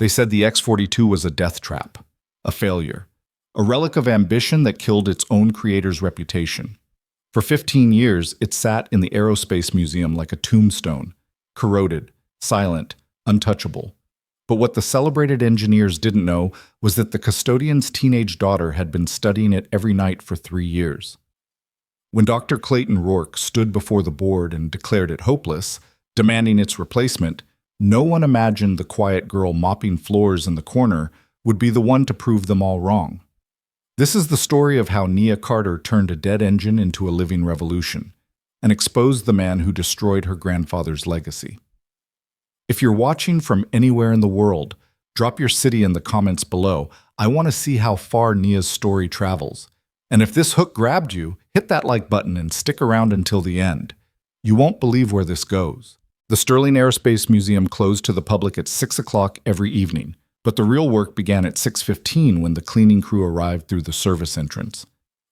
They said the X-42 was a death trap, a failure, a relic of ambition that killed its own creator's reputation. For 15 years, it sat in the Aerospace Museum like a tombstone, corroded, silent, untouchable. But what the celebrated engineers didn't know was that the custodian's teenage daughter had been studying it every night for 3 years. When Dr. Clayton Rourke stood before the board and declared it hopeless, demanding its replacement, no one imagined the quiet girl mopping floors in the corner would be the one to prove them all wrong. This is the story of how Nia Carter turned a dead engine into a living revolution and exposed the man who destroyed her grandfather's legacy. If you're watching from anywhere in the world, drop your city in the comments below. I want to see how far Nia's story travels. And if this hook grabbed you, hit that like button and stick around until the end. You won't believe where this goes. The Sterling Aerospace Museum closed to the public at 6 o'clock every evening, but the real work began at 6:15 when the cleaning crew arrived through the service entrance.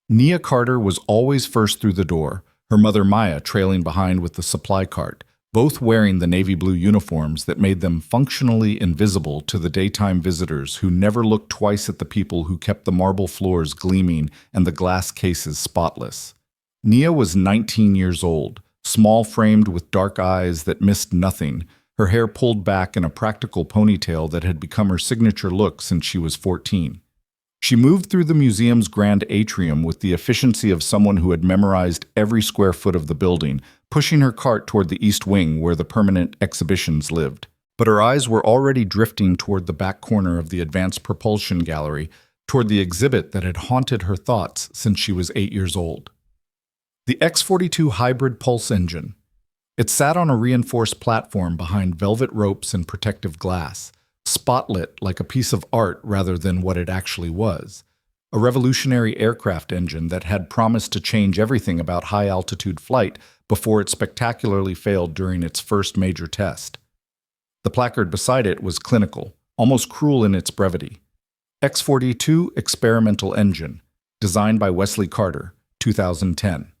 Nia Carter was always first through the door, her mother Maya trailing behind with the supply cart, both wearing the navy blue uniforms that made them functionally invisible to the daytime visitors who never looked twice at the people who kept the marble floors gleaming and the glass cases spotless. Nia was 19 years old, small-framed with dark eyes that missed nothing, her hair pulled back in a practical ponytail that had become her signature look since she was 14. She moved through the museum's grand atrium with the efficiency of someone who had memorized every square foot of the building, pushing her cart toward the east wing where the permanent exhibitions lived. But her eyes were already drifting toward the back corner of the Advanced Propulsion Gallery, toward the exhibit that had haunted her thoughts since she was 8 years old. The X-42 hybrid pulse engine. It sat on a reinforced platform behind velvet ropes and protective glass, spotlit like a piece of art rather than what it actually was. A revolutionary aircraft engine that had promised to change everything about high-altitude flight before it spectacularly failed during its first major test. The placard beside it was clinical, almost cruel in its brevity. X-42 experimental engine, designed by Wesley Carter, 2010.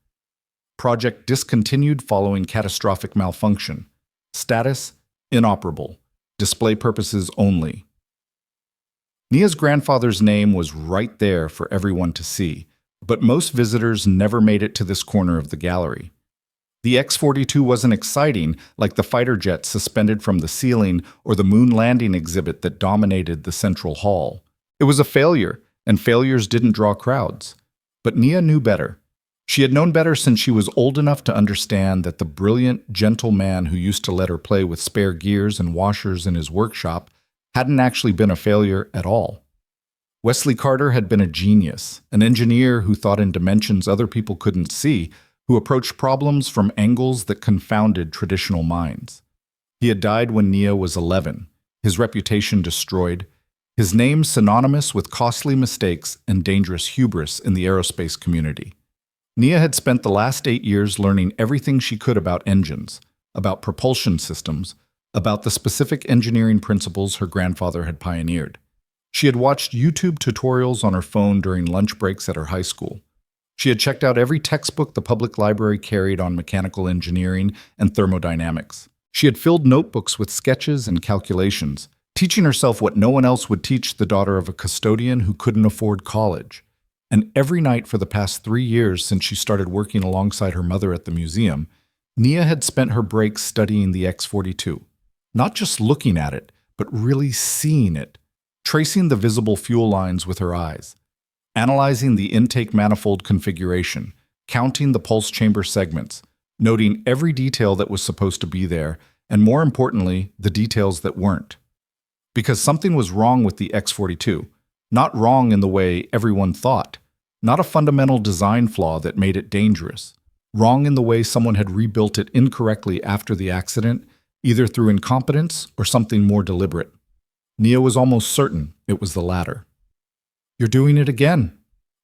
Project discontinued following catastrophic malfunction. Status: inoperable. Display purposes only. Nia's grandfather's name was right there for everyone to see, but most visitors never made it to this corner of the gallery. The X-42 wasn't exciting like the fighter jets suspended from the ceiling or the moon landing exhibit that dominated the central hall. It was a failure, and failures didn't draw crowds. But Nia knew better. She had known better since she was old enough to understand that the brilliant, gentle man who used to let her play with spare gears and washers in his workshop hadn't actually been a failure at all. Wesley Carter had been a genius, an engineer who thought in dimensions other people couldn't see, who approached problems from angles that confounded traditional minds. He had died when Nia was 11, his reputation destroyed, his name synonymous with costly mistakes and dangerous hubris in the aerospace community. Nia had spent the last 8 years learning everything she could about engines, about propulsion systems, about the specific engineering principles her grandfather had pioneered. She had watched YouTube tutorials on her phone during lunch breaks at her high school. She had checked out every textbook the public library carried on mechanical engineering and thermodynamics. She had filled notebooks with sketches and calculations, teaching herself what no one else would teach the daughter of a custodian who couldn't afford college. And every night for the past 3 years since she started working alongside her mother at the museum, Nia had spent her breaks studying the X-42. Not just looking at it, but really seeing it, tracing the visible fuel lines with her eyes, analyzing the intake manifold configuration, counting the pulse chamber segments, noting every detail that was supposed to be there, and more importantly, the details that weren't. Because something was wrong with the X-42, not wrong in the way everyone thought, not a fundamental design flaw that made it dangerous, wrong in the way someone had rebuilt it incorrectly after the accident, either through incompetence or something more deliberate. Nia was almost certain it was the latter. "You're doing it again,"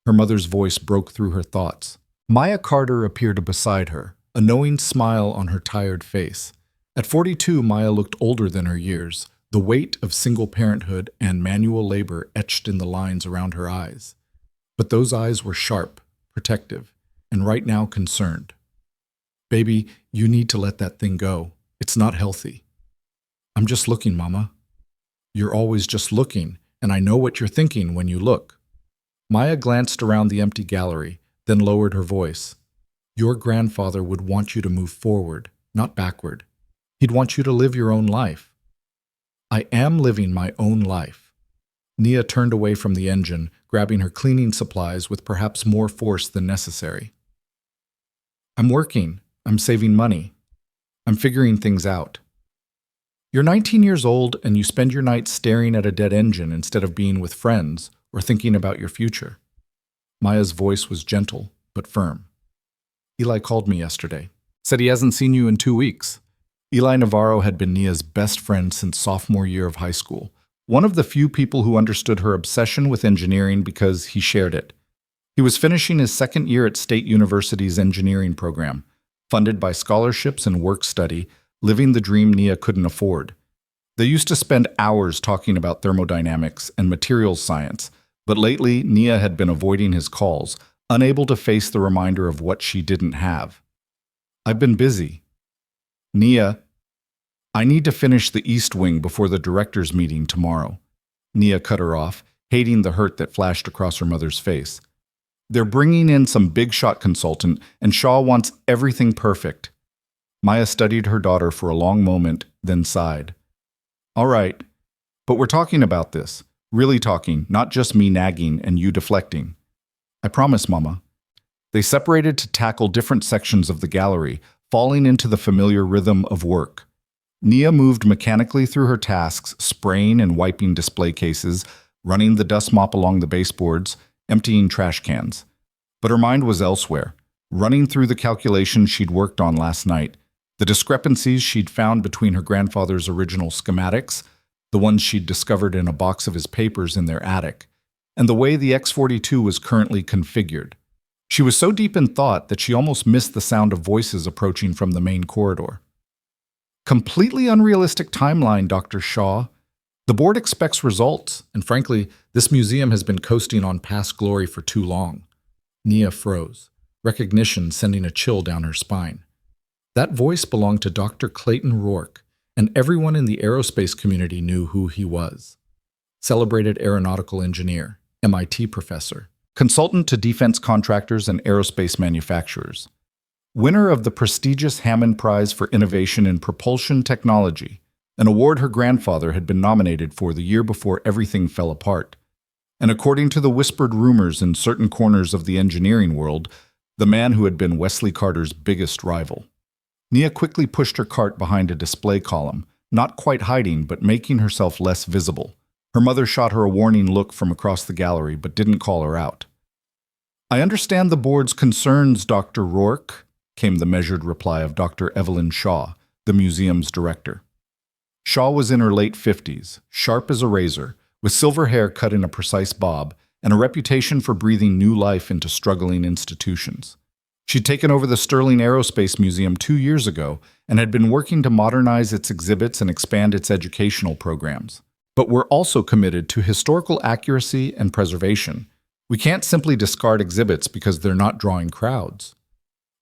her mother's voice broke through her thoughts. Maya Carter appeared beside her, a knowing smile on her tired face. At 42, Maya looked older than her years, the weight of single parenthood and manual labor etched in the lines around her eyes. But those eyes were sharp, protective, and right now concerned. "Baby, you need to let that thing go. It's not healthy." "I'm just looking, Mama." You're always just looking, and I know what you're thinking when you look. Maya glanced around the empty gallery, then lowered her voice. Your grandfather would want you to move forward, not backward. He'd want you to live your own life. I am living my own life. Nia turned away from the engine, grabbing her cleaning supplies with perhaps more force than necessary. I'm working. I'm saving money. I'm figuring things out. You're 19 years old and you spend your nights staring at a dead engine instead of being with friends or thinking about your future. Maya's voice was gentle but firm. Eli called me yesterday. Said he hasn't seen you in 2 weeks. Eli Navarro had been Nia's best friend since sophomore year of high school. One of the few people who understood her obsession with engineering because he shared it. He was finishing his second year at State University's engineering program, funded by scholarships and work study, living the dream Nia couldn't afford. They used to spend hours talking about thermodynamics and materials science, but lately Nia had been avoiding his calls, unable to face the reminder of what she didn't have. I've been busy. Nia, I need to finish the East Wing before the director's meeting tomorrow. Nia cut her off, hating the hurt that flashed across her mother's face. They're bringing in some big-shot consultant, and Shaw wants everything perfect. Maya studied her daughter for a long moment, then sighed. All right, but we're talking about this. Really talking, not just me nagging and you deflecting. I promise, Mama. They separated to tackle different sections of the gallery, falling into the familiar rhythm of work. Nia moved mechanically through her tasks, spraying and wiping display cases, running the dust mop along the baseboards, emptying trash cans. But her mind was elsewhere, running through the calculations she'd worked on last night, the discrepancies she'd found between her grandfather's original schematics, the ones she'd discovered in a box of his papers in their attic, and the way the X-42 was currently configured. She was so deep in thought that she almost missed the sound of voices approaching from the main corridor. Completely unrealistic timeline, Dr. Shaw. The board expects results, and frankly, this museum has been coasting on past glory for too long. Nia froze, recognition sending a chill down her spine. That voice belonged to Dr. Clayton Rourke, and everyone in the aerospace community knew who he was. Celebrated aeronautical engineer, MIT professor, consultant to defense contractors and aerospace manufacturers. Winner of the prestigious Hammond Prize for Innovation in Propulsion Technology, an award her grandfather had been nominated for the year before everything fell apart. And according to the whispered rumors in certain corners of the engineering world, the man who had been Wesley Carter's biggest rival. Nia quickly pushed her cart behind a display column, not quite hiding but making herself less visible. Her mother shot her a warning look from across the gallery but didn't call her out. I understand the board's concerns, Dr. Rourke, came the measured reply of Dr. Evelyn Shaw, the museum's director. Shaw was in her late 50s, sharp as a razor, with silver hair cut in a precise bob, and a reputation for breathing new life into struggling institutions. She'd taken over the Sterling Aerospace Museum 2 years ago and had been working to modernize its exhibits and expand its educational programs. But we're also committed to historical accuracy and preservation. We can't simply discard exhibits because they're not drawing crowds.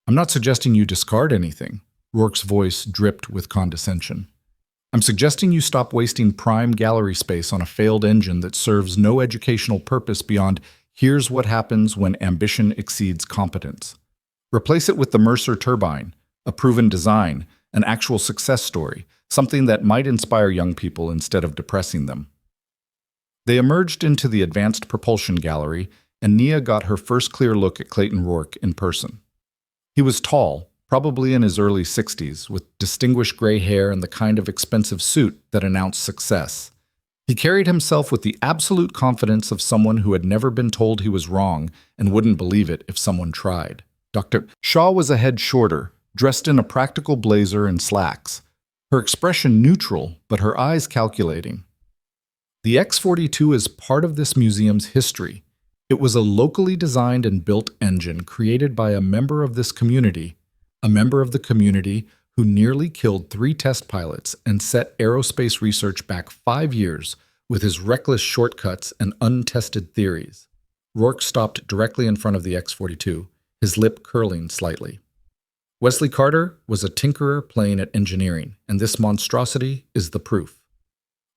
I'm not suggesting you discard anything. Rourke's voice dripped with condescension. I'm suggesting you stop wasting prime gallery space on a failed engine that serves no educational purpose beyond here's what happens when ambition exceeds competence. Replace it with the Mercer turbine, a proven design, an actual success story, something that might inspire young people instead of depressing them. They emerged into the Advanced Propulsion Gallery, and Nia got her first clear look at Clayton Rourke in person. He was tall, probably in his early 60s, with distinguished gray hair and the kind of expensive suit that announced success. He carried himself with the absolute confidence of someone who had never been told he was wrong and wouldn't believe it if someone tried. Dr. Shaw was a head shorter, dressed in a practical blazer and slacks, her expression neutral, but her eyes calculating. The X-42 is part of this museum's history. It was a locally designed and built engine created by a member of this community, a member of the community who nearly killed 3 test pilots and set aerospace research back 5 years with his reckless shortcuts and untested theories. Rourke stopped directly in front of the X-42, his lip curling slightly. Wesley Carter was a tinkerer playing at engineering, and this monstrosity is the proof.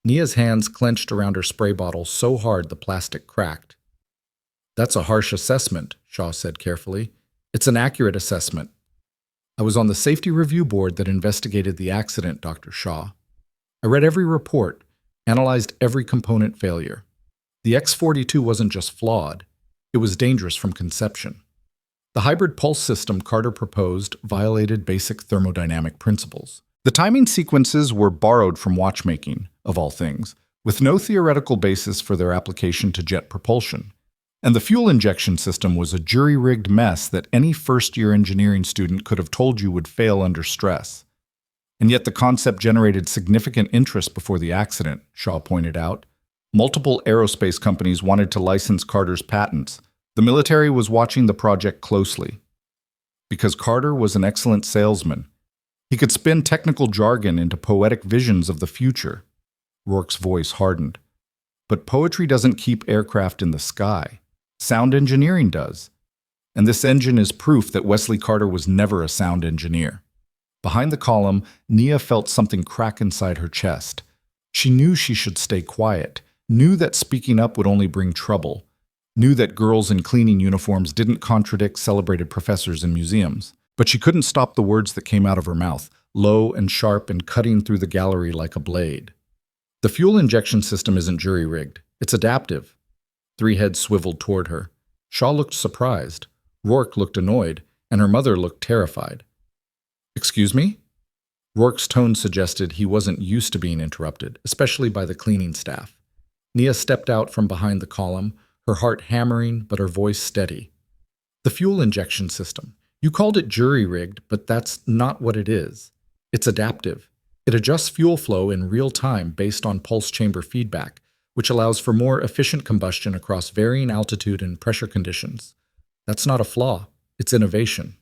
Nia's hands clenched around her spray bottle so hard the plastic cracked. "That's a harsh assessment," Shaw said carefully. "It's an accurate assessment. I was on the safety review board that investigated the accident, Dr. Shaw. I read every report, analyzed every component failure. The X-42 wasn't just flawed, it was dangerous from conception. The hybrid pulse system Carter proposed violated basic thermodynamic principles. The timing sequences were borrowed from watchmaking, of all things, with no theoretical basis for their application to jet propulsion. And the fuel injection system was a jury-rigged mess that any first-year engineering student could have told you would fail under stress. And yet the concept generated significant interest before the accident, Shaw pointed out. Multiple aerospace companies wanted to license Carter's patents. The military was watching the project closely. Because Carter was an excellent salesman, he could spin technical jargon into poetic visions of the future. Rourke's voice hardened. But poetry doesn't keep aircraft in the sky. Sound engineering does. And this engine is proof that Wesley Carter was never a sound engineer. Behind the column, Nia felt something crack inside her chest. She knew she should stay quiet, knew that speaking up would only bring trouble, knew that girls in cleaning uniforms didn't contradict celebrated professors in museums. But she couldn't stop the words that came out of her mouth, low and sharp and cutting through the gallery like a blade. The fuel injection system isn't jury-rigged. It's adaptive. 3 heads swiveled toward her. Shaw looked surprised. Rourke looked annoyed, and her mother looked terrified. "Excuse me?" Rourke's tone suggested he wasn't used to being interrupted, especially by the cleaning staff. Nia stepped out from behind the column, her heart hammering but her voice steady. "The fuel injection system. You called it jury-rigged, but that's not what it is. It's adaptive. It adjusts fuel flow in real time based on pulse chamber feedback, which allows for more efficient combustion across varying altitude and pressure conditions. That's not a flaw. It's innovation."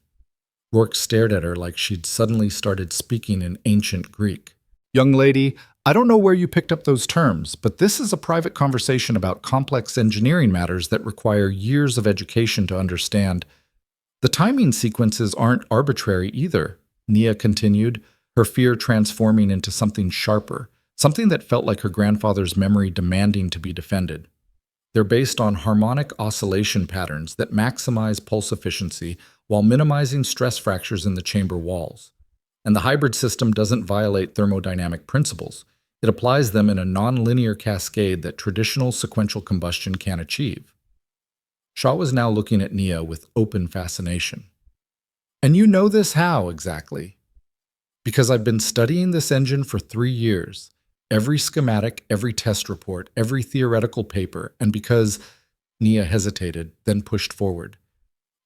Rourke stared at her like she'd suddenly started speaking in ancient Greek. "Young lady, I don't know where you picked up those terms, but this is a private conversation about complex engineering matters that require years of education to understand. The timing sequences aren't arbitrary either," Nia continued, her fear transforming into something sharper, something that felt like her grandfather's memory demanding to be defended. "They're based on harmonic oscillation patterns that maximize pulse efficiency while minimizing stress fractures in the chamber walls. And the hybrid system doesn't violate thermodynamic principles. It applies them in a nonlinear cascade that traditional sequential combustion can't achieve." Shaw was now looking at Nia with open fascination. "And you know this how, exactly?" "Because I've been studying this engine for 3 years. Every schematic, every test report, every theoretical paper, and because—" Nia hesitated, then pushed forward.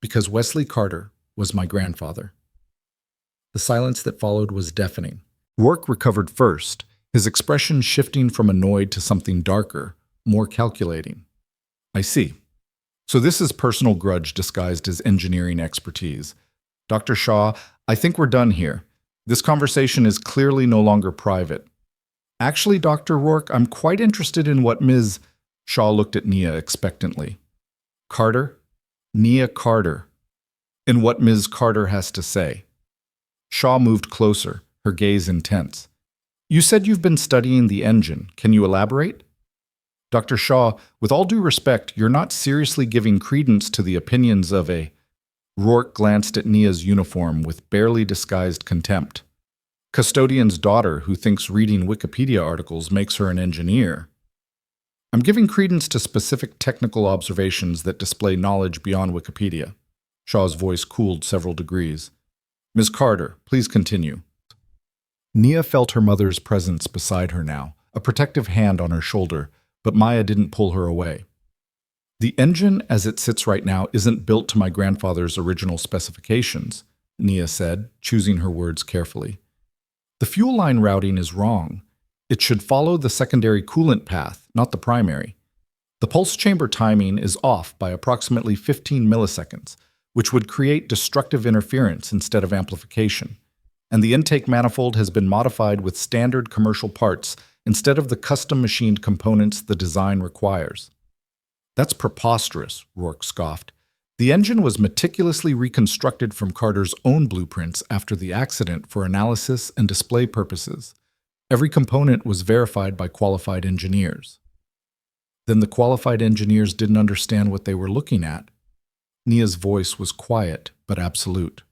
"Because Wesley Carter was my grandfather." The silence that followed was deafening. Rourke recovered first, his expression shifting from annoyed to something darker, more calculating. "I see. So this is personal grudge disguised as engineering expertise. Dr. Shaw, I think we're done here. This conversation is clearly no longer private. Actually, Dr. Rourke, I'm quite interested in what Ms. Shaw looked at Nia expectantly. "Carter? Nia Carter. In what Ms. Carter has to say." Shaw moved closer, her gaze intense. "You said you've been studying the engine. Can you elaborate?" "Dr. Shaw, with all due respect, you're not seriously giving credence to the opinions of a—" Rourke glanced at Nia's uniform with barely disguised contempt. "Custodian's daughter who thinks reading Wikipedia articles makes her an engineer. I'm giving credence to specific technical observations that display knowledge beyond Wikipedia." Shaw's voice cooled several degrees. "Ms. Carter, please continue." Nia felt her mother's presence beside her now, a protective hand on her shoulder, but Maya didn't pull her away. "The engine as it sits right now isn't built to my grandfather's original specifications," Nia said, choosing her words carefully. "The fuel line routing is wrong. It should follow the secondary coolant path, not the primary. The pulse chamber timing is off by approximately 15 milliseconds, which would create destructive interference instead of amplification. And the intake manifold has been modified with standard commercial parts instead of the custom-machined components the design requires." "That's preposterous," Rourke scoffed. "The engine was meticulously reconstructed from Carter's own blueprints after the accident for analysis and display purposes. Every component was verified by qualified engineers. Then the qualified engineers didn't understand what they were looking at. Nia's voice was quiet but absolute.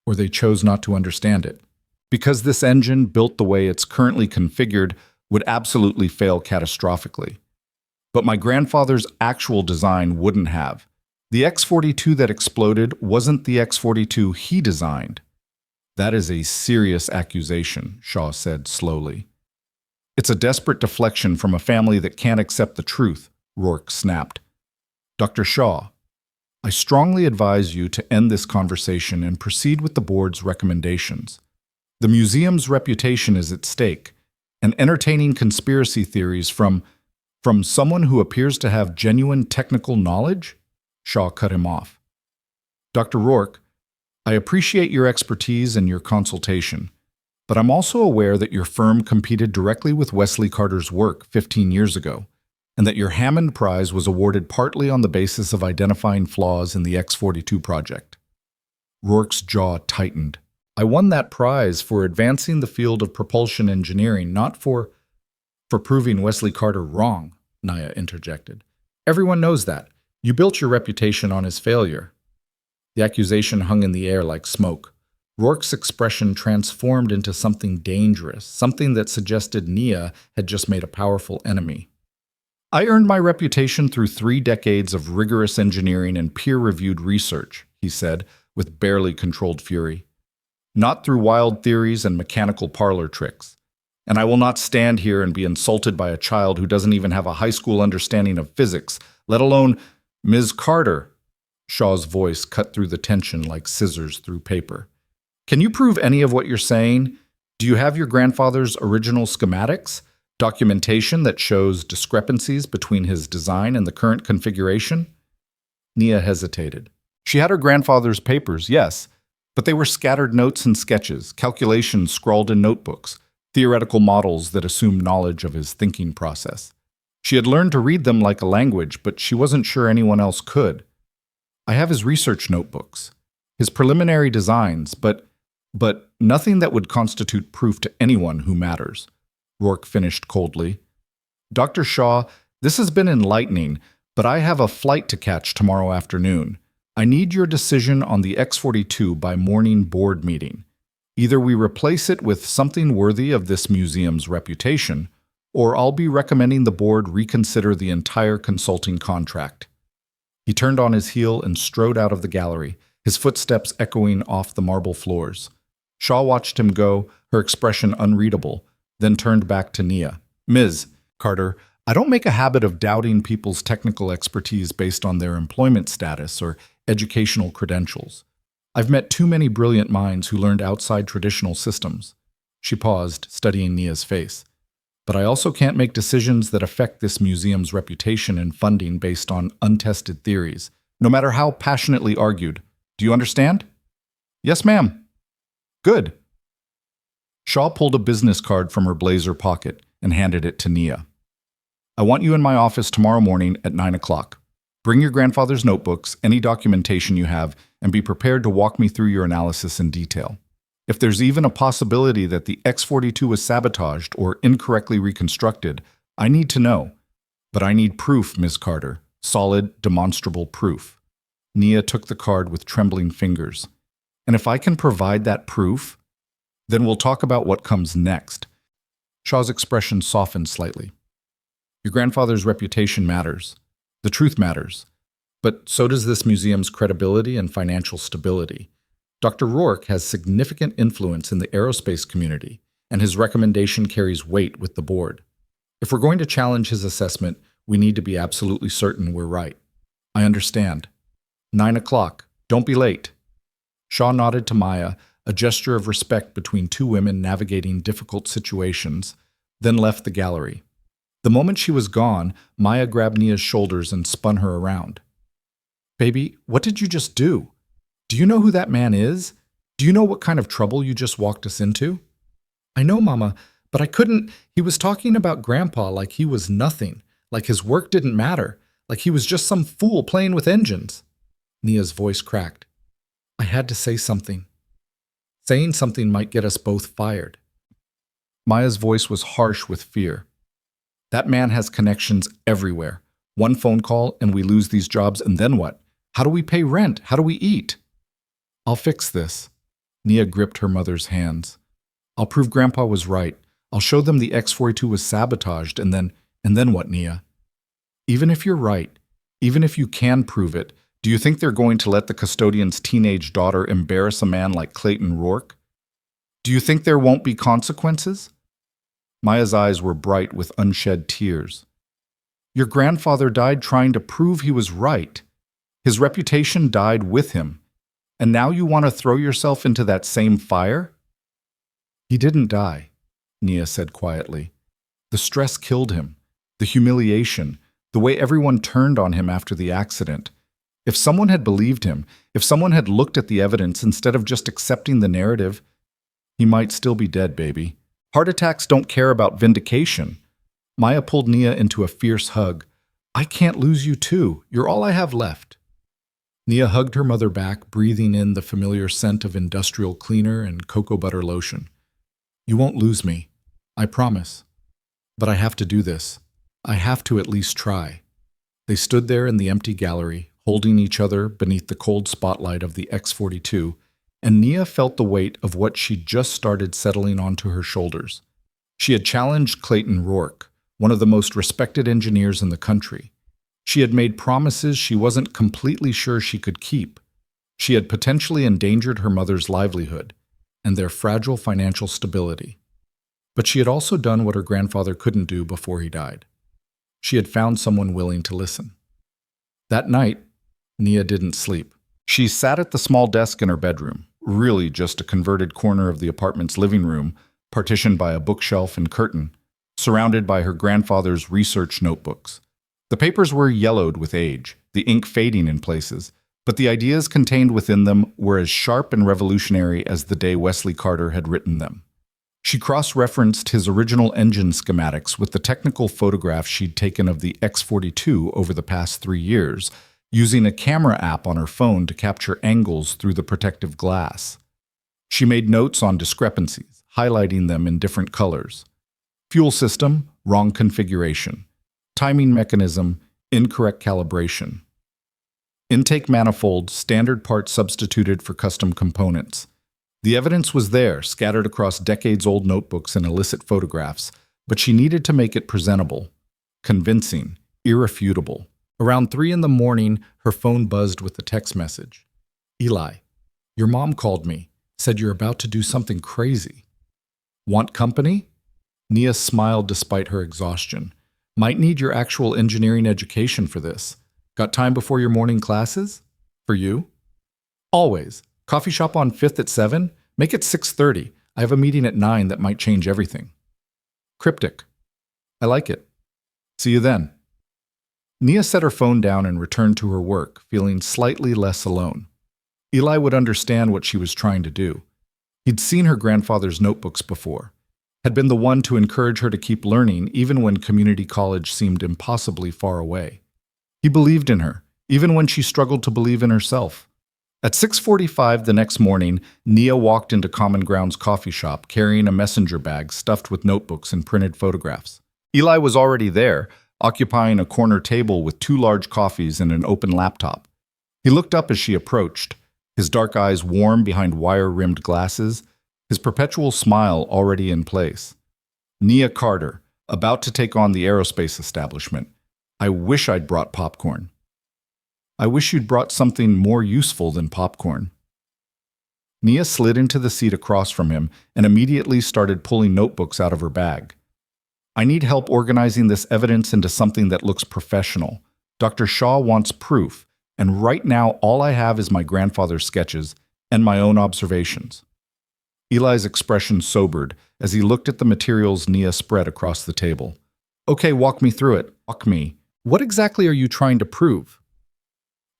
Or they chose not to understand it. Because this engine, built the way it's currently configured, would absolutely fail catastrophically. But my grandfather's actual design wouldn't have. The X-42 that exploded wasn't the X-42 he designed. That is a serious accusation, Shaw said slowly. It's a desperate deflection from a family that can't accept the truth, Rourke snapped. Dr. Shaw, I strongly advise you to end this conversation and proceed with the board's recommendations. The museum's reputation is at stake, and entertaining conspiracy theories from someone who appears to have genuine technical knowledge? Shaw cut him off. Dr. Rourke, I appreciate your expertise and your consultation, but I'm also aware that your firm competed directly with Wesley Carter's work 15 years ago, and that your Hammond Prize was awarded partly on the basis of identifying flaws in the X-42 project. Rourke's jaw tightened. I won that prize for advancing the field of propulsion engineering, not for proving Wesley Carter wrong, Nia interjected. Everyone knows that. You built your reputation on his failure. The accusation hung in the air like smoke. Rourke's expression transformed into something dangerous, something that suggested Nia had just made a powerful enemy. I earned my reputation through 3 decades of rigorous engineering and peer-reviewed research, he said, with barely controlled fury. Not through wild theories and mechanical parlor tricks. And I will not stand here and be insulted by a child who doesn't even have a high school understanding of physics, let alone Ms. Carter. Shaw's voice cut through the tension like scissors through paper. Can you prove any of what you're saying? Do you have your grandfather's original schematics? Documentation that shows discrepancies between his design and the current configuration? Nia hesitated. She had her grandfather's papers, yes, but they were scattered notes and sketches, calculations scrawled in notebooks, theoretical models that assumed knowledge of his thinking process. She had learned to read them like a language, but she wasn't sure anyone else could. I have his research notebooks, his preliminary designs, but nothing that would constitute proof to anyone who matters, Rourke finished coldly. Dr. Shaw, this has been enlightening, but I have a flight to catch tomorrow afternoon. I need your decision on the X-42 by morning board meeting. Either we replace it with something worthy of this museum's reputation, or I'll be recommending the board reconsider the entire consulting contract. He turned on his heel and strode out of the gallery, his footsteps echoing off the marble floors. Shaw watched him go, her expression unreadable, then turned back to Nia. Ms. Carter, I don't make a habit of doubting people's technical expertise based on their employment status or educational credentials. I've met too many brilliant minds who learned outside traditional systems. She paused, studying Nia's face. But I also can't make decisions that affect this museum's reputation and funding based on untested theories, no matter how passionately argued. Do you understand? Yes, ma'am. Good. Shaw pulled a business card from her blazer pocket and handed it to Nia. I want you in my office tomorrow morning at 9 o'clock. Bring your grandfather's notebooks, any documentation you have, and be prepared to walk me through your analysis in detail. If there's even a possibility that the X-42 was sabotaged or incorrectly reconstructed, I need to know. But I need proof, Ms. Carter. Solid, demonstrable proof. Nia took the card with trembling fingers. And if I can provide that proof, then we'll talk about what comes next. Shaw's expression softened slightly. Your grandfather's reputation matters. The truth matters. But so does this museum's credibility and financial stability. Dr. Rourke has significant influence in the aerospace community, and his recommendation carries weight with the board. If we're going to challenge his assessment, we need to be absolutely certain we're right. I understand. 9 o'clock. Don't be late. Shaw nodded to Maya, a gesture of respect between two women navigating difficult situations, then left the gallery. The moment she was gone, Maya grabbed Nia's shoulders and spun her around. Baby, what did you just do? Do you know who that man is? Do you know what kind of trouble you just walked us into? I know, Mama, but I couldn't. He was talking about Grandpa like he was nothing, like his work didn't matter, like he was just some fool playing with engines. Nia's voice cracked. I had to say something. Saying something might get us both fired. Maya's voice was harsh with fear. That man has connections everywhere. One phone call and we lose these jobs, and then what? How do we pay rent? How do we eat? I'll fix this. Nia gripped her mother's hands. I'll prove Grandpa was right. I'll show them the X-42 was sabotaged, and then what, Nia? Even if you're right, even if you can prove it, do you think they're going to let the custodian's teenage daughter embarrass a man like Clayton Rourke? Do you think there won't be consequences? Maya's eyes were bright with unshed tears. Your grandfather died trying to prove he was right. His reputation died with him. And now you want to throw yourself into that same fire? He didn't die, Nia said quietly. The stress killed him. The humiliation, the way everyone turned on him after the accident. If someone had believed him, if someone had looked at the evidence instead of just accepting the narrative, he might still be dead, baby. Heart attacks don't care about vindication. Maya pulled Nia into a fierce hug. I can't lose you too. You're all I have left. Nia hugged her mother back, breathing in the familiar scent of industrial cleaner and cocoa butter lotion. You won't lose me. I promise. But I have to do this. I have to at least try. They stood there in the empty gallery, holding each other beneath the cold spotlight of the X-42, and Nia felt the weight of what she'd just started settling onto her shoulders. She had challenged Clayton Rourke, one of the most respected engineers in the country. She had made promises she wasn't completely sure she could keep. She had potentially endangered her mother's livelihood and their fragile financial stability. But she had also done what her grandfather couldn't do before he died. She had found someone willing to listen. That night, Nia didn't sleep. She sat at the small desk in her bedroom, really just a converted corner of the apartment's living room, partitioned by a bookshelf and curtain, surrounded by her grandfather's research notebooks. The papers were yellowed with age, the ink fading in places, but the ideas contained within them were as sharp and revolutionary as the day Wesley Carter had written them. She cross-referenced his original engine schematics with the technical photographs she'd taken of the X-42 over the past 3 years, using a camera app on her phone to capture angles through the protective glass. She made notes on discrepancies, highlighting them in different colors. Fuel system, wrong configuration. Timing mechanism, incorrect calibration. Intake manifold, standard part substituted for custom components. The evidence was there, scattered across decades-old notebooks and illicit photographs, but she needed to make it presentable, convincing, irrefutable. Around 3 in the morning, her phone buzzed with a text message. Eli, your mom called me, said you're about to do something crazy. Want company? Nia smiled despite her exhaustion. Might need your actual engineering education for this. Got time before your morning classes? For you? Always. Coffee shop on 5th at 7? Make it 6:30. I have a meeting at 9 that might change everything. Cryptic. I like it. See you then. Nia set her phone down and returned to her work, feeling slightly less alone. Eli would understand what she was trying to do. He'd seen her grandfather's notebooks before, had been the one to encourage her to keep learning even when community college seemed impossibly far away. He believed in her, even when she struggled to believe in herself. At 6:45 the next morning, Nia walked into Common Ground's coffee shop carrying a messenger bag stuffed with notebooks and printed photographs. Eli was already there, occupying a corner table with 2 large coffees and an open laptop. He looked up as she approached, his dark eyes warm behind wire-rimmed glasses, his perpetual smile already in place. Nia Carter, about to take on the aerospace establishment. I wish I'd brought popcorn. I wish you'd brought something more useful than popcorn. Nia slid into the seat across from him and immediately started pulling notebooks out of her bag. I need help organizing this evidence into something that looks professional. Dr. Shaw wants proof, and right now all I have is my grandfather's sketches and my own observations. Eli's expression sobered as he looked at the materials Nia spread across the table. Okay, walk me through it. Walk me. What exactly are you trying to prove?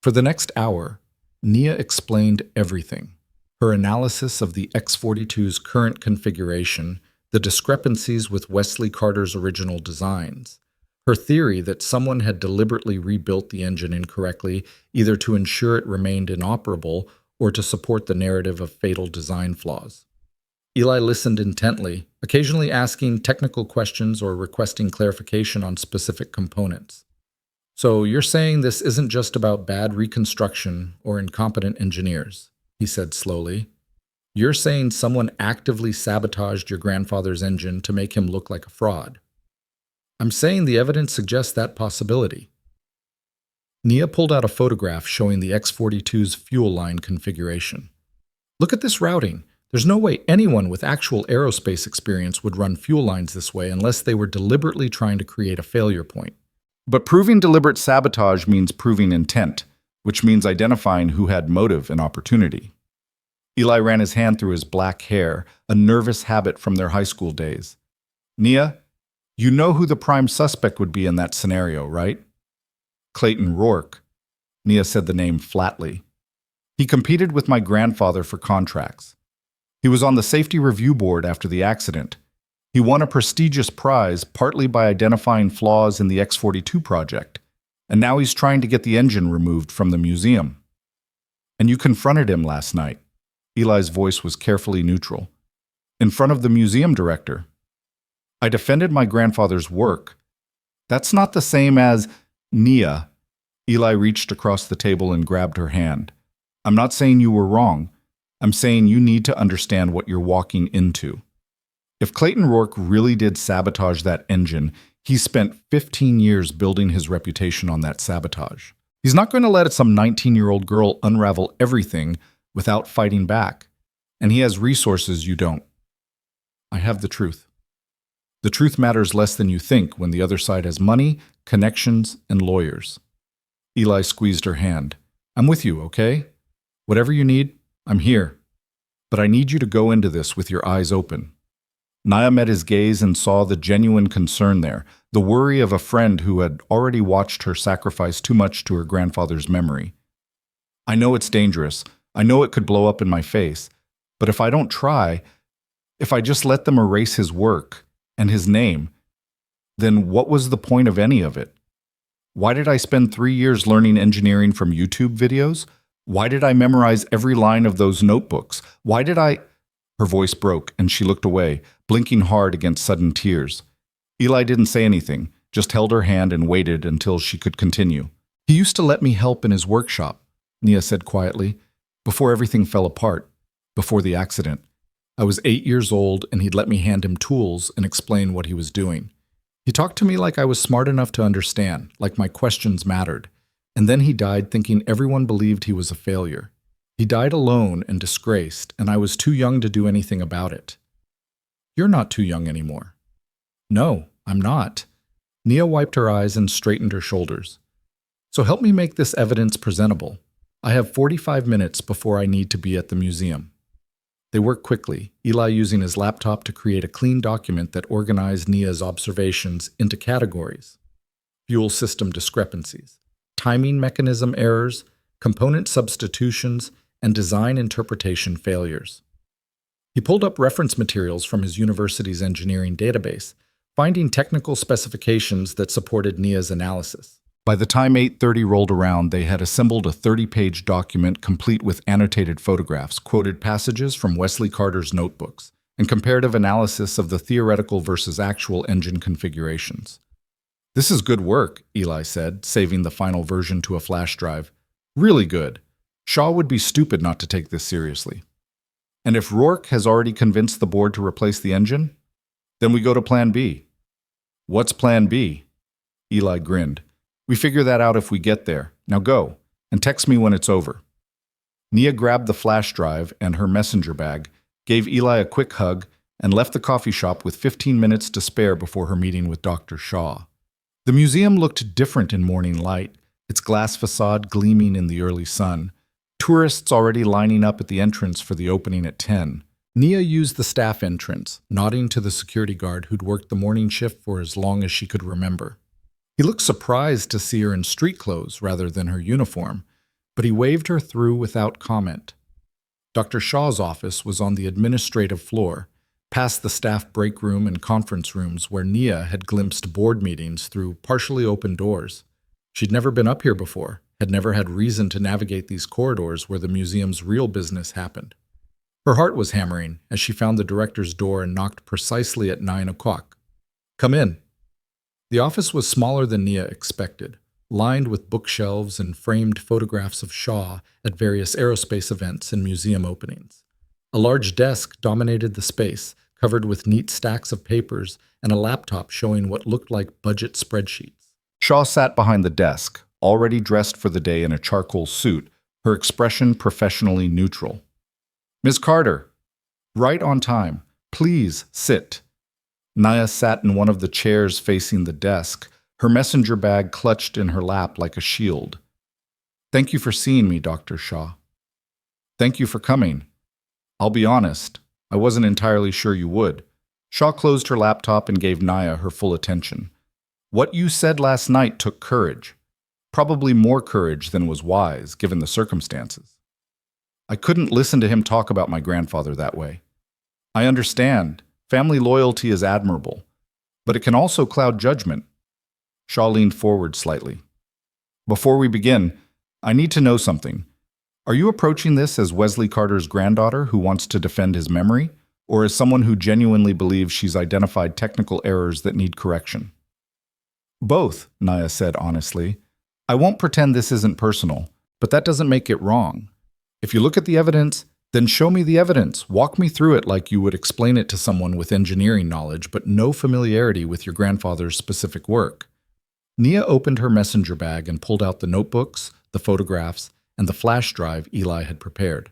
For the next hour, Nia explained everything. Her analysis of the X-42's current configuration, the discrepancies with Wesley Carter's original designs, her theory that someone had deliberately rebuilt the engine incorrectly, either to ensure it remained inoperable or to support the narrative of fatal design flaws. Eli listened intently, occasionally asking technical questions or requesting clarification on specific components. So you're saying this isn't just about bad reconstruction or incompetent engineers, he said slowly. You're saying someone actively sabotaged your grandfather's engine to make him look like a fraud. I'm saying the evidence suggests that possibility. Nia pulled out a photograph showing the X-42's fuel line configuration. Look at this routing. There's no way anyone with actual aerospace experience would run fuel lines this way unless they were deliberately trying to create a failure point. But proving deliberate sabotage means proving intent, which means identifying who had motive and opportunity. Eli ran his hand through his black hair, a nervous habit from their high school days. Nia, you know who the prime suspect would be in that scenario, right? Clayton Rourke. Nia said the name flatly. He competed with my grandfather for contracts. He was on the safety review board after the accident. He won a prestigious prize partly by identifying flaws in the X-42 project, and now he's trying to get the engine removed from the museum. And you confronted him last night. Eli's voice was carefully neutral. In front of the museum director. I defended my grandfather's work. That's not the same as Nia. Eli reached across the table and grabbed her hand. I'm not saying you were wrong. I'm saying you need to understand what you're walking into. If Clayton Rourke really did sabotage that engine, he spent 15 years building his reputation on that sabotage. He's not going to let some 19-year-old girl unravel everything without fighting back. And he has resources you don't. I have the truth. The truth matters less than you think when the other side has money, connections, and lawyers. Eli squeezed her hand. I'm with you, okay? Whatever you need, I'm here. But I need you to go into this with your eyes open. Nia met his gaze and saw the genuine concern there, the worry of a friend who had already watched her sacrifice too much to her grandfather's memory. I know it's dangerous. I know it could blow up in my face. But if I don't try, if I just let them erase his work and his name, then what was the point of any of it? Why did I spend 3 years learning engineering from YouTube videos? Why did I memorize every line of those notebooks? Why did I... Her voice broke, and she looked away, blinking hard against sudden tears. Eli didn't say anything, just held her hand and waited until she could continue. He used to let me help in his workshop, Nia said quietly, before everything fell apart, before the accident. I was 8 years old, and he'd let me hand him tools and explain what he was doing. He talked to me like I was smart enough to understand, like my questions mattered. And then he died thinking everyone believed he was a failure. He died alone and disgraced, and I was too young to do anything about it. You're not too young anymore. No, I'm not. Nia wiped her eyes and straightened her shoulders. So help me make this evidence presentable. I have 45 minutes before I need to be at the museum. They worked quickly, Eli using his laptop to create a clean document that organized Nia's observations into categories. Fuel system discrepancies, timing mechanism errors, component substitutions, and design interpretation failures. He pulled up reference materials from his university's engineering database, finding technical specifications that supported Nia's analysis. By the time 8:30 rolled around, they had assembled a 30-page document complete with annotated photographs, quoted passages from Wesley Carter's notebooks, and comparative analysis of the theoretical versus actual engine configurations. This is good work, Eli said, saving the final version to a flash drive. Really good. Shaw would be stupid not to take this seriously. And if Rourke has already convinced the board to replace the engine, then we go to Plan B. What's Plan B? Eli grinned. We figure that out if we get there. Now go, and text me when it's over. Nia grabbed the flash drive and her messenger bag, gave Eli a quick hug, and left the coffee shop with 15 minutes to spare before her meeting with Dr. Shaw. The museum looked different in morning light, its glass facade gleaming in the early sun. Tourists already lining up at the entrance for the opening at 10. Nia used the staff entrance, nodding to the security guard who'd worked the morning shift for as long as she could remember. He looked surprised to see her in street clothes rather than her uniform, but he waved her through without comment. Dr. Shaw's office was on the administrative floor, past the staff break room and conference rooms where Nia had glimpsed board meetings through partially open doors. She'd never been up here before, had never had reason to navigate these corridors where the museum's real business happened. Her heart was hammering as she found the director's door and knocked precisely at 9 o'clock. "Come in." The office was smaller than Nia expected, lined with bookshelves and framed photographs of Shaw at various aerospace events and museum openings. A large desk dominated the space, covered with neat stacks of papers and a laptop showing what looked like budget spreadsheets. Shaw sat behind the desk, already dressed for the day in a charcoal suit, her expression professionally neutral. "Ms. Carter, right on time. Please sit." Nia sat in one of the chairs facing the desk, her messenger bag clutched in her lap like a shield. "Thank you for seeing me, Dr. Shaw." "Thank you for coming. I'll be honest, I wasn't entirely sure you would." Shaw closed her laptop and gave Nia her full attention. "What you said last night took courage. Probably more courage than was wise, given the circumstances. I couldn't listen to him talk about my grandfather that way. I understand. Family loyalty is admirable, but it can also cloud judgment." Shaw leaned forward slightly. "Before we begin, I need to know something. Are you approaching this as Wesley Carter's granddaughter who wants to defend his memory, or as someone who genuinely believes she's identified technical errors that need correction?" "Both," Nia said honestly. "I won't pretend this isn't personal, but that doesn't make it wrong. If you look at the evidence, then show me the evidence. Walk me through it like you would explain it to someone with engineering knowledge but no familiarity with your grandfather's specific work." Nia opened her messenger bag and pulled out the notebooks, the photographs, and the flash drive Eli had prepared.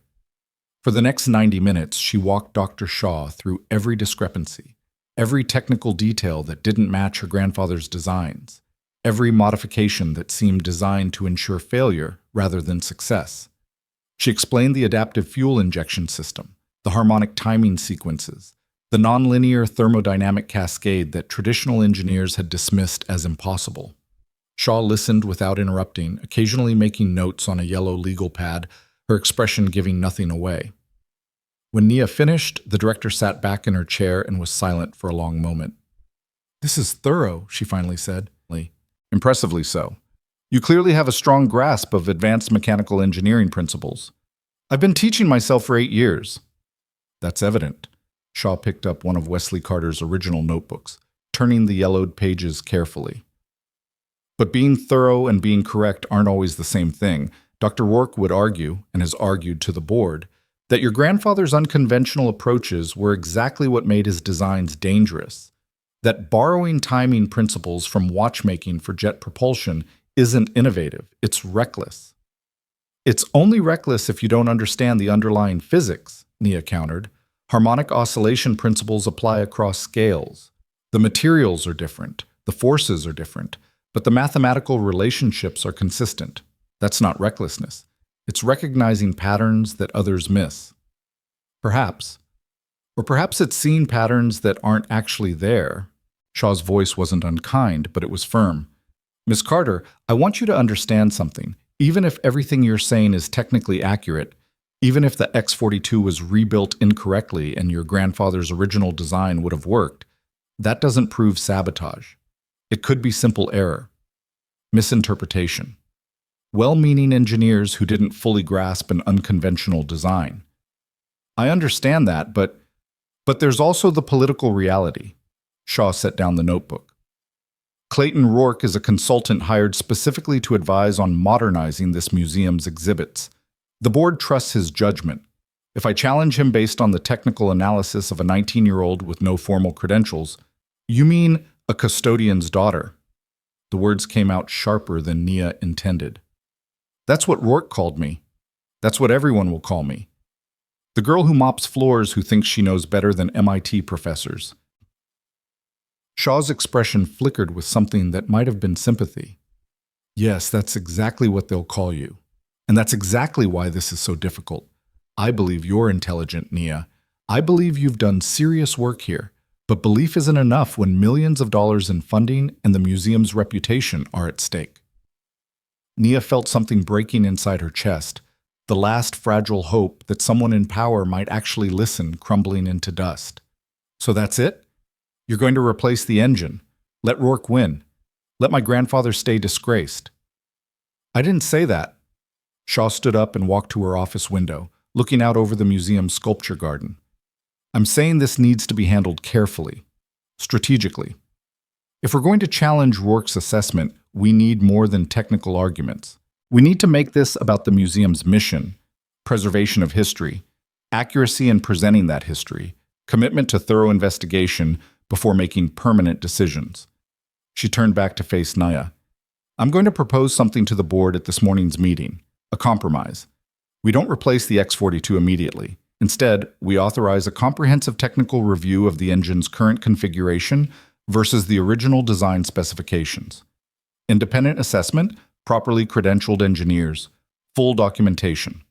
For the next 90 minutes, she walked Dr. Shaw through every discrepancy, every technical detail that didn't match her grandfather's designs, every modification that seemed designed to ensure failure rather than success. She explained the adaptive fuel injection system, the harmonic timing sequences, the nonlinear thermodynamic cascade that traditional engineers had dismissed as impossible. Shaw listened without interrupting, occasionally making notes on a yellow legal pad, her expression giving nothing away. When Nia finished, the director sat back in her chair and was silent for a long moment. "This is thorough," she finally said. "Impressively so. You clearly have a strong grasp of advanced mechanical engineering principles. I've been teaching myself for 8 years. "That's evident." Shaw picked up one of Wesley Carter's original notebooks, turning the yellowed pages carefully. "But being thorough and being correct aren't always the same thing. Dr. Rourke would argue, and has argued to the board, that your grandfather's unconventional approaches were exactly what made his designs dangerous. That borrowing timing principles from watchmaking for jet propulsion isn't innovative, it's reckless." "It's only reckless if you don't understand the underlying physics," Nia countered. "Harmonic oscillation principles apply across scales. The materials are different, the forces are different, but the mathematical relationships are consistent. That's not recklessness. It's recognizing patterns that others miss." "Perhaps. Or perhaps it's seeing patterns that aren't actually there." Shaw's voice wasn't unkind, but it was firm. "Ms. Carter, I want you to understand something. Even if everything you're saying is technically accurate, even if the X-42 was rebuilt incorrectly and your grandfather's original design would have worked, that doesn't prove sabotage. It could be simple error, misinterpretation. Well-meaning engineers who didn't fully grasp an unconventional design. I understand that, but there's also the political reality." Shaw set down the notebook. "Clayton Rourke is a consultant hired specifically to advise on modernizing this museum's exhibits. The board trusts his judgment. If I challenge him based on the technical analysis of a 19-year-old with no formal credentials—" "You mean a custodian's daughter?" The words came out sharper than Nia intended. "That's what Rourke called me. That's what everyone will call me. The girl who mops floors who thinks she knows better than MIT professors." Shaw's expression flickered with something that might have been sympathy. "Yes, that's exactly what they'll call you. And that's exactly why this is so difficult. I believe you're intelligent, Nia. I believe you've done serious work here. But belief isn't enough when millions of dollars in funding and the museum's reputation are at stake." Nia felt something breaking inside her chest, the last fragile hope that someone in power might actually listen crumbling into dust. "So that's it? You're going to replace the engine. Let Rourke win. Let my grandfather stay disgraced." "I didn't say that." Shaw stood up and walked to her office window, looking out over the museum's sculpture garden. I'm saying this needs to be handled carefully, strategically. If we're going to challenge Rourke's assessment, we need more than technical arguments. We need to make this about the museum's mission, preservation of history, accuracy in presenting that history, commitment to thorough investigation before making permanent decisions. She turned back to face Naya. I'm going to propose something to the board at this morning's meeting, a compromise. We don't replace the X-42 immediately. Instead, we authorize a comprehensive technical review of the engine's current configuration versus the original design specifications. Independent assessment, properly credentialed engineers, full documentation.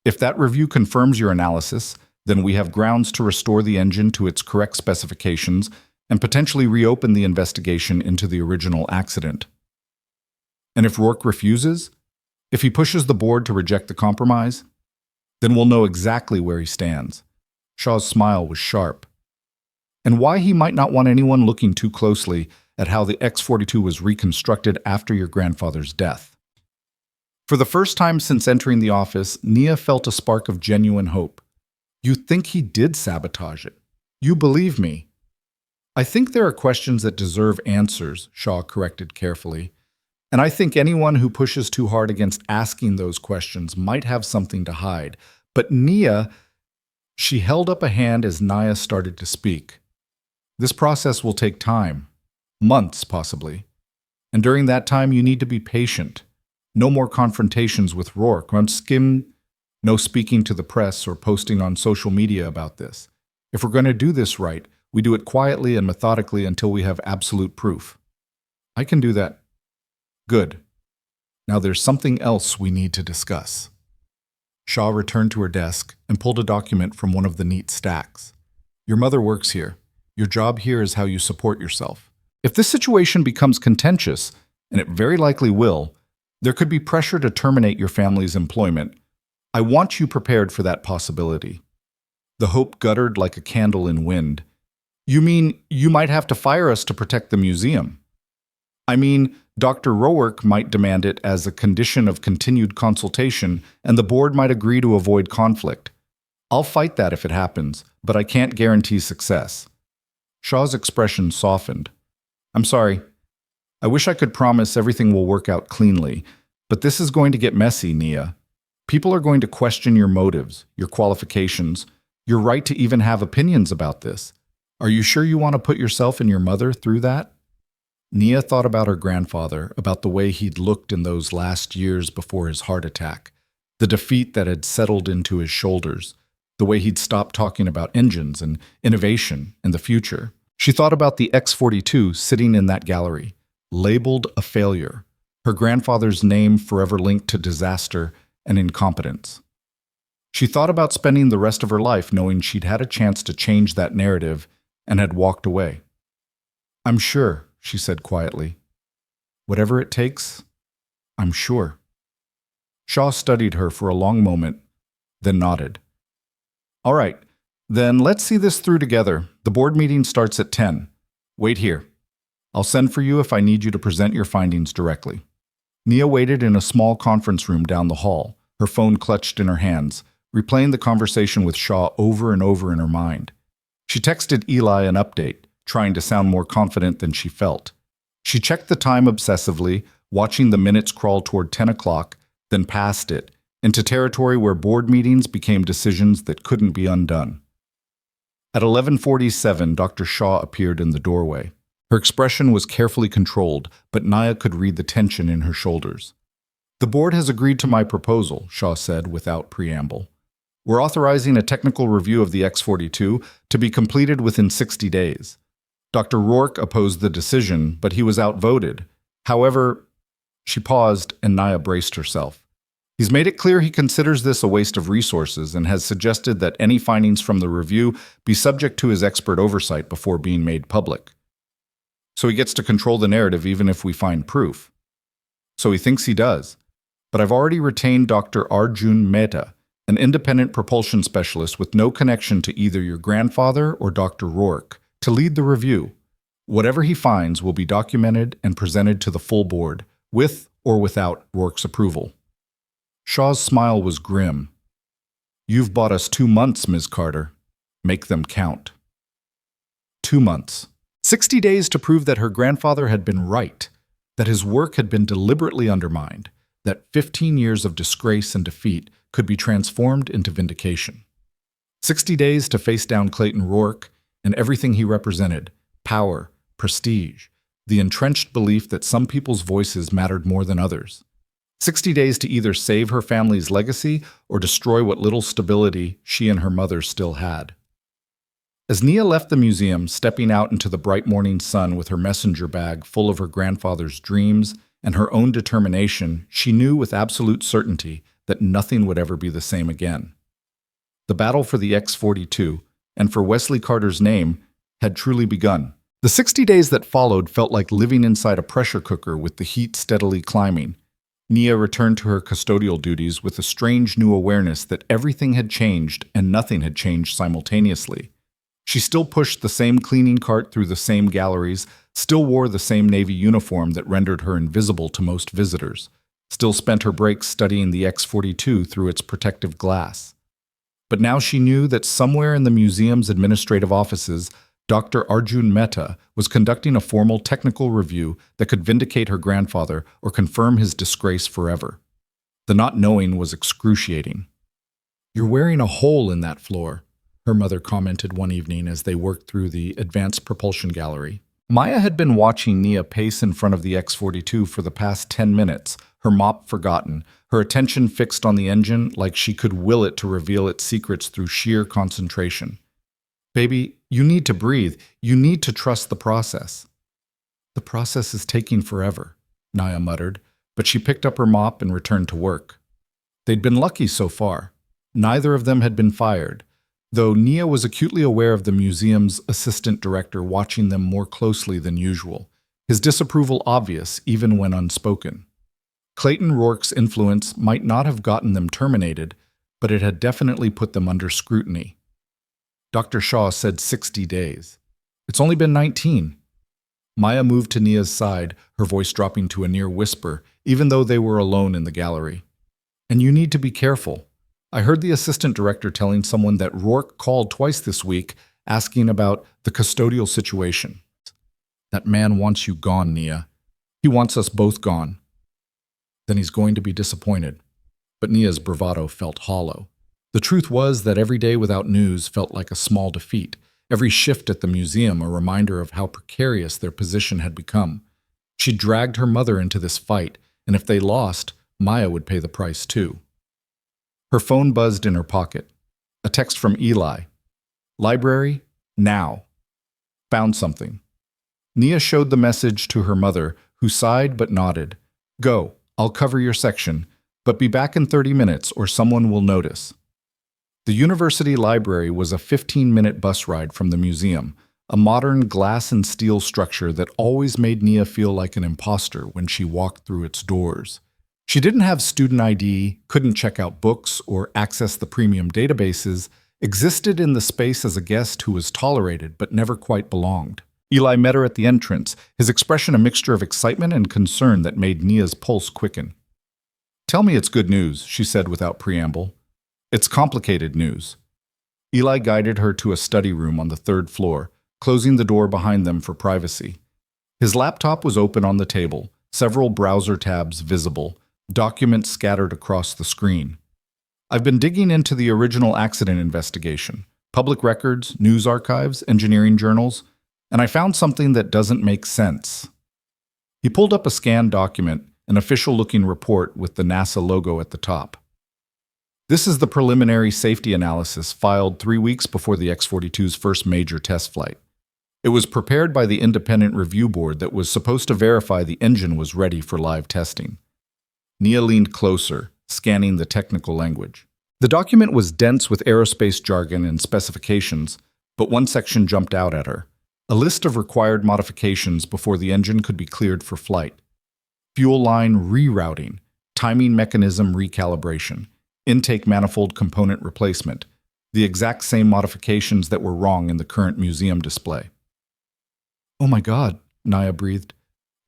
If that review confirms your analysis, then we have grounds to restore the engine to its correct specifications and potentially reopen the investigation into the original accident. And if Rourke refuses, if he pushes the board to reject the compromise, then we'll know exactly where he stands. Shaw's smile was sharp. And why he might not want anyone looking too closely at how the X-42 was reconstructed after your grandfather's death. For the first time since entering the office, Nia felt a spark of genuine hope. You think he did sabotage it? You believe me? I think there are questions that deserve answers, Shaw corrected carefully. And I think anyone who pushes too hard against asking those questions might have something to hide. But Nia, she held up a hand as Naya started to speak. This process will take time, months possibly. And during that time, you need to be patient. No more confrontations with Rourke. No speaking to the press or posting on social media about this. If we're going to do this right, we do it quietly and methodically until we have absolute proof. I can do that. Good. Now there's something else we need to discuss. Shaw returned to her desk and pulled a document from one of the neat stacks. Your mother works here. Your job here is how you support yourself. If this situation becomes contentious, and it very likely will, there could be pressure to terminate your family's employment. I want you prepared for that possibility. The hope guttered like a candle in wind. You mean you might have to fire us to protect the museum? I mean, Dr. Rourke might demand it as a condition of continued consultation, and the board might agree to avoid conflict. I'll fight that if it happens, but I can't guarantee success. Shaw's expression softened. I'm sorry. I wish I could promise everything will work out cleanly, but this is going to get messy, Nia. People are going to question your motives, your qualifications, your right to even have opinions about this. Are you sure you want to put yourself and your mother through that? Nia thought about her grandfather, about the way he'd looked in those last years before his heart attack, the defeat that had settled into his shoulders, the way he'd stopped talking about engines and innovation and the future. She thought about the X-42 sitting in that gallery, labeled a failure, her grandfather's name forever linked to disaster and incompetence. She thought about spending the rest of her life knowing she'd had a chance to change that narrative and had walked away. I'm sure, she said quietly. Whatever it takes, I'm sure. Shaw studied her for a long moment, then nodded. All right, then let's see this through together. The board meeting starts at 10. Wait here. I'll send for you if I need you to present your findings directly. Nia waited in a small conference room down the hall, her phone clutched in her hands, replaying the conversation with Shaw over and over in her mind. She texted Eli an update, trying to sound more confident than she felt. She checked the time obsessively, watching the minutes crawl toward 10 o'clock, then past it, into territory where board meetings became decisions that couldn't be undone. At 11:47, Dr. Shaw appeared in the doorway. Her expression was carefully controlled, but Naya could read the tension in her shoulders. The board has agreed to my proposal, Shaw said without preamble. We're authorizing a technical review of the X-42 to be completed within 60 days. Dr. Rourke opposed the decision, but he was outvoted. However, she paused and Naya braced herself. He's made it clear he considers this a waste of resources and has suggested that any findings from the review be subject to his expert oversight before being made public. So he gets to control the narrative even if we find proof. So he thinks he does. But I've already retained Dr. Arjun Mehta, an independent propulsion specialist with no connection to either your grandfather or Dr. Rourke, to lead the review. Whatever he finds will be documented and presented to the full board, with or without Rourke's approval. Shaw's smile was grim. You've bought us 2 months, Ms. Carter. Make them count. 2 months. 60 days to prove that her grandfather had been right, that his work had been deliberately undermined, that 15 years of disgrace and defeat could be transformed into vindication. 60 days to face down Clayton Rourke and everything he represented: power, prestige, the entrenched belief that some people's voices mattered more than others. 60 days to either save her family's legacy or destroy what little stability she and her mother still had. As Nia left the museum, stepping out into the bright morning sun with her messenger bag full of her grandfather's dreams and her own determination, she knew with absolute certainty that nothing would ever be the same again. The battle for the X-42, and for Wesley Carter's name, had truly begun. The 60 days that followed felt like living inside a pressure cooker with the heat steadily climbing. Nia returned to her custodial duties with a strange new awareness that everything had changed and nothing had changed simultaneously. She still pushed the same cleaning cart through the same galleries, still wore the same Navy uniform that rendered her invisible to most visitors, still spent her breaks studying the X-42 through its protective glass. But now she knew that somewhere in the museum's administrative offices, Dr. Arjun Mehta was conducting a formal technical review that could vindicate her grandfather or confirm his disgrace forever. The not knowing was excruciating. "You're wearing a hole in that floor," her mother commented one evening as they worked through the advanced propulsion gallery. Maya had been watching Nia pace in front of the X-42 for the past 10 minutes, her mop forgotten, her attention fixed on the engine like she could will it to reveal its secrets through sheer concentration. "Baby, you need to breathe. You need to trust the process." "The process is taking forever," Nia muttered, but she picked up her mop and returned to work. They'd been lucky so far. Neither of them had been fired, though Nia was acutely aware of the museum's assistant director watching them more closely than usual, his disapproval obvious even when unspoken. Clayton Rourke's influence might not have gotten them terminated, but it had definitely put them under scrutiny. Dr. Shaw said 60 days. It's only been 19. Maya moved to Nia's side, her voice dropping to a near whisper, even though they were alone in the gallery. "And you need to be careful. I heard the assistant director telling someone that Rourke called twice this week asking about the custodial situation. That man wants you gone, Nia. He wants us both gone. Then he's going to be disappointed." But Nia's bravado felt hollow. The truth was that every day without news felt like a small defeat, every shift at the museum a reminder of how precarious their position had become. She dragged her mother into this fight, and if they lost, Maya would pay the price too. Her phone buzzed in her pocket. A text from Eli. "Library, now. Found something." Nia showed the message to her mother, who sighed but nodded. "Go, I'll cover your section, but be back in 30 minutes or someone will notice." The university library was a 15-minute bus ride from the museum, a modern glass and steel structure that always made Nia feel like an imposter when she walked through its doors. She didn't have student ID, couldn't check out books or access the premium databases, existed in the space as a guest who was tolerated but never quite belonged. Eli met her at the entrance, his expression a mixture of excitement and concern that made Nia's pulse quicken. "Tell me it's good news," she said without preamble. "It's complicated news." Eli guided her to a study room on the 3rd floor, closing the door behind them for privacy. His laptop was open on the table, several browser tabs visible, documents scattered across the screen. "I've been digging into the original accident investigation, public records, news archives, engineering journals, and I found something that doesn't make sense." He pulled up a scanned document, an official-looking report with the NASA logo at the top. "This is the preliminary safety analysis filed 3 weeks before the X-42's first major test flight. It was prepared by the independent review board that was supposed to verify the engine was ready for live testing." Nia leaned closer, scanning the technical language. The document was dense with aerospace jargon and specifications, but one section jumped out at her. A list of required modifications before the engine could be cleared for flight. Fuel line rerouting, timing mechanism recalibration, intake manifold component replacement, the exact same modifications that were wrong in the current museum display. "Oh my God," Nia breathed.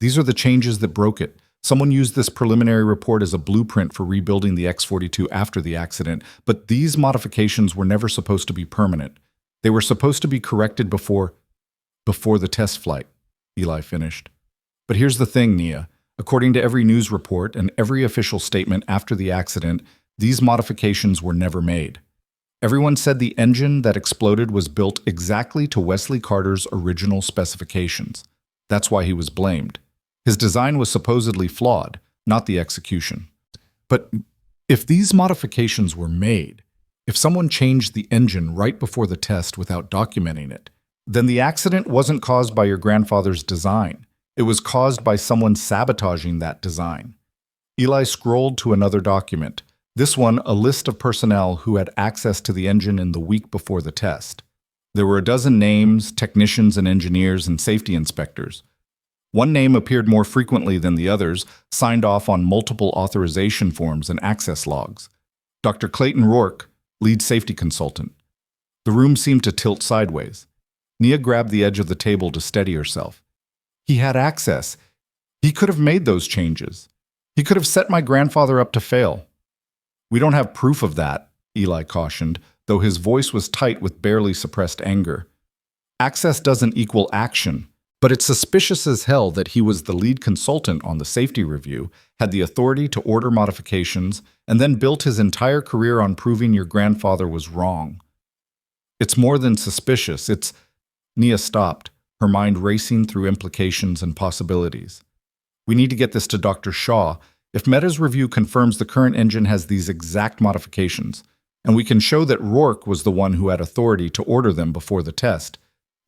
"These are the changes that broke it. Someone used this preliminary report as a blueprint for rebuilding the X-42 after the accident, but these modifications were never supposed to be permanent. They were supposed to be corrected before the test flight, Eli finished. But here's the thing, Nia. According to every news report and every official statement after the accident, these modifications were never made. Everyone said the engine that exploded was built exactly to Wesley Carter's original specifications. That's why he was blamed. His design was supposedly flawed, not the execution. But if these modifications were made, if someone changed the engine right before the test without documenting it, then the accident wasn't caused by your grandfather's design. It was caused by someone sabotaging that design. Eli scrolled to another document. This one, a list of personnel who had access to the engine in the week before the test. There were a dozen names, technicians and engineers and safety inspectors. One name appeared more frequently than the others, signed off on multiple authorization forms and access logs. Dr. Clayton Rourke, lead safety consultant. The room seemed to tilt sideways. Nia grabbed the edge of the table to steady herself. He had access. He could have made those changes. He could have set my grandfather up to fail. We don't have proof of that, Eli cautioned, though his voice was tight with barely suppressed anger. Access doesn't equal action, but it's suspicious as hell that he was the lead consultant on the safety review, had the authority to order modifications, and then built his entire career on proving your grandfather was wrong. It's more than suspicious, it's... Nia stopped, her mind racing through implications and possibilities. We need to get this to Dr. Shaw. If Meta's review confirms the current engine has these exact modifications, and we can show that Rourke was the one who had authority to order them before the test,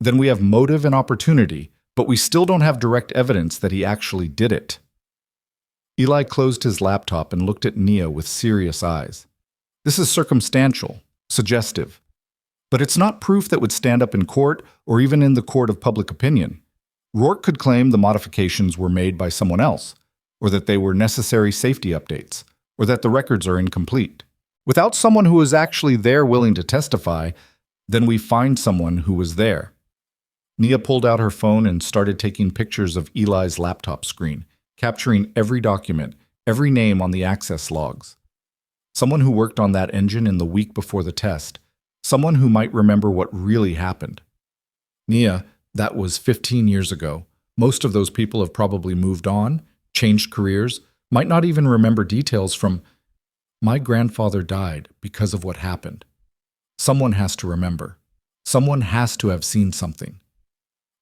then we have motive and opportunity, but we still don't have direct evidence that he actually did it. Eli closed his laptop and looked at Nia with serious eyes. This is circumstantial, suggestive, but it's not proof that would stand up in court or even in the court of public opinion. Rourke could claim the modifications were made by someone else, or that they were necessary safety updates, or that the records are incomplete. Without someone who was actually there willing to testify, then we find someone who was there. Nia pulled out her phone and started taking pictures of Eli's laptop screen, capturing every document, every name on the access logs. Someone who worked on that engine in the week before the test, someone who might remember what really happened. Nia, that was 15 years ago. Most of those people have probably moved on, changed careers, might not even remember details from, "My grandfather died because of what happened." Someone has to remember. Someone has to have seen something.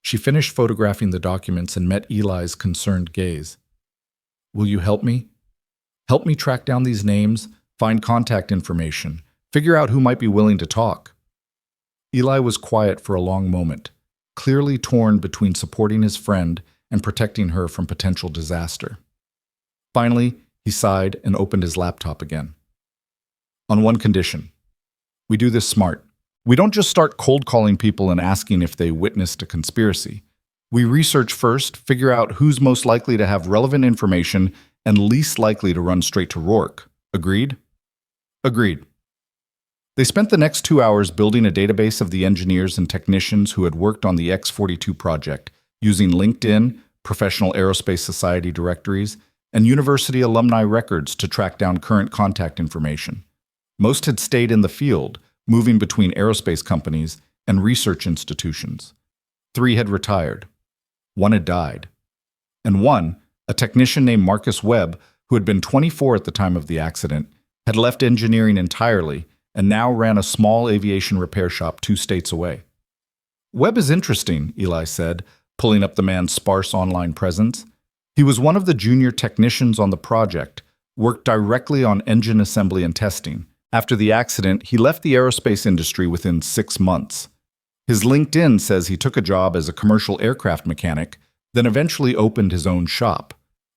She finished photographing the documents and met Eli's concerned gaze. "Will you help me? Help me track down these names, find contact information, figure out who might be willing to talk." Eli was quiet for a long moment, clearly torn between supporting his friend and protecting her from potential disaster. Finally, he sighed and opened his laptop again. "On one condition. We do this smart. We don't just start cold calling people and asking if they witnessed a conspiracy. We research first, figure out who's most likely to have relevant information and least likely to run straight to Rourke. Agreed?" "Agreed." They spent the next 2 hours building a database of the engineers and technicians who had worked on the X-42 project, using LinkedIn, Professional Aerospace Society directories, and university alumni records to track down current contact information. Most had stayed in the field, moving between aerospace companies and research institutions. 3 had retired. 1 had died. And 1, a technician named Marcus Webb, who had been 24 at the time of the accident, had left engineering entirely and now ran a small aviation repair shop 2 states away. "Webb is interesting," Eli said, pulling up the man's sparse online presence. He was one of the junior technicians on the project, worked directly on engine assembly and testing. After the accident, he left the aerospace industry within 6 months. His LinkedIn says he took a job as a commercial aircraft mechanic, then eventually opened his own shop.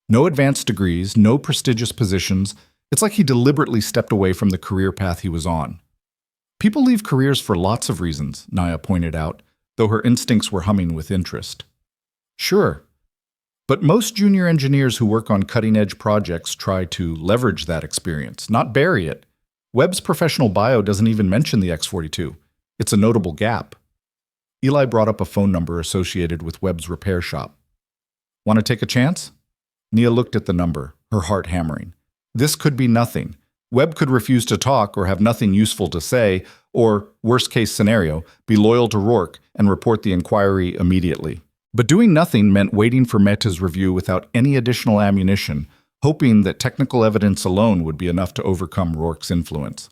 No advanced degrees, no prestigious positions. It's like he deliberately stepped away from the career path he was on. "People leave careers for lots of reasons," Nia pointed out, though her instincts were humming with interest. "Sure. But most junior engineers who work on cutting-edge projects try to leverage that experience, not bury it. Webb's professional bio doesn't even mention the X-42. It's a notable gap." Eli brought up a phone number associated with Webb's repair shop. "Want to take a chance?" Nia looked at the number, her heart hammering. This could be nothing. Webb could refuse to talk or have nothing useful to say, or, worst case scenario, be loyal to Rourke and report the inquiry immediately. But doing nothing meant waiting for Mehta's review without any additional ammunition, hoping that technical evidence alone would be enough to overcome Rourke's influence.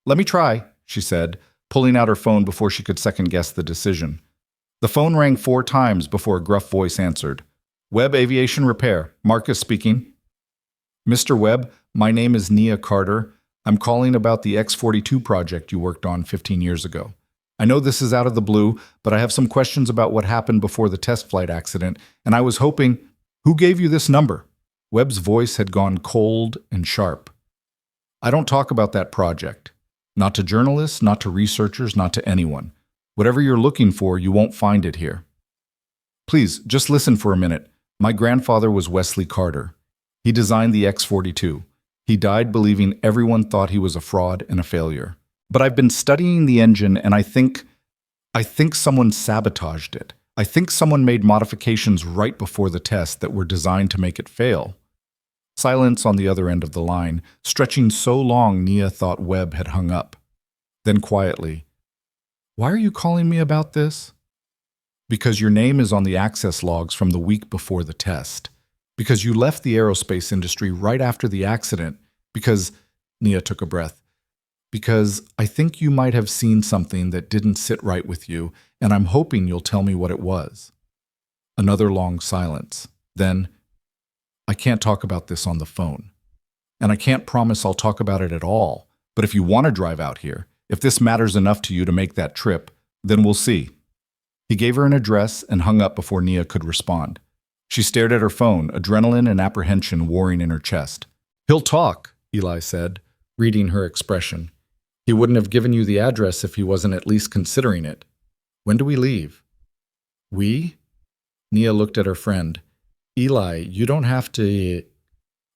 "Let me try," she said, pulling out her phone before she could second-guess the decision. The phone rang 4 times before a gruff voice answered. "Webb Aviation Repair, Marcus speaking." "Mr. Webb, my name is Nia Carter. I'm calling about the X-42 project you worked on 15 years ago. I know this is out of the blue, but I have some questions about what happened before the test flight accident, and I was hoping—" "Who gave you this number?" Webb's voice had gone cold and sharp. "I don't talk about that project. Not to journalists, not to researchers, not to anyone. Whatever you're looking for, you won't find it here. Please, just listen for a minute. My grandfather was Wesley Carter. He designed the X-42. He died believing everyone thought he was a fraud and a failure. But I've been studying the engine, and I think someone sabotaged it. I think someone made modifications right before the test that were designed to make it fail." Silence on the other end of the line, stretching so long Nia thought Webb had hung up. Then quietly, "Why are you calling me about this?" "Because your name is on the access logs from the week before the test. Because you left the aerospace industry right after the accident. Because," Nia took a breath, "because I think you might have seen something that didn't sit right with you, and I'm hoping you'll tell me what it was." Another long silence. Then, "I can't talk about this on the phone. And I can't promise I'll talk about it at all, but if you want to drive out here, if this matters enough to you to make that trip, then we'll see." He gave her an address and hung up before Nia could respond. She stared at her phone, adrenaline and apprehension warring in her chest. "He'll talk," Eli said, reading her expression. "He wouldn't have given you the address if he wasn't at least considering it. When do we leave?" "We?" Nia looked at her friend. "Eli, you don't have to—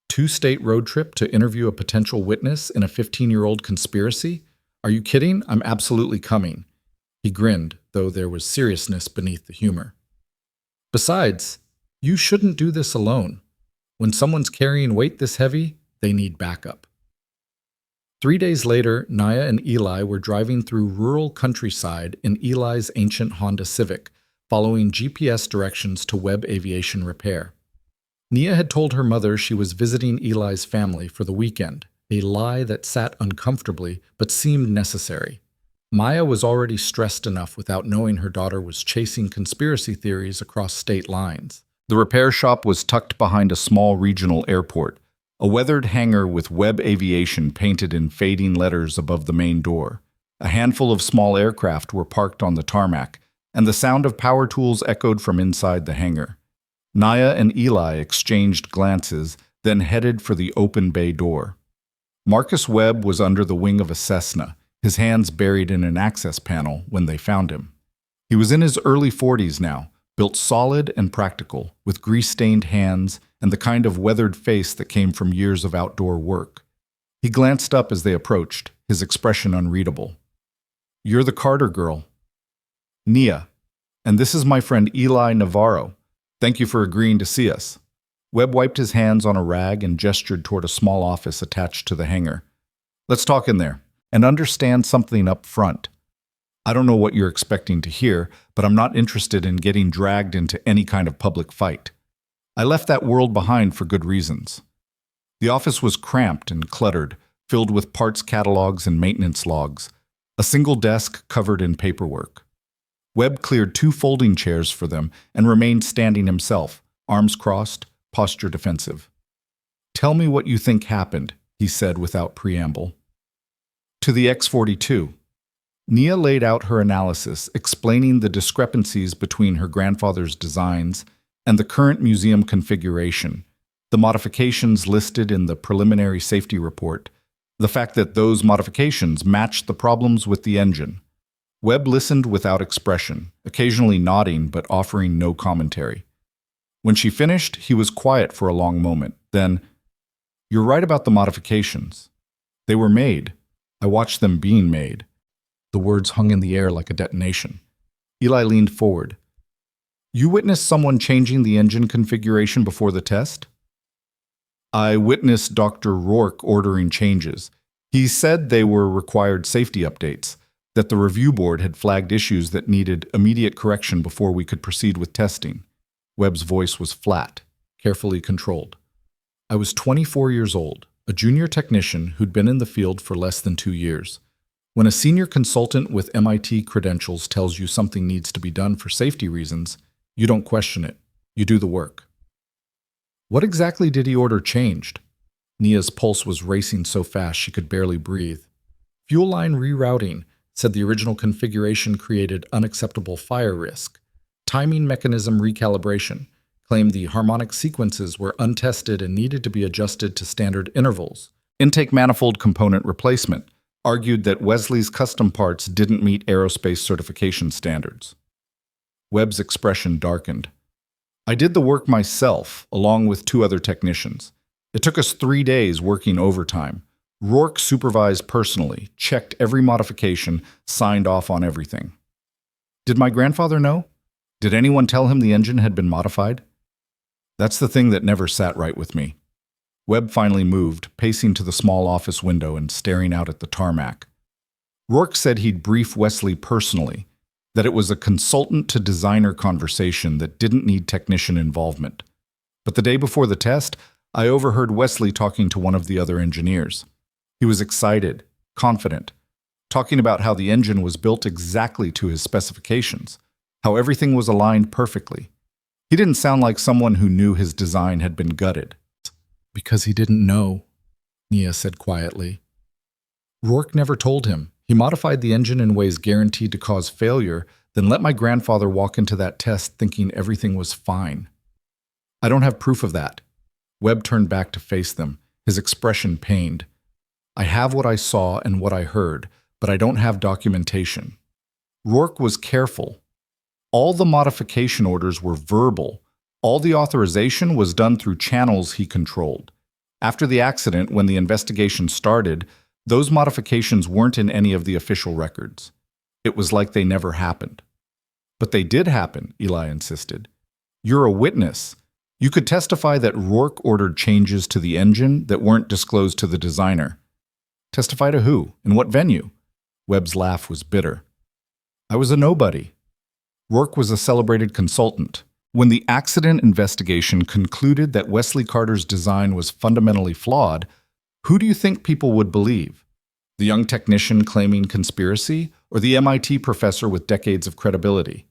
2-state road trip to interview a potential witness in a 15-year-old conspiracy? Are you kidding? I'm absolutely coming." He grinned, though there was seriousness beneath the humor. "Besides, you shouldn't do this alone. When someone's carrying weight this heavy, they need backup." 3 days later, Nia and Eli were driving through rural countryside in Eli's ancient Honda Civic, following GPS directions to Webb Aviation Repair. Nia had told her mother she was visiting Eli's family for the weekend, a lie that sat uncomfortably but seemed necessary. Maya was already stressed enough without knowing her daughter was chasing conspiracy theories across state lines. The repair shop was tucked behind a small regional airport, a weathered hangar with Webb Aviation painted in fading letters above the main door. A handful of small aircraft were parked on the tarmac, and the sound of power tools echoed from inside the hangar. Nia and Eli exchanged glances, then headed for the open bay door. Marcus Webb was under the wing of a Cessna, his hands buried in an access panel when they found him. He was in his early 40s now, built solid and practical, with grease-stained hands and the kind of weathered face that came from years of outdoor work. He glanced up as they approached, his expression unreadable. "You're the Carter girl." "Nia. And this is my friend Eli Navarro. Thank you for agreeing to see us." Webb wiped his hands on a rag and gestured toward a small office attached to the hangar. "Let's talk in there, and understand something up front. I don't know what you're expecting to hear, but I'm not interested in getting dragged into any kind of public fight. I left that world behind for good reasons." The office was cramped and cluttered, filled with parts catalogs and maintenance logs, a single desk covered in paperwork. Webb cleared 2 folding chairs for them and remained standing himself, arms crossed, posture defensive. "Tell me what you think happened," he said without preamble. "To the X-42. Nia laid out her analysis, explaining the discrepancies between her grandfather's designs and the current museum configuration, the modifications listed in the preliminary safety report, the fact that those modifications matched the problems with the engine. Webb listened without expression, occasionally nodding but offering no commentary. When she finished, he was quiet for a long moment. Then, "You're right about the modifications. They were made. I watched them being made." The words hung in the air like a detonation. Eli leaned forward. "You witnessed someone changing the engine configuration before the test?" I witnessed Dr. Rourke ordering changes. He said they were required safety updates, that the review board had flagged issues that needed immediate correction before we could proceed with testing. Webb's voice was flat, carefully controlled. I was 24 years old, a junior technician who'd been in the field for less than 2 years. When a senior consultant with MIT credentials tells you something needs to be done for safety reasons, you don't question it. You do the work. What exactly did he order changed? Nia's pulse was racing so fast she could barely breathe. Fuel line rerouting, said the original configuration created unacceptable fire risk. Timing mechanism recalibration, claimed the harmonic sequences were untested and needed to be adjusted to standard intervals. Intake manifold component replacement, argued that Wesley's custom parts didn't meet aerospace certification standards. Webb's expression darkened. I did the work myself, along with 2 other technicians. It took us 3 days working overtime. Rourke supervised personally, checked every modification, signed off on everything. Did my grandfather know? Did anyone tell him the engine had been modified? That's the thing that never sat right with me. Webb finally moved, pacing to the small office window and staring out at the tarmac. Rourke said he'd brief Wesley personally, that it was a consultant-to-designer conversation that didn't need technician involvement. But the day before the test, I overheard Wesley talking to one of the other engineers. He was excited, confident, talking about how the engine was built exactly to his specifications, how everything was aligned perfectly. He didn't sound like someone who knew his design had been gutted. Because he didn't know, Nia said quietly. Rourke never told him. He modified the engine in ways guaranteed to cause failure, then let my grandfather walk into that test thinking everything was fine. I don't have proof of that. Webb turned back to face them, his expression pained. I have what I saw and what I heard, but I don't have documentation. Rourke was careful. All the modification orders were verbal. All the authorization was done through channels he controlled. After the accident, when the investigation started, those modifications weren't in any of the official records. It was like they never happened. But they did happen, Eli insisted. You're a witness. You could testify that Rourke ordered changes to the engine that weren't disclosed to the designer. Testify to who? In what venue? Webb's laugh was bitter. I was a nobody. Rourke was a celebrated consultant. When the accident investigation concluded that Wesley Carter's design was fundamentally flawed, who do you think people would believe? The young technician claiming conspiracy, or the MIT professor with decades of credibility?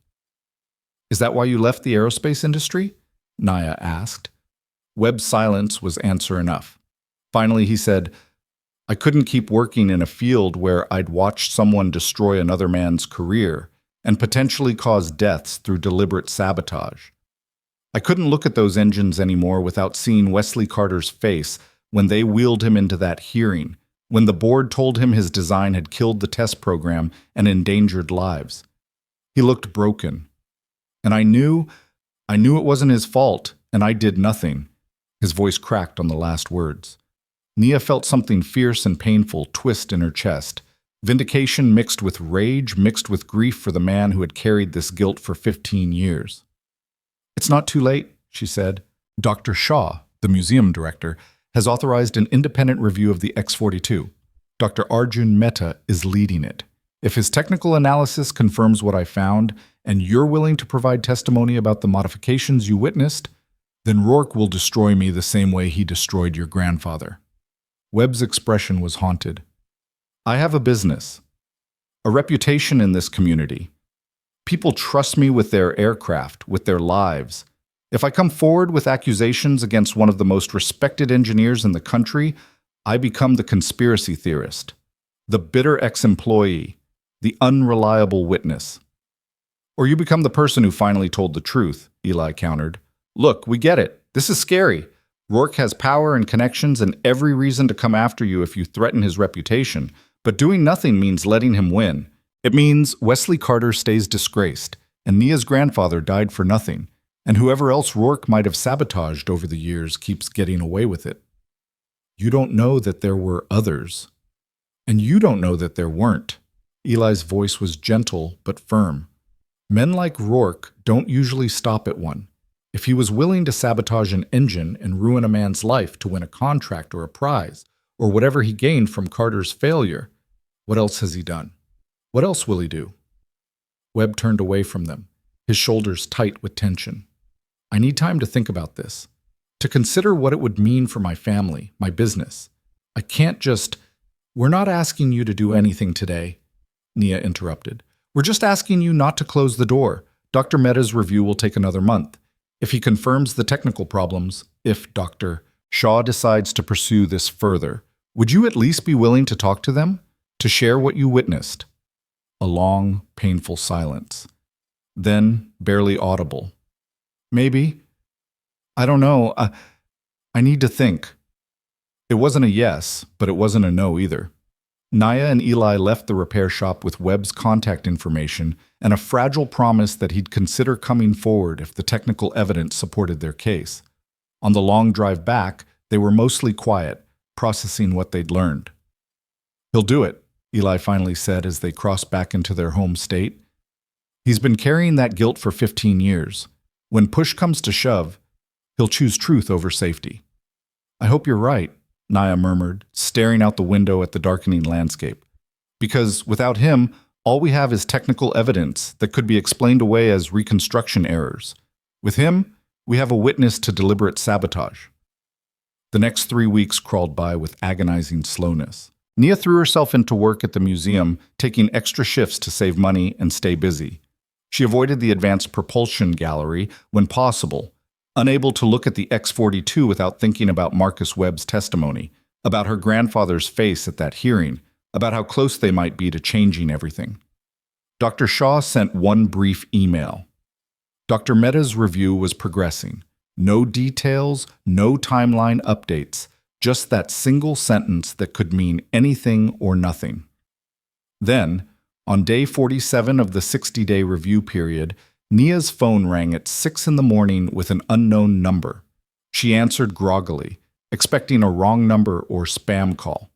Is that why you left the aerospace industry? Nia asked. Webb's silence was answer enough. Finally, he said, I couldn't keep working in a field where I'd watched someone destroy another man's career and potentially cause deaths through deliberate sabotage. I couldn't look at those engines anymore without seeing Wesley Carter's face when they wheeled him into that hearing, when the board told him his design had killed the test program and endangered lives. He looked broken. And I knew it wasn't his fault, and I did nothing. His voice cracked on the last words. Nia felt something fierce and painful twist in her chest. Vindication mixed with rage, mixed with grief for the man who had carried this guilt for 15 years. It's not too late, she said. Dr. Shaw, the museum director, has authorized an independent review of the X-42. Dr. Arjun Mehta is leading it. If his technical analysis confirms what I found, and you're willing to provide testimony about the modifications you witnessed, then Rourke will destroy me the same way he destroyed your grandfather. Webb's expression was haunted. I have a business, a reputation in this community. People trust me with their aircraft, with their lives. If I come forward with accusations against one of the most respected engineers in the country, I become the conspiracy theorist, the bitter ex-employee, the unreliable witness. Or you become the person who finally told the truth, Eli countered. Look, we get it. This is scary. Rourke has power and connections and every reason to come after you if you threaten his reputation, but doing nothing means letting him win. It means Wesley Carter stays disgraced, and Nia's grandfather died for nothing, and whoever else Rourke might have sabotaged over the years keeps getting away with it. You don't know that there were others, and you don't know that there weren't. Eli's voice was gentle but firm. Men like Rourke don't usually stop at one. If he was willing to sabotage an engine and ruin a man's life to win a contract or a prize, or whatever he gained from Carter's failure, what else has he done? What else will he do? Webb turned away from them, his shoulders tight with tension. I need time to think about this, to consider what it would mean for my family, my business. I can't just— We're not asking you to do anything today, Nia interrupted. We're just asking you not to close the door. Dr. Mehta's review will take another month. If he confirms the technical problems, if Dr. Shaw decides to pursue this further, would you at least be willing to talk to them? To share what you witnessed? A long, painful silence. Then, barely audible. Maybe. I don't know. I need to think. It wasn't a yes, but it wasn't a no either. Naya and Eli left the repair shop with Webb's contact information and a fragile promise that he'd consider coming forward if the technical evidence supported their case. On the long drive back, they were mostly quiet, processing what they'd learned. He'll do it, Eli finally said as they crossed back into their home state. He's been carrying that guilt for 15 years. When push comes to shove, he'll choose truth over safety. I hope you're right, Naya murmured, staring out the window at the darkening landscape. Because without him, all we have is technical evidence that could be explained away as reconstruction errors. With him, we have a witness to deliberate sabotage. The next 3 weeks crawled by with agonizing slowness. Nia threw herself into work at the museum, taking extra shifts to save money and stay busy. She avoided the advanced propulsion gallery when possible, unable to look at the X-42 without thinking about Marcus Webb's testimony, about her grandfather's face at that hearing, about how close they might be to changing everything. Dr. Shaw sent one brief email. Dr. Mehta's review was progressing. No details, no timeline updates, just that single sentence that could mean anything or nothing. Then, on day 47 of the 60-day review period, Nia's phone rang at 6 a.m. with an unknown number. She answered groggily, expecting a wrong number or spam call.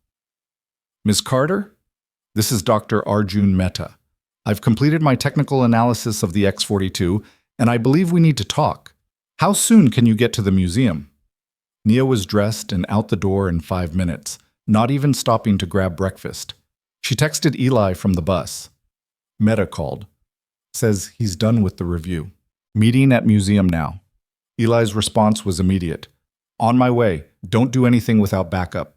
Ms. Carter? This is Dr. Arjun Mehta. I've completed my technical analysis of the X-42, and I believe we need to talk. How soon can you get to the museum? Nia was dressed and out the door in 5 minutes, not even stopping to grab breakfast. She texted Eli from the bus. Mehta called. Says he's done with the review. Meeting at museum now. Eli's response was immediate. On my way. Don't do anything without backup.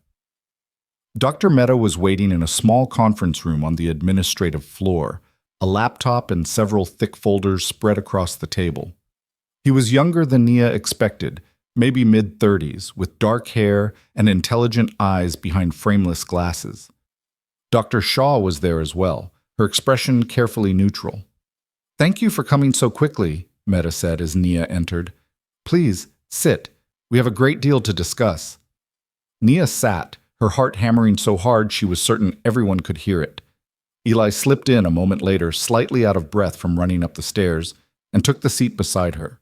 Dr. Mehta was waiting in a small conference room on the administrative floor, a laptop and several thick folders spread across the table. He was younger than Nia expected, maybe mid-30s, with dark hair and intelligent eyes behind frameless glasses. Dr. Shaw was there as well, her expression carefully neutral. Thank you for coming so quickly, Mehta said as Nia entered. Please, sit. We have a great deal to discuss. Nia sat, her heart hammering so hard she was certain everyone could hear it. Eli slipped in a moment later, slightly out of breath from running up the stairs, and took the seat beside her.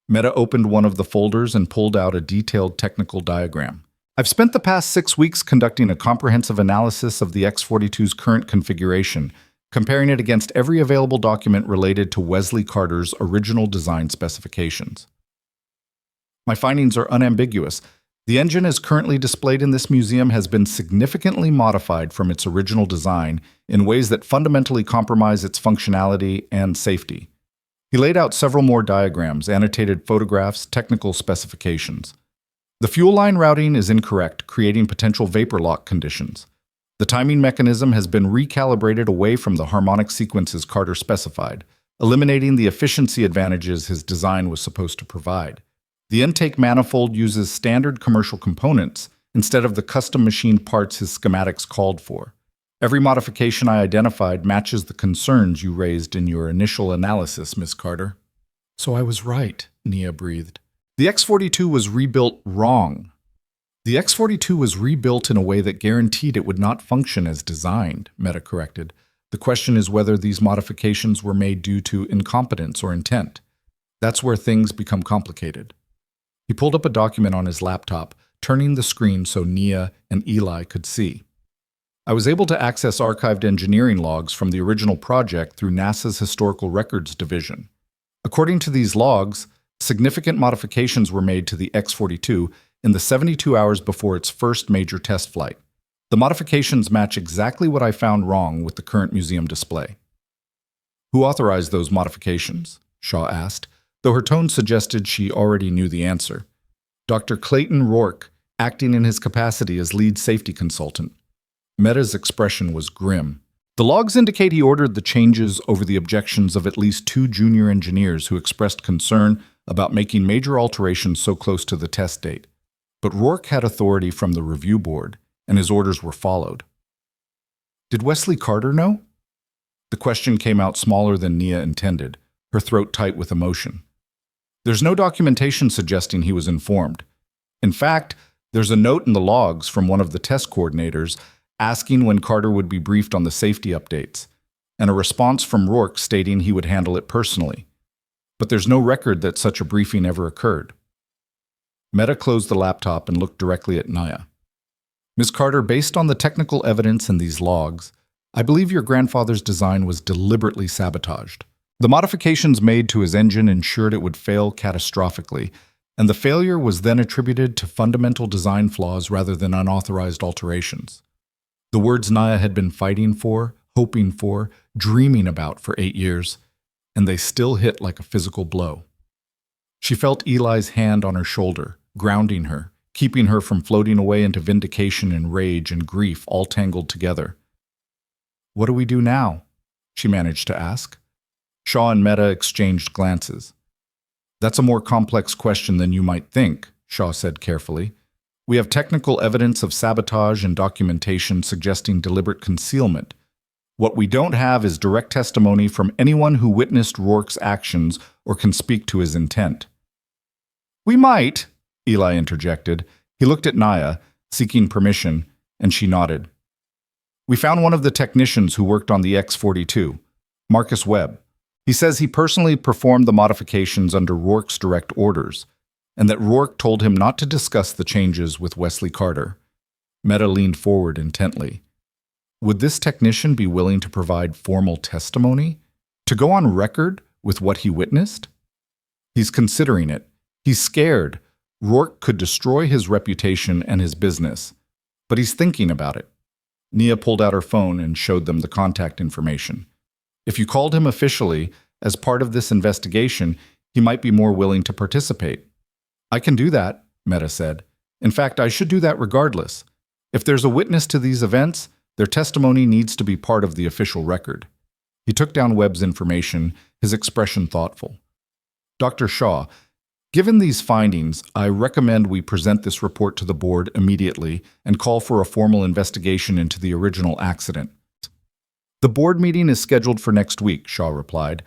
Mehta opened one of the folders and pulled out a detailed technical diagram. I've spent the past 6 weeks conducting a comprehensive analysis of the X-42's current configuration, comparing it against every available document related to Wesley Carter's original design specifications. My findings are unambiguous. The engine as currently displayed in this museum has been significantly modified from its original design in ways that fundamentally compromise its functionality and safety. He laid out several more diagrams, annotated photographs, technical specifications. The fuel line routing is incorrect, creating potential vapor lock conditions. The timing mechanism has been recalibrated away from the harmonic sequences Carter specified, eliminating the efficiency advantages his design was supposed to provide. The intake manifold uses standard commercial components instead of the custom machined parts his schematics called for. Every modification I identified matches the concerns you raised in your initial analysis, Miss Carter. So I was right, Nia breathed. The X-42 was rebuilt wrong. The X-42 was rebuilt in a way that guaranteed it would not function as designed, Mehta corrected. The question is whether these modifications were made due to incompetence or intent. That's where things become complicated. He pulled up a document on his laptop, turning the screen so Nia and Eli could see. I was able to access archived engineering logs from the original project through NASA's Historical Records Division. According to these logs, Significant modifications were made to the X-42 in the 72 hours before its first major test flight. The modifications match exactly what I found wrong with the current museum display. Who authorized those modifications? Shaw asked, though her tone suggested she already knew the answer. Dr. Clayton Rourke, acting in his capacity as lead safety consultant. Meta's expression was grim. The logs indicate he ordered the changes over the objections of at least 2 junior engineers who expressed concern about making major alterations so close to the test date. But Rourke had authority from the review board, and his orders were followed. Did Wesley Carter know? The question came out smaller than Nia intended, her throat tight with emotion. There's no documentation suggesting he was informed. In fact, there's a note in the logs from one of the test coordinators asking when Carter would be briefed on the safety updates, and a response from Rourke stating he would handle it personally. But there's no record that such a briefing ever occurred. Meta closed the laptop and looked directly at Nia. Ms. Carter, based on the technical evidence in these logs, I believe your grandfather's design was deliberately sabotaged. The modifications made to his engine ensured it would fail catastrophically, and the failure was then attributed to fundamental design flaws rather than unauthorized alterations. The words Nia had been fighting for, hoping for, dreaming about for 8 years, and they still hit like a physical blow. She felt Eli's hand on her shoulder, grounding her, keeping her from floating away into vindication and rage and grief all tangled together. What do we do now? She managed to ask. Shaw and Meta exchanged glances. That's a more complex question than you might think, Shaw said carefully. We have technical evidence of sabotage and documentation suggesting deliberate concealment. What we don't have is direct testimony from anyone who witnessed Rourke's actions or can speak to his intent. We might, Eli interjected. He looked at Nia, seeking permission, and she nodded. We found one of the technicians who worked on the X-42, Marcus Webb. He says he personally performed the modifications under Rourke's direct orders, and that Rourke told him not to discuss the changes with Wesley Carter. Meta leaned forward intently. Would this technician be willing to provide formal testimony? To go on record with what he witnessed? He's considering it. He's scared. Rourke could destroy his reputation and his business. But he's thinking about it. Nia pulled out her phone and showed them the contact information. If you called him officially, as part of this investigation, he might be more willing to participate. I can do that, Meta said. In fact, I should do that regardless. If there's a witness to these events, their testimony needs to be part of the official record. He took down Webb's information, his expression thoughtful. Dr. Shaw, given these findings, I recommend we present this report to the board immediately and call for a formal investigation into the original accident. The board meeting is scheduled for next week, Shaw replied.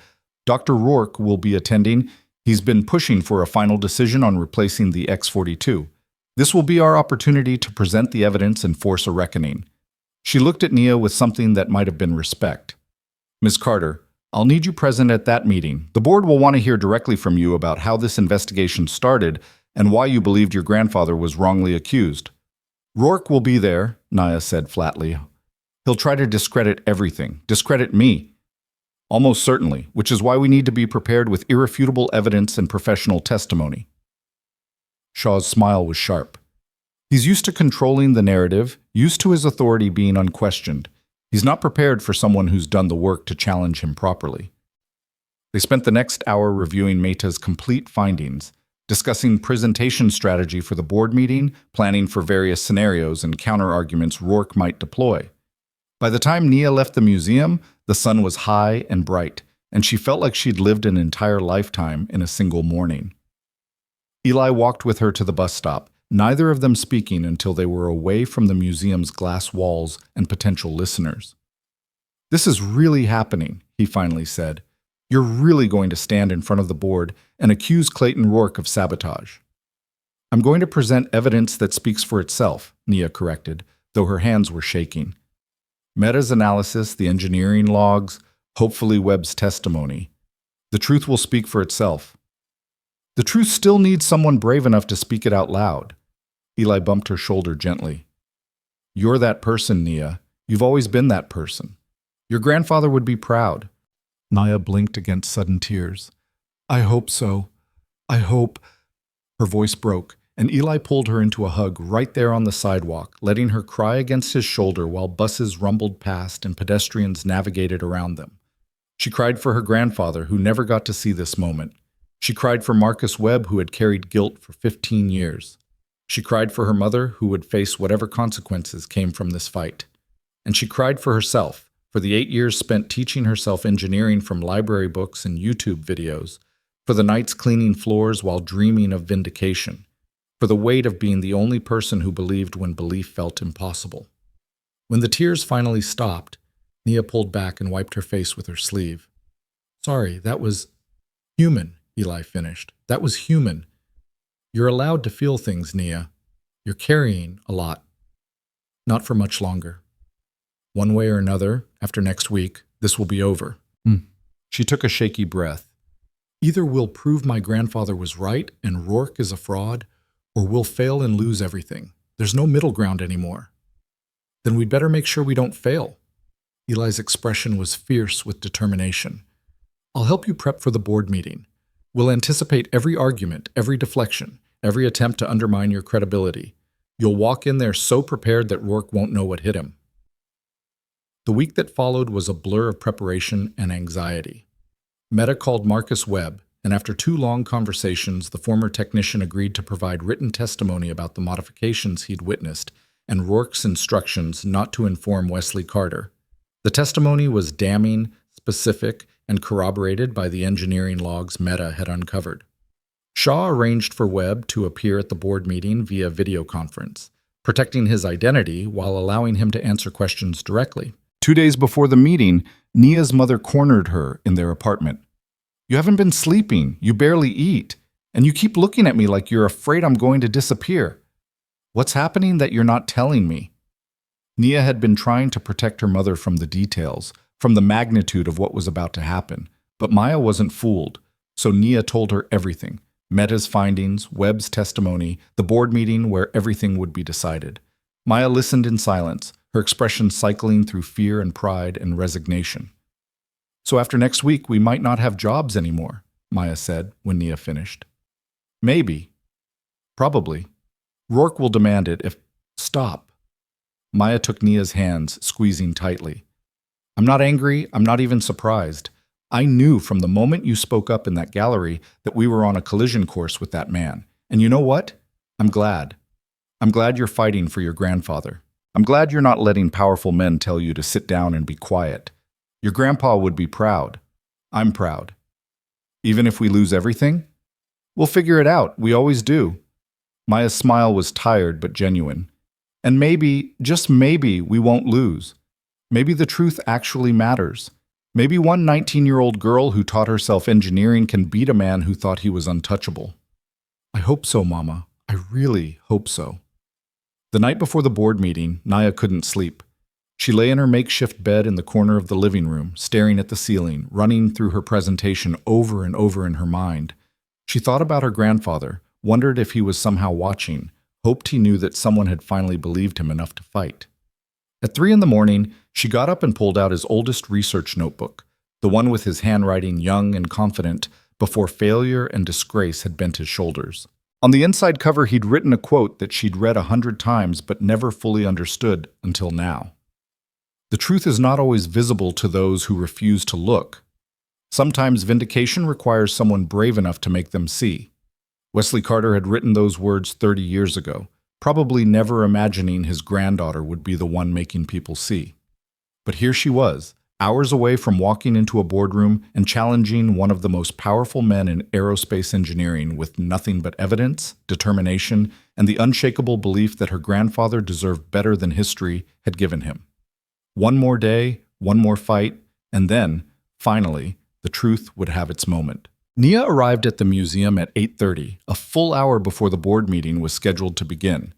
Dr. Rourke will be attending. He's been pushing for a final decision on replacing the X-42. This will be our opportunity to present the evidence and force a reckoning. She looked at Nia with something that might have been respect. Ms. Carter, I'll need you present at that meeting. The board will want to hear directly from you about how this investigation started and why you believed your grandfather was wrongly accused. Rourke will be there, Nia said flatly. He'll try to discredit everything, discredit me. Almost certainly, which is why we need to be prepared with irrefutable evidence and professional testimony. Shaw's smile was sharp. He's used to controlling the narrative, used to his authority being unquestioned. He's not prepared for someone who's done the work to challenge him properly. They spent the next hour reviewing Mehta's complete findings, discussing presentation strategy for the board meeting, planning for various scenarios and counter-arguments Rourke might deploy. By the time Nia left the museum, the sun was high and bright, and she felt like she'd lived an entire lifetime in a single morning. Eli walked with her to the bus stop, neither of them speaking until they were away from the museum's glass walls and potential listeners. This is really happening, he finally said. You're really going to stand in front of the board and accuse Clayton Rourke of sabotage. I'm going to present evidence that speaks for itself, Nia corrected, though her hands were shaking. Meta's analysis, the engineering logs, hopefully Webb's testimony. The truth will speak for itself. The truth still needs someone brave enough to speak it out loud. Eli bumped her shoulder gently. You're that person, Nia. You've always been that person. Your grandfather would be proud. Nia blinked against sudden tears. I hope so. I hope. Her voice broke, and Eli pulled her into a hug right there on the sidewalk, letting her cry against his shoulder while buses rumbled past and pedestrians navigated around them. She cried for her grandfather, who never got to see this moment. She cried for Marcus Webb, who had carried guilt for 15 years. She cried for her mother, who would face whatever consequences came from this fight. And she cried for herself, for the 8 years spent teaching herself engineering from library books and YouTube videos, for the nights cleaning floors while dreaming of vindication, for the weight of being the only person who believed when belief felt impossible. When the tears finally stopped, Nia pulled back and wiped her face with her sleeve. Sorry, that was human, Eli finished. That was human. You're allowed to feel things, Nia. You're carrying a lot. Not for much longer. One way or another, after next week, this will be over. She took a shaky breath. Either we'll prove my grandfather was right and Rourke is a fraud, or we'll fail and lose everything. There's no middle ground anymore. Then we'd better make sure we don't fail. Eli's expression was fierce with determination. I'll help you prep for the board meeting. We'll anticipate every argument, every deflection, every attempt to undermine your credibility. You'll walk in there so prepared that Rourke won't know what hit him. The week that followed was a blur of preparation and anxiety. Meta called Marcus Webb, and after 2 long conversations, the former technician agreed to provide written testimony about the modifications he'd witnessed and Rourke's instructions not to inform Wesley Carter. The testimony was damning, specific, and corroborated by the engineering logs Meta had uncovered. Shaw arranged for Webb to appear at the board meeting via video conference, protecting his identity while allowing him to answer questions directly. 2 days before the meeting, Nia's mother cornered her in their apartment. You haven't been sleeping, you barely eat, and you keep looking at me like you're afraid I'm going to disappear. What's happening that you're not telling me? Nia had been trying to protect her mother from the details, from the magnitude of what was about to happen, but Maya wasn't fooled, so Nia told her everything. Meta's findings, Webb's testimony, the board meeting where everything would be decided. Maya listened in silence, her expression cycling through fear and pride and resignation. So after next week, we might not have jobs anymore, Maya said when Nia finished. Maybe. Probably. Rourke will demand it if... Stop. Maya took Nia's hands, squeezing tightly. I'm not angry, I'm not even surprised. I knew from the moment you spoke up in that gallery that we were on a collision course with that man. And you know what? I'm glad. I'm glad you're fighting for your grandfather. I'm glad you're not letting powerful men tell you to sit down and be quiet. Your grandpa would be proud. I'm proud. Even if we lose everything? We'll figure it out. We always do. Maya's smile was tired but genuine. And maybe, just maybe, we won't lose. Maybe the truth actually matters. Maybe one 19-year-old girl who taught herself engineering can beat a man who thought he was untouchable. I hope so, Mama. I really hope so. The night before the board meeting, Nia couldn't sleep. She lay in her makeshift bed in the corner of the living room, staring at the ceiling, running through her presentation over and over in her mind. She thought about her grandfather, wondered if he was somehow watching, hoped he knew that someone had finally believed him enough to fight. At 3 a.m, she got up and pulled out his oldest research notebook, the one with his handwriting young and confident, before failure and disgrace had bent his shoulders. On the inside cover, he'd written a quote that she'd read 100 times but never fully understood until now. The truth is not always visible to those who refuse to look. Sometimes vindication requires someone brave enough to make them see. Wesley Carter had written those words 30 years ago, probably never imagining his granddaughter would be the one making people see. But here she was, hours away from walking into a boardroom and challenging one of the most powerful men in aerospace engineering with nothing but evidence, determination, and the unshakable belief that her grandfather deserved better than history had given him. One more day, one more fight, and then, finally, the truth would have its moment. Nia arrived at the museum at 8:30, a full hour before the board meeting was scheduled to begin.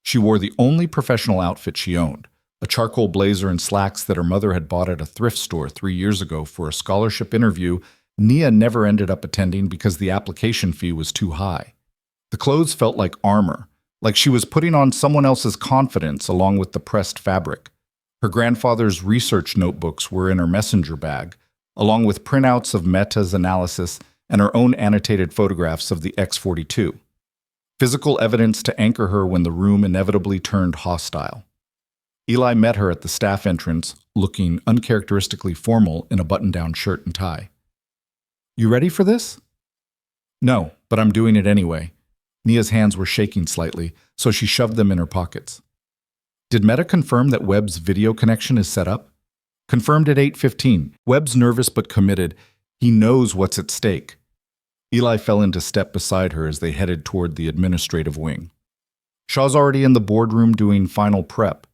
She wore the only professional outfit she owned, a charcoal blazer and slacks that her mother had bought at a thrift store 3 years ago for a scholarship interview Nia never ended up attending because the application fee was too high. The clothes felt like armor, like she was putting on someone else's confidence along with the pressed fabric. Her grandfather's research notebooks were in her messenger bag, along with printouts of Meta's analysis and her own annotated photographs of the X-42. Physical evidence to anchor her when the room inevitably turned hostile. Eli met her at the staff entrance, looking uncharacteristically formal in a button-down shirt and tie. "You ready for this?" "No, but I'm doing it anyway." Nia's hands were shaking slightly, so she shoved them in her pockets. "Did Meta confirm that Webb's video connection is set up?" "Confirmed at 8:15. Webb's nervous but committed. He knows what's at stake." Eli fell into step beside her as they headed toward the administrative wing. "Shaw's already in the boardroom doing final prep.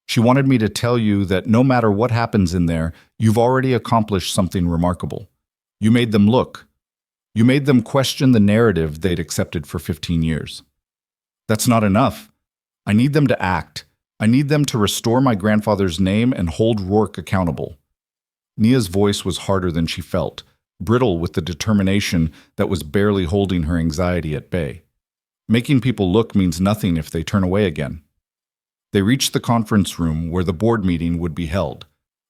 She wanted me to tell you that no matter what happens in there, you've already accomplished something remarkable. You made them look. You made them question the narrative they'd accepted for 15 years. That's not enough. I need them to act. I need them to restore my grandfather's name and hold Rourke accountable." Nia's voice was harder than she felt, brittle with the determination that was barely holding her anxiety at bay. Making people look means nothing if they turn away again. They reached the conference room where the board meeting would be held,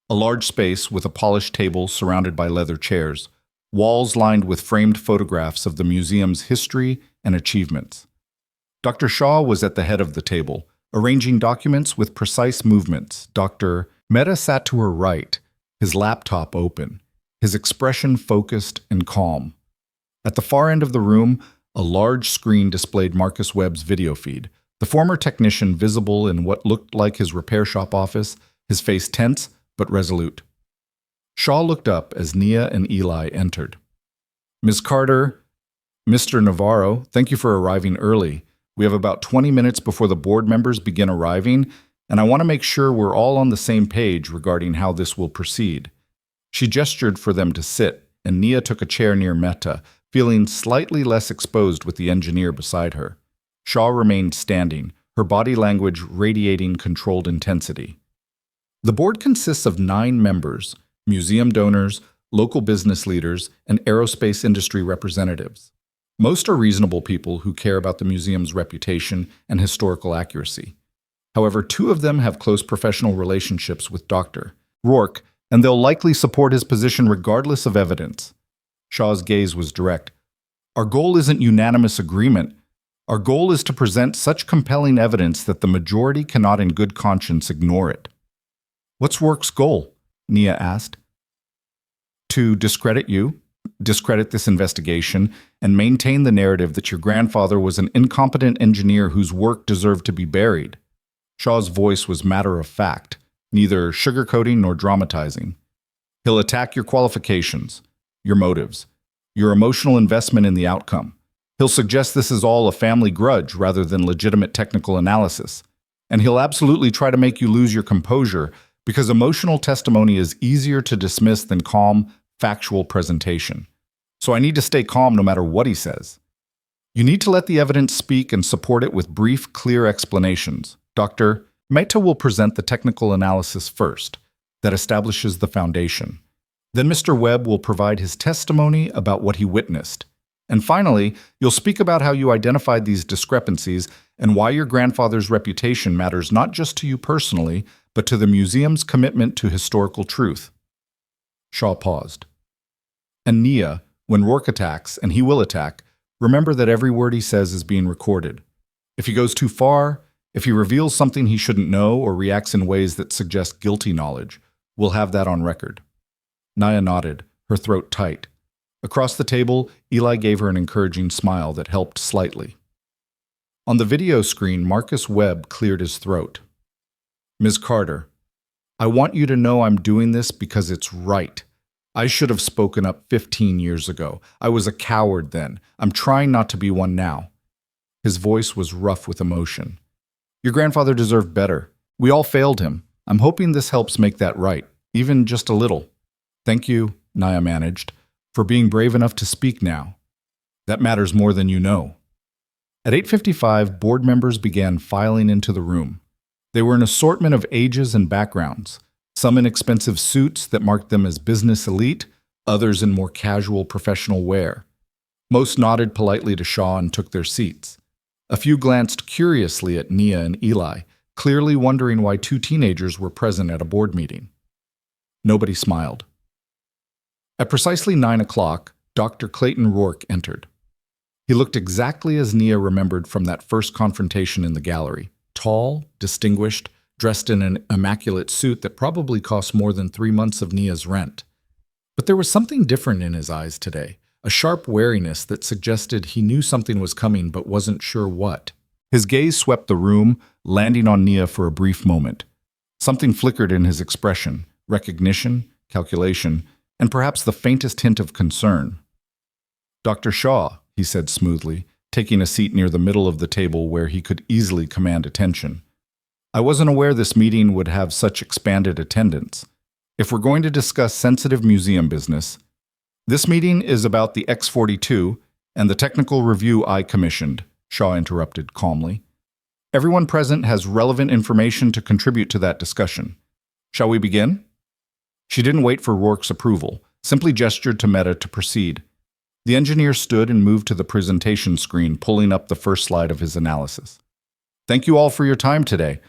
a large space with a polished table surrounded by leather chairs, walls lined with framed photographs of the museum's history and achievements. Dr. Shaw was at the head of the table, arranging documents with precise movements. Dr. Mehta sat to her right, his laptop open, his expression focused and calm. At the far end of the room, a large screen displayed Marcus Webb's video feed, the former technician visible in what looked like his repair shop office, his face tense but resolute. Shaw looked up as Nia and Eli entered. "Ms. Carter, Mr. Navarro, thank you for arriving early. We have about 20 minutes before the board members begin arriving, and I want to make sure we're all on the same page regarding how this will proceed." She gestured for them to sit, and Nia took a chair near Mehta, feeling slightly less exposed with the engineer beside her. Shaw remained standing, her body language radiating controlled intensity. The board consists of 9 members, museum donors, local business leaders, and aerospace industry representatives. Most are reasonable people who care about the museum's reputation and historical accuracy. However, 2 of them have close professional relationships with Dr. Rourke, and they'll likely support his position regardless of evidence. Shaw's gaze was direct. "Our goal isn't unanimous agreement. Our goal is to present such compelling evidence that the majority cannot in good conscience ignore it." "What's Rourke's goal?" Nia asked. "To discredit you, discredit this investigation, and maintain the narrative that your grandfather was an incompetent engineer whose work deserved to be buried." Shaw's voice was matter of fact, neither sugarcoating nor dramatizing. "He'll attack your qualifications, your motives, your emotional investment in the outcome. He'll suggest this is all a family grudge rather than legitimate technical analysis. And he'll absolutely try to make you lose your composure because emotional testimony is easier to dismiss than calm, factual presentation. So I need to stay calm no matter what he says. You need to let the evidence speak and support it with brief, clear explanations. Dr. Mehta will present the technical analysis first, that establishes the foundation. Then Mr. Webb will provide his testimony about what he witnessed. And finally, you'll speak about how you identified these discrepancies and why your grandfather's reputation matters not just to you personally, but to the museum's commitment to historical truth." Shaw paused. "And Nia, when Rourke attacks, and he will attack, remember that every word he says is being recorded. If he goes too far, if he reveals something he shouldn't know or reacts in ways that suggest guilty knowledge, we'll have that on record." Nia nodded, her throat tight. Across the table, Eli gave her an encouraging smile that helped slightly. On the video screen, Marcus Webb cleared his throat. "Ms. Carter, I want you to know I'm doing this because it's right. I should have spoken up 15 years ago. I was a coward then. I'm trying not to be one now." His voice was rough with emotion. "Your grandfather deserved better. We all failed him. I'm hoping this helps make that right, even just a little." "Thank you," Nia managed, "for being brave enough to speak now. That matters more than you know." At 8:55, board members began filing into the room. They were an assortment of ages and backgrounds, some in expensive suits that marked them as business elite, others in more casual professional wear. Most nodded politely to Shaw and took their seats. A few glanced curiously at Nia and Eli, clearly wondering why 2 teenagers were present at a board meeting. Nobody smiled. At precisely 9 o'clock, Dr. Clayton Rourke entered. He looked exactly as Nia remembered from that first confrontation in the gallery. Tall, distinguished, dressed in an immaculate suit that probably cost more than 3 months of Nia's rent. But there was something different in his eyes today, a sharp wariness that suggested he knew something was coming but wasn't sure what. His gaze swept the room, landing on Nia for a brief moment. Something flickered in his expression, recognition, calculation, and perhaps the faintest hint of concern. "Dr. Shaw," he said smoothly, taking a seat near the middle of the table where he could easily command attention. "I wasn't aware this meeting would have such expanded attendance. If we're going to discuss sensitive museum business, this meeting is about the X-42 and the technical review I commissioned," Shaw interrupted calmly. "Everyone present has relevant information to contribute to that discussion. Shall we begin?" She didn't wait for Rourke's approval, simply gestured to Meta to proceed. The engineer stood and moved to the presentation screen, pulling up the first slide of his analysis. "Thank you all for your time today.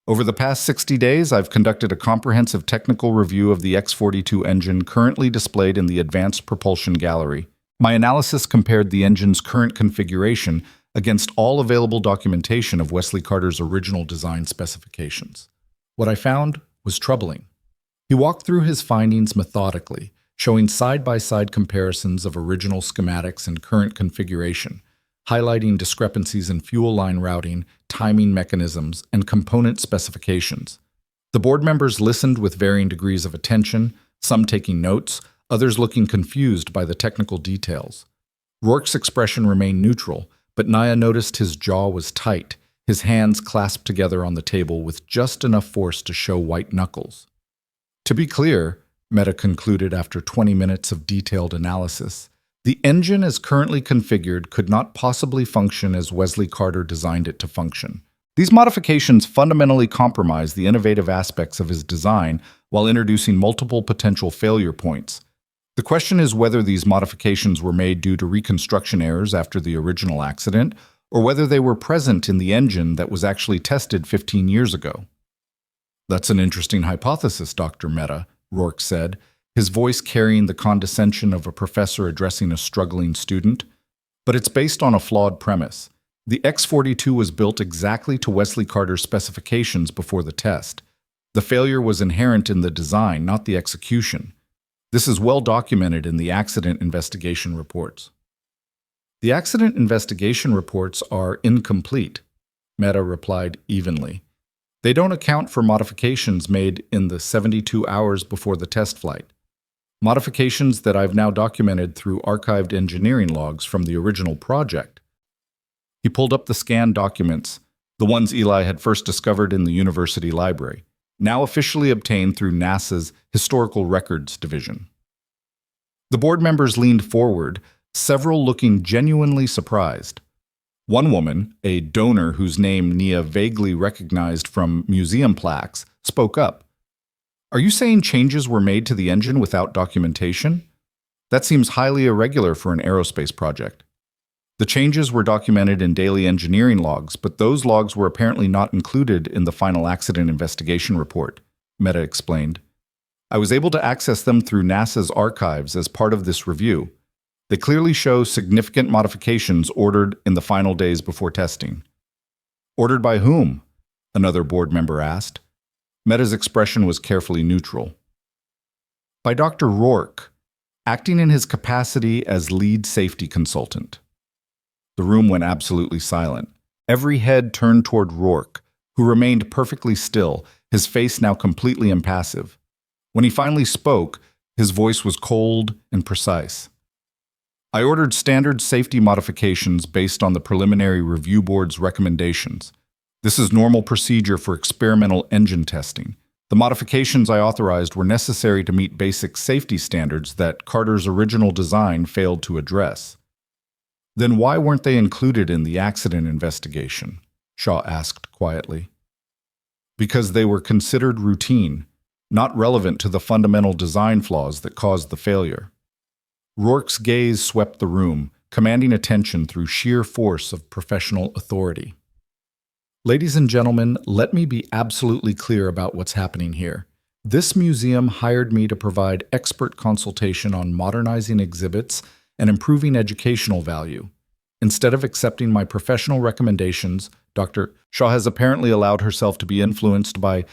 Over the past 60 days, I've conducted a comprehensive technical review of the X-42 engine currently displayed in the Advanced Propulsion Gallery. My analysis compared the engine's current configuration against all available documentation of Wesley Carter's original design specifications. What I found was troubling." He walked through his findings methodically, showing side-by-side comparisons of original schematics and current configuration, highlighting discrepancies in fuel line routing, timing mechanisms, and component specifications. The board members listened with varying degrees of attention, some taking notes, others looking confused by the technical details. Rourke's expression remained neutral, but Nia noticed his jaw was tight, his hands clasped together on the table with just enough force to show white knuckles. "To be clear," Meta concluded after 20 minutes of detailed analysis, "the engine as currently configured could not possibly function as Wesley Carter designed it to function. These modifications fundamentally compromise the innovative aspects of his design while introducing multiple potential failure points. The question is whether these modifications were made due to reconstruction errors after the original accident, or whether they were present in the engine that was actually tested 15 years ago." "That's an interesting hypothesis, Dr. Meta," Rourke said, his voice carrying the condescension of a professor addressing a struggling student. "But it's based on a flawed premise. The X-42 was built exactly to Wesley Carter's specifications before the test. The failure was inherent in the design, not the execution. This is well documented in the accident investigation reports." "The accident investigation reports are incomplete," Meta replied evenly. "They don't account for modifications made in the 72 hours before the test flight. Modifications that I've now documented through archived engineering logs from the original project." He pulled up the scanned documents, the ones Eli had first discovered in the university library, now officially obtained through NASA's Historical Records Division. The board members leaned forward, several looking genuinely surprised. One woman, a donor whose name Nia vaguely recognized from museum plaques, spoke up. "Are you saying changes were made to the engine without documentation? That seems highly irregular for an aerospace project." "The changes were documented in daily engineering logs, but those logs were apparently not included in the final accident investigation report," Meta explained. "I was able to access them through NASA's archives as part of this review. They clearly show significant modifications ordered in the final days before testing." "Ordered by whom?" another board member asked. Meta's expression was carefully neutral. "By Dr. Rourke, acting in his capacity as lead safety consultant." The room went absolutely silent. Every head turned toward Rourke, who remained perfectly still, his face now completely impassive. When he finally spoke, his voice was cold and precise. "I ordered standard safety modifications based on the preliminary review board's recommendations. This is normal procedure for experimental engine testing. The modifications I authorized were necessary to meet basic safety standards that Carter's original design failed to address." "Then why weren't they included in the accident investigation?" Shaw asked quietly. "Because they were considered routine, not relevant to the fundamental design flaws that caused the failure." Rourke's gaze swept the room, commanding attention through sheer force of professional authority. "Ladies and gentlemen, let me be absolutely clear about what's happening here. This museum hired me to provide expert consultation on modernizing exhibits and improving educational value. Instead of accepting my professional recommendations, Dr. Shaw has apparently allowed herself to be influenced by,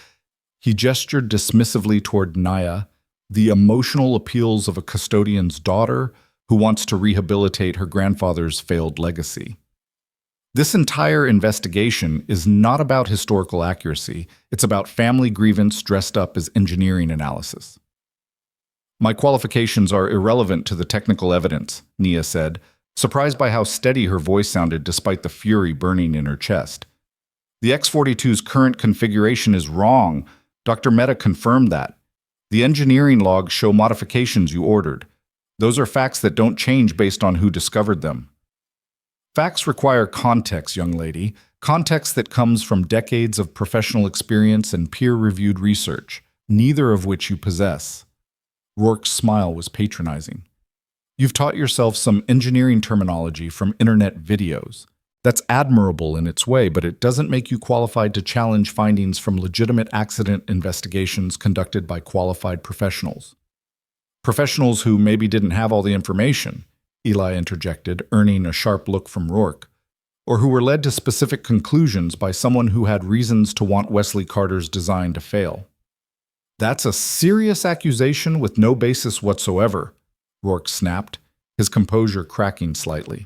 he gestured dismissively toward Naya, the emotional appeals of a custodian's daughter who wants to rehabilitate her grandfather's failed legacy. This entire investigation is not about historical accuracy. It's about family grievance dressed up as engineering analysis. My qualifications are irrelevant to the technical evidence, Nia said, surprised by how steady her voice sounded despite the fury burning in her chest. The X-42's current configuration is wrong. Dr. Mehta confirmed that. The engineering logs show modifications you ordered. Those are facts that don't change based on who discovered them. Facts require context, young lady, context that comes from decades of professional experience and peer-reviewed research, neither of which you possess. Rourke's smile was patronizing. You've taught yourself some engineering terminology from internet videos. That's admirable in its way, but it doesn't make you qualified to challenge findings from legitimate accident investigations conducted by qualified professionals. Professionals who maybe didn't have all the information, Eli interjected, earning a sharp look from Rourke, or who were led to specific conclusions by someone who had reasons to want Wesley Carter's design to fail. That's a serious accusation with no basis whatsoever, Rourke snapped, his composure cracking slightly.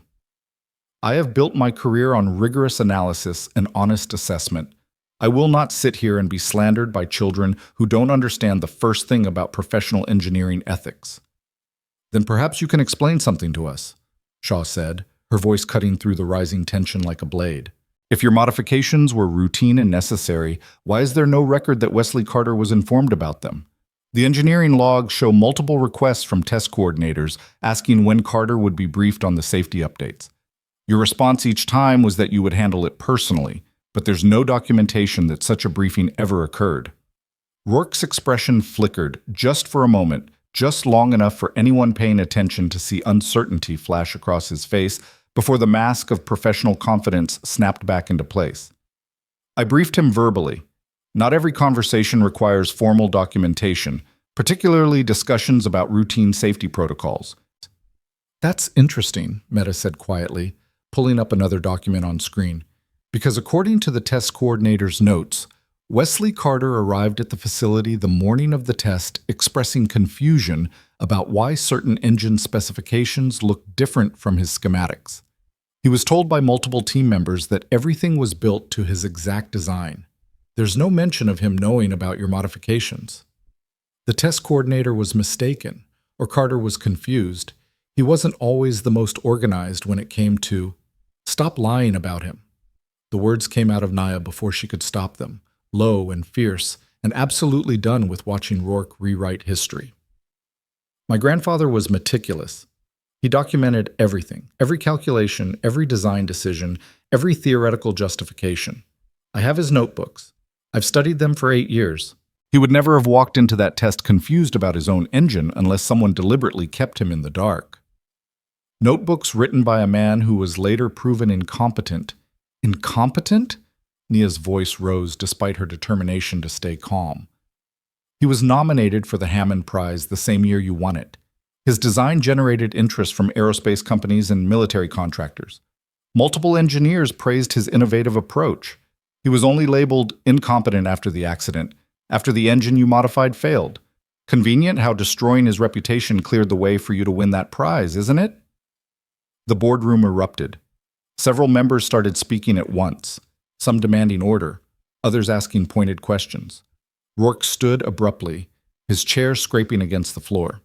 I have built my career on rigorous analysis and honest assessment. I will not sit here and be slandered by children who don't understand the first thing about professional engineering ethics. Then perhaps you can explain something to us, Shaw said, her voice cutting through the rising tension like a blade. If your modifications were routine and necessary, why is there no record that Wesley Carter was informed about them? The engineering logs show multiple requests from test coordinators asking when Carter would be briefed on the safety updates. Your response each time was that you would handle it personally, but there's no documentation that such a briefing ever occurred. Rourke's expression flickered just for a moment, just long enough for anyone paying attention to see uncertainty flash across his face before the mask of professional confidence snapped back into place. I briefed him verbally. Not every conversation requires formal documentation, particularly discussions about routine safety protocols. That's interesting, Mehta said quietly, pulling up another document on screen, because according to the test coordinator's notes, Wesley Carter arrived at the facility the morning of the test expressing confusion about why certain engine specifications looked different from his schematics. He was told by multiple team members that everything was built to his exact design. There's no mention of him knowing about your modifications. The test coordinator was mistaken, or Carter was confused. He wasn't always the most organized when it came to, "Stop lying about him." The words came out of Naya before she could stop them, low and fierce, and absolutely done with watching Rourke rewrite history. My grandfather was meticulous. He documented everything, every calculation, every design decision, every theoretical justification. I have his notebooks. I've studied them for 8 years. He would never have walked into that test confused about his own engine unless someone deliberately kept him in the dark. Notebooks written by a man who was later proven incompetent. Incompetent? Nia's voice rose despite her determination to stay calm. He was nominated for the Hammond Prize the same year you won it. His design generated interest from aerospace companies and military contractors. Multiple engineers praised his innovative approach. He was only labeled incompetent after the accident, after the engine you modified failed. Convenient how destroying his reputation cleared the way for you to win that prize, isn't it? The boardroom erupted. Several members started speaking at once, some demanding order, others asking pointed questions. Rourke stood abruptly, his chair scraping against the floor.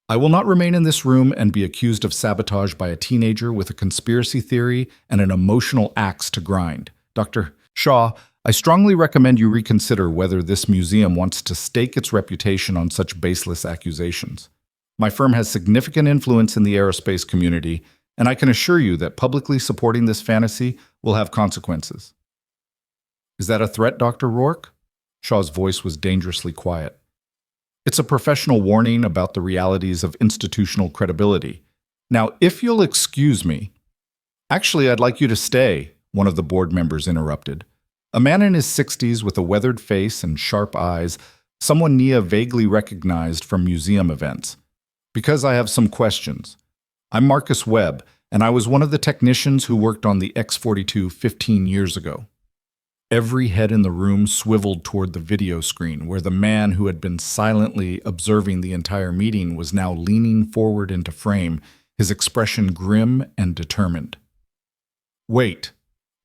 I will not remain in this room and be accused of sabotage by a teenager with a conspiracy theory and an emotional axe to grind. Dr. Shaw, I strongly recommend you reconsider whether this museum wants to stake its reputation on such baseless accusations. My firm has significant influence in the aerospace community, and I can assure you that publicly supporting this fantasy will have consequences. Is that a threat, Dr. Rourke? Shaw's voice was dangerously quiet. It's a professional warning about the realities of institutional credibility. Now, if you'll excuse me— Actually, I'd like you to stay, one of the board members interrupted. A man in his 60s with a weathered face and sharp eyes, someone Nia vaguely recognized from museum events. Because I have some questions. I'm Marcus Webb, and I was one of the technicians who worked on the X-42 15 years ago. Every head in the room swiveled toward the video screen, where the man who had been silently observing the entire meeting was now leaning forward into frame, his expression grim and determined. "Wait,"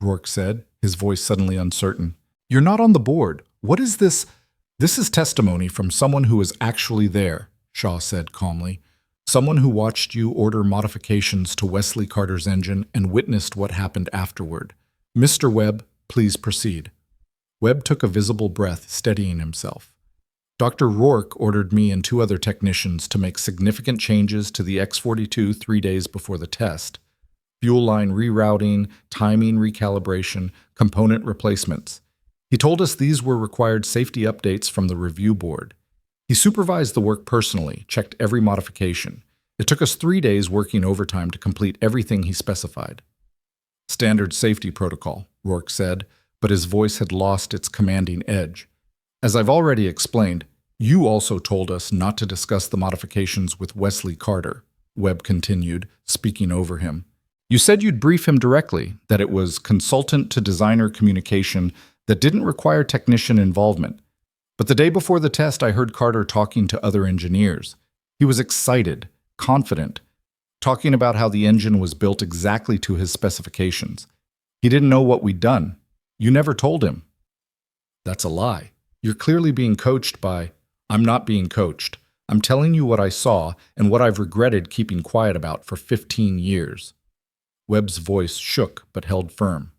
Rourke said, his voice suddenly uncertain. "You're not on the board. What is this?" "This is testimony from someone who was actually there," Shaw said calmly. "Someone who watched you order modifications to Wesley Carter's engine and witnessed what happened afterward. Mr. Webb, please proceed." Webb took a visible breath, steadying himself. "Dr. Rourke ordered me and 2 other technicians to make significant changes to the X-42 3 days before the test. Fuel line rerouting, timing recalibration, component replacements. He told us these were required safety updates from the review board. He supervised the work personally, checked every modification. It took us 3 days working overtime to complete everything he specified." "Standard safety protocol," Rourke said, but his voice had lost its commanding edge. "As I've already explained, you also told us not to discuss the modifications with Wesley Carter," Webb continued, speaking over him. "You said you'd brief him directly, that it was consultant-to-designer communication that didn't require technician involvement. But the day before the test, I heard Carter talking to other engineers. He was excited, confident, talking about how the engine was built exactly to his specifications. He didn't know what we'd done. You never told him." "That's a lie. You're clearly being coached by—" "I'm not being coached. I'm telling you what I saw and what I've regretted keeping quiet about for 15 years. Webb's voice shook but held firm.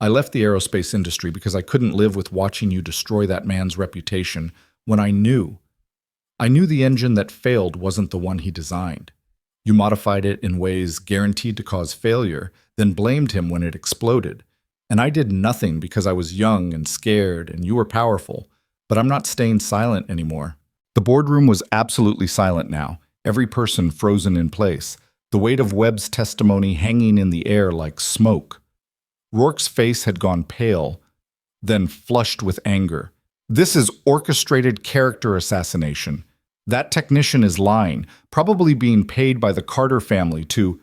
"I left the aerospace industry because I couldn't live with watching you destroy that man's reputation when I knew the engine that failed wasn't the one he designed. You modified it in ways guaranteed to cause failure, then blamed him when it exploded. And I did nothing because I was young and scared and you were powerful, but I'm not staying silent anymore." The boardroom was absolutely silent now, every person frozen in place, the weight of Webb's testimony hanging in the air like smoke. Rourke's face had gone pale, then flushed with anger. "This is orchestrated character assassination. That technician is lying, probably being paid by the Carter family to—"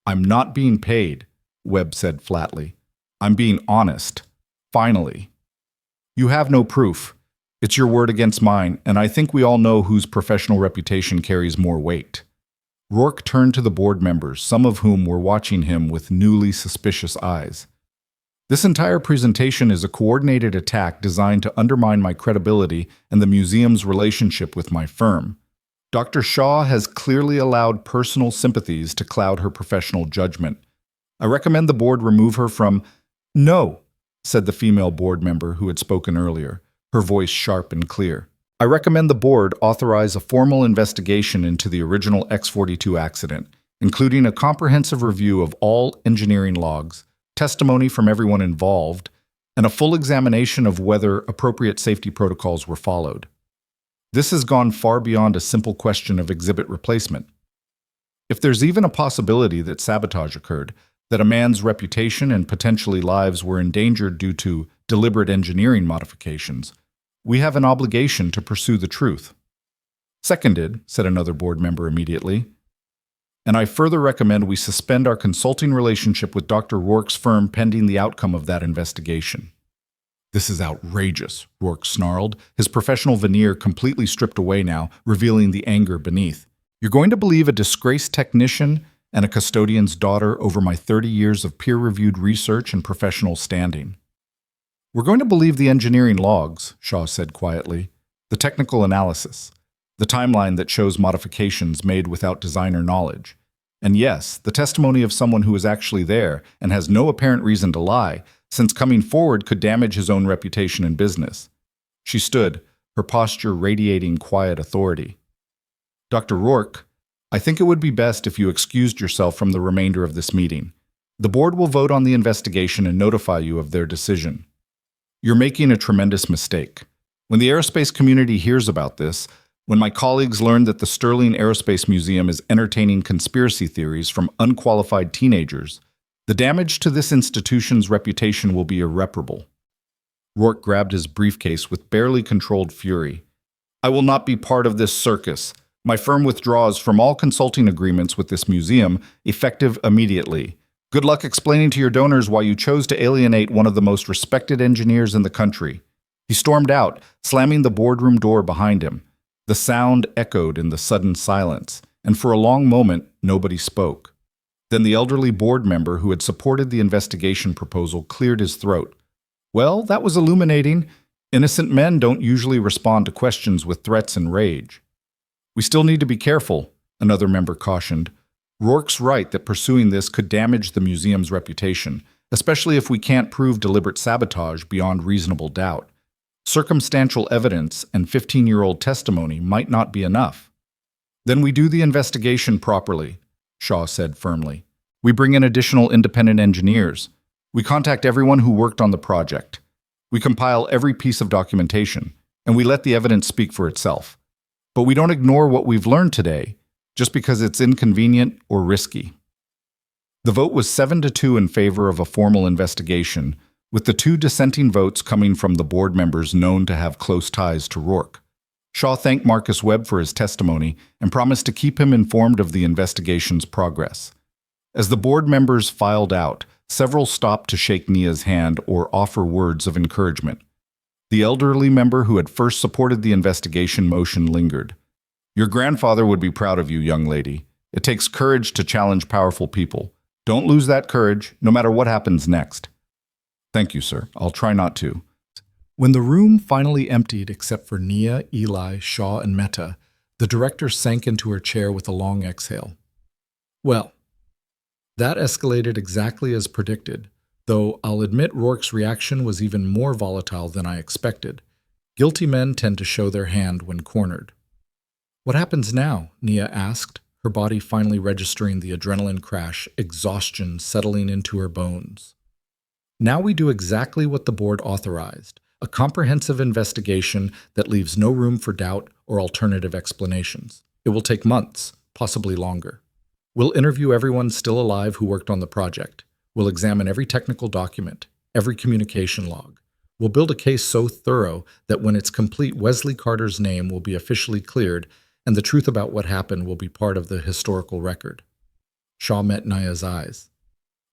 "I'm not being paid," Webb said flatly. "I'm being honest. Finally. You have no proof. It's your word against mine, and I think we all know whose professional reputation carries more weight." Rourke turned to the board members, some of whom were watching him with newly suspicious eyes. "This entire presentation is a coordinated attack designed to undermine my credibility and the museum's relationship with my firm. Dr. Shaw has clearly allowed personal sympathies to cloud her professional judgment. I recommend the board remove her from—" "No," said the female board member who had spoken earlier, her voice sharp and clear. "I recommend the board authorize a formal investigation into the original X-42 accident, including a comprehensive review of all engineering logs, testimony from everyone involved, and a full examination of whether appropriate safety protocols were followed. This has gone far beyond a simple question of exhibit replacement. If there's even a possibility that sabotage occurred, that a man's reputation and potentially lives were endangered due to deliberate engineering modifications, we have an obligation to pursue the truth." "Seconded," said another board member immediately. "And I further recommend we suspend our consulting relationship with Dr. Rourke's firm pending the outcome of that investigation." "This is outrageous," Rourke snarled, his professional veneer completely stripped away now, revealing the anger beneath. "You're going to believe a disgraced technician and a custodian's daughter over my 30 years of peer-reviewed research and professional standing?" "We're going to believe the engineering logs," Shaw said quietly, "the technical analysis, the timeline that shows modifications made without designer knowledge. And yes, the testimony of someone who is actually there and has no apparent reason to lie, since coming forward could damage his own reputation and business." She stood, her posture radiating quiet authority. "Dr. Rourke, I think it would be best if you excused yourself from the remainder of this meeting. The board will vote on the investigation and notify you of their decision. You're making a tremendous mistake. When the aerospace community hears about this, when my colleagues learn that the Sterling Aerospace Museum is entertaining conspiracy theories from unqualified teenagers, the damage to this institution's reputation will be irreparable." Rourke grabbed his briefcase with barely controlled fury. "I will not be part of this circus. My firm withdraws from all consulting agreements with this museum, effective immediately. Good luck explaining to your donors why you chose to alienate one of the most respected engineers in the country." He stormed out, slamming the boardroom door behind him. The sound echoed in the sudden silence, and for a long moment, nobody spoke. Then the elderly board member who had supported the investigation proposal cleared his throat. "Well, that was illuminating. Innocent men don't usually respond to questions with threats and rage." "We still need to be careful," another member cautioned. "Rourke's right that pursuing this could damage the museum's reputation, especially if we can't prove deliberate sabotage beyond reasonable doubt. Circumstantial evidence and 15-year-old testimony might not be enough." "Then we do the investigation properly," Shaw said firmly. "We bring in additional independent engineers. We contact everyone who worked on the project. We compile every piece of documentation, and we let the evidence speak for itself. But we don't ignore what we've learned today, just because it's inconvenient or risky." The vote was 7-2 in favor of a formal investigation, with the 2 dissenting votes coming from the board members known to have close ties to Rourke. Shaw thanked Marcus Webb for his testimony and promised to keep him informed of the investigation's progress. As the board members filed out, several stopped to shake Nia's hand or offer words of encouragement. The elderly member who had first supported the investigation motion lingered. "Your grandfather would be proud of you, young lady. It takes courage to challenge powerful people. Don't lose that courage, no matter what happens next." "Thank you, sir. I'll try not to." When the room finally emptied except for Nia, Eli, Shaw, and Mehta, the director sank into her chair with a long exhale. "Well, that escalated exactly as predicted, though I'll admit Rourke's reaction was even more volatile than I expected. Guilty men tend to show their hand when cornered." "What happens now?" Nia asked, her body finally registering the adrenaline crash, exhaustion settling into her bones. "Now we do exactly what the board authorized, a comprehensive investigation that leaves no room for doubt or alternative explanations. It will take months, possibly longer. We'll interview everyone still alive who worked on the project. We'll examine every technical document, every communication log. We'll build a case so thorough that when it's complete, Wesley Carter's name will be officially cleared and the truth about what happened will be part of the historical record." Shaw met Nia's eyes.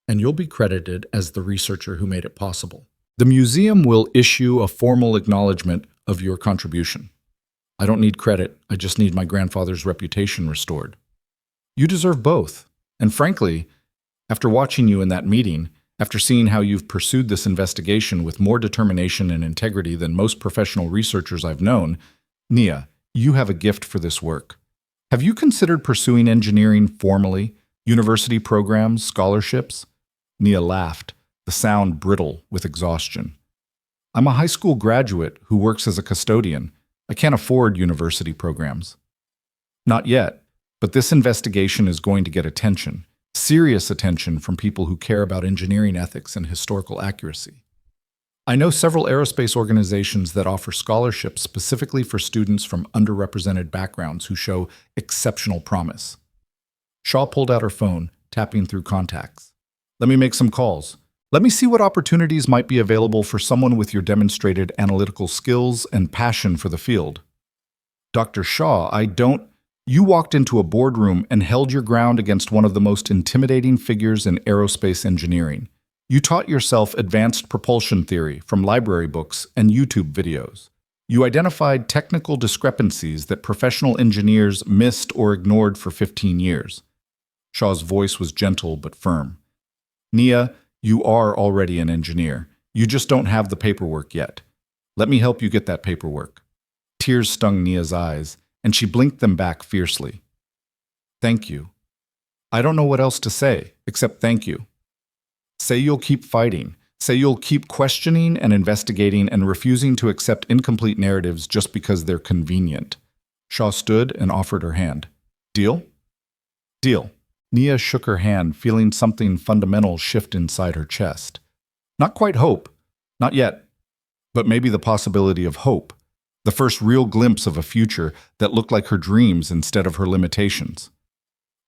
"And you'll be credited as the researcher who made it possible. The museum will issue a formal acknowledgement of your contribution." "I don't need credit, I just need my grandfather's reputation restored." "You deserve both. And frankly, after watching you in that meeting, after seeing how you've pursued this investigation with more determination and integrity than most professional researchers I've known, Nia, you have a gift for this work. Have you considered pursuing engineering formally, university programs, scholarships?" Nia laughed, the sound brittle with exhaustion. "I'm a high school graduate who works as a custodian. I can't afford university programs." "Not yet, but this investigation is going to get attention, serious attention from people who care about engineering ethics and historical accuracy. I know several aerospace organizations that offer scholarships specifically for students from underrepresented backgrounds who show exceptional promise." Shaw pulled out her phone, tapping through contacts. "Let me make some calls. Let me see what opportunities might be available for someone with your demonstrated analytical skills and passion for the field." "Dr. Shaw, You walked into a boardroom and held your ground against one of the most intimidating figures in aerospace engineering. You taught yourself advanced propulsion theory from library books and YouTube videos. You identified technical discrepancies that professional engineers missed or ignored for 15 years. Shaw's voice was gentle but firm. "Nia, you are already an engineer. You just don't have the paperwork yet. Let me help you get that paperwork." Tears stung Nia's eyes, and she blinked them back fiercely. "Thank you. I don't know what else to say, except thank you. Say you'll keep fighting. Say you'll keep questioning and investigating and refusing to accept incomplete narratives just because they're convenient." Shaw stood and offered her hand. "Deal?" "Deal." Nia shook her hand, feeling something fundamental shift inside her chest. Not quite hope. Not yet. But maybe the possibility of hope. The first real glimpse of a future that looked like her dreams instead of her limitations.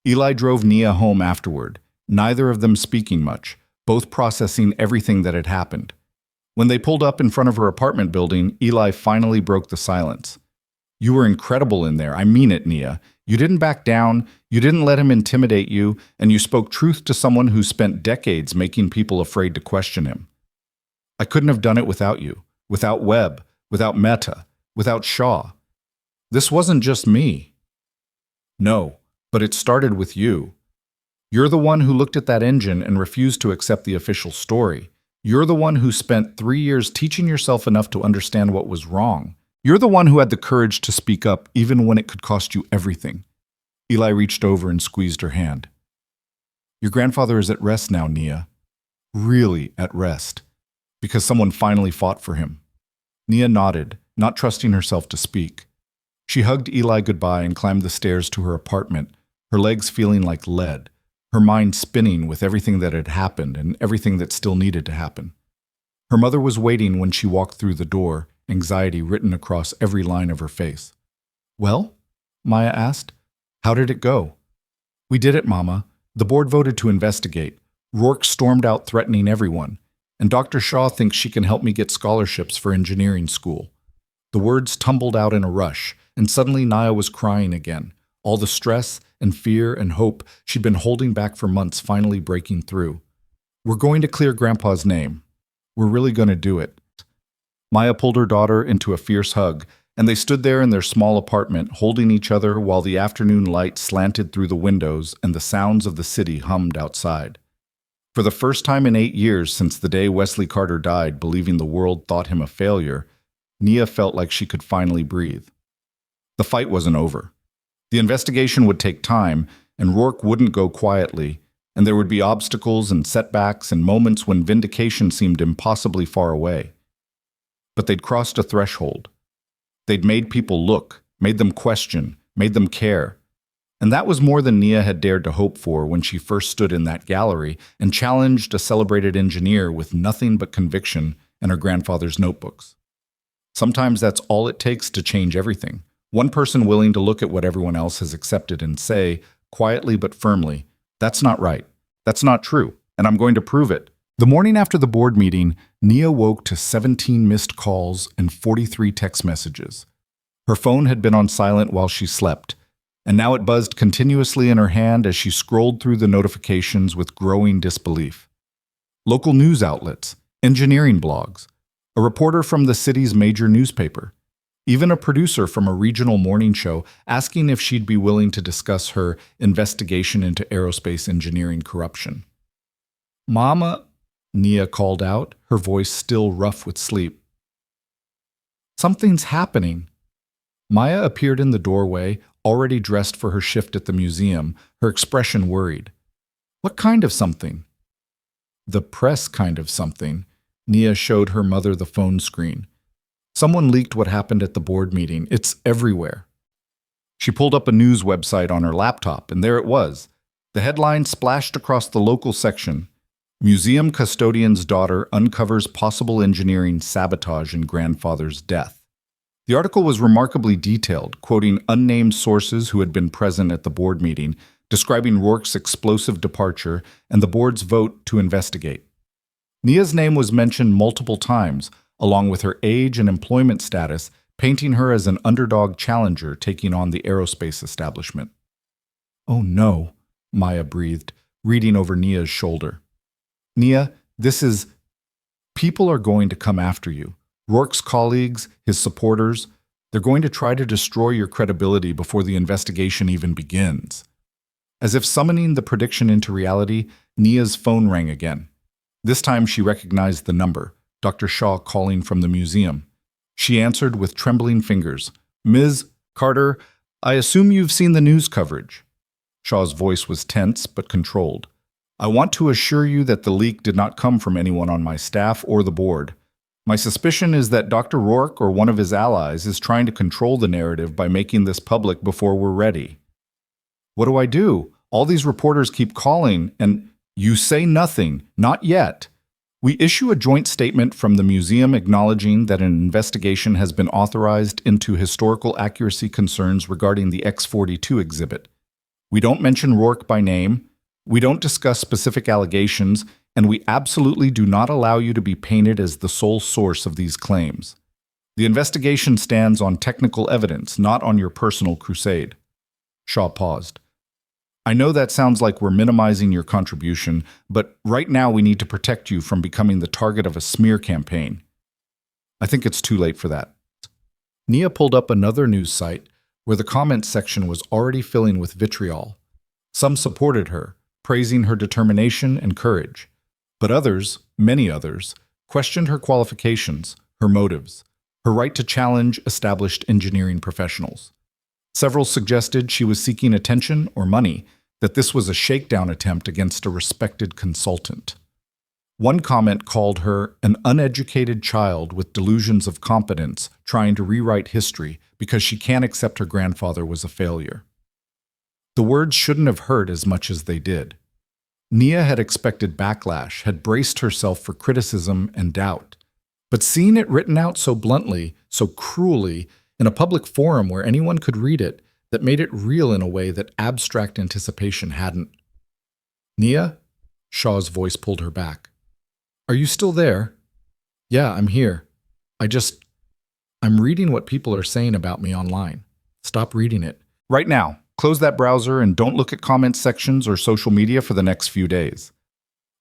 Eli drove Nia home afterward, neither of them speaking much, both processing everything that had happened. When they pulled up in front of her apartment building, Eli finally broke the silence. "You were incredible in there. I mean it, Nia. You didn't back down, you didn't let him intimidate you, and you spoke truth to someone who spent decades making people afraid to question him. I couldn't have done it without you, without Webb, without Meta, without Shaw. This wasn't just me. No, but it started with you. You're the one who looked at that engine and refused to accept the official story. You're the one who spent 3 years teaching yourself enough to understand what was wrong. You're the one who had the courage to speak up even when it could cost you everything. Eli reached over and squeezed her hand. Your grandfather is at rest now, Nia. Really at rest. Because someone finally fought for him. Nia nodded, not trusting herself to speak. She hugged Eli goodbye and climbed the stairs to her apartment, her legs feeling like lead, her mind spinning with everything that had happened and everything that still needed to happen. Her mother was waiting when she walked through the door, anxiety written across every line of her face. Well? Maya asked. How did it go? We did it, Mama. The board voted to investigate. Rourke stormed out threatening everyone. And Dr. Shaw thinks she can help me get scholarships for engineering school. The words tumbled out in a rush, and suddenly Nia was crying again. All the stress and fear and hope she'd been holding back for months finally breaking through. We're going to clear Grandpa's name. We're really going to do it. Maya pulled her daughter into a fierce hug, and they stood there in their small apartment, holding each other while the afternoon light slanted through the windows and the sounds of the city hummed outside. For the first time in 8 years since the day Wesley Carter died, believing the world thought him a failure, Nia felt like she could finally breathe. The fight wasn't over. The investigation would take time, and Rourke wouldn't go quietly, and there would be obstacles and setbacks and moments when vindication seemed impossibly far away. But they'd crossed a threshold. They'd made people look, made them question, made them care. And that was more than Nia had dared to hope for when she first stood in that gallery and challenged a celebrated engineer with nothing but conviction and her grandfather's notebooks. Sometimes that's all it takes to change everything. One person willing to look at what everyone else has accepted and say, quietly but firmly, that's not right, that's not true, and I'm going to prove it. The morning after the board meeting, Nia woke to 17 missed calls and 43 text messages. Her phone had been on silent while she slept, and now it buzzed continuously in her hand as she scrolled through the notifications with growing disbelief. Local news outlets, engineering blogs, a reporter from the city's major newspaper, even a producer from a regional morning show asking if she'd be willing to discuss her investigation into aerospace engineering corruption. Mama, Nia called out, her voice still rough with sleep. Something's happening. Maya appeared in the doorway, already dressed for her shift at the museum, her expression worried. What kind of something? The press kind of something. Nia showed her mother the phone screen. Someone leaked what happened at the board meeting. It's everywhere. She pulled up a news website on her laptop, and there it was. The headline splashed across the local section. Museum custodian's daughter uncovers possible engineering sabotage in grandfather's death. The article was remarkably detailed, quoting unnamed sources who had been present at the board meeting, describing Rourke's explosive departure and the board's vote to investigate. Nia's name was mentioned multiple times, along with her age and employment status, painting her as an underdog challenger taking on the aerospace establishment. Oh no, Maya breathed, reading over Nia's shoulder. Nia, people are going to come after you. Rourke's colleagues, his supporters, they're going to try to destroy your credibility before the investigation even begins. As if summoning the prediction into reality, Nia's phone rang again. This time she recognized the number, Dr. Shaw calling from the museum. She answered with trembling fingers. Ms. Carter, I assume you've seen the news coverage. Shaw's voice was tense but controlled. I want to assure you that the leak did not come from anyone on my staff or the board. My suspicion is that Dr. Rourke or one of his allies is trying to control the narrative by making this public before we're ready. What do I do? All these reporters keep calling, and you say nothing, not yet. We issue a joint statement from the museum acknowledging that an investigation has been authorized into historical accuracy concerns regarding the X-42 exhibit. We don't mention Rourke by name, we don't discuss specific allegations, and we absolutely do not allow you to be painted as the sole source of these claims. The investigation stands on technical evidence, not on your personal crusade. Shaw paused. I know that sounds like we're minimizing your contribution, but right now we need to protect you from becoming the target of a smear campaign. I think it's too late for that. Nia pulled up another news site where the comments section was already filling with vitriol. Some supported her, praising her determination and courage. But others, many others, questioned her qualifications, her motives, her right to challenge established engineering professionals. Several suggested she was seeking attention or money, that this was a shakedown attempt against a respected consultant. One comment called her an uneducated child with delusions of competence trying to rewrite history because she can't accept her grandfather was a failure. The words shouldn't have hurt as much as they did. Nia had expected backlash, had braced herself for criticism and doubt. But seeing it written out so bluntly, so cruelly, in a public forum where anyone could read it, that made it real in a way that abstract anticipation hadn't. Nia? Shaw's voice pulled her back. Are you still there? Yeah, I'm here. I'm reading what people are saying about me online. Stop reading it. Right now. Close that browser and don't look at comment sections or social media for the next few days.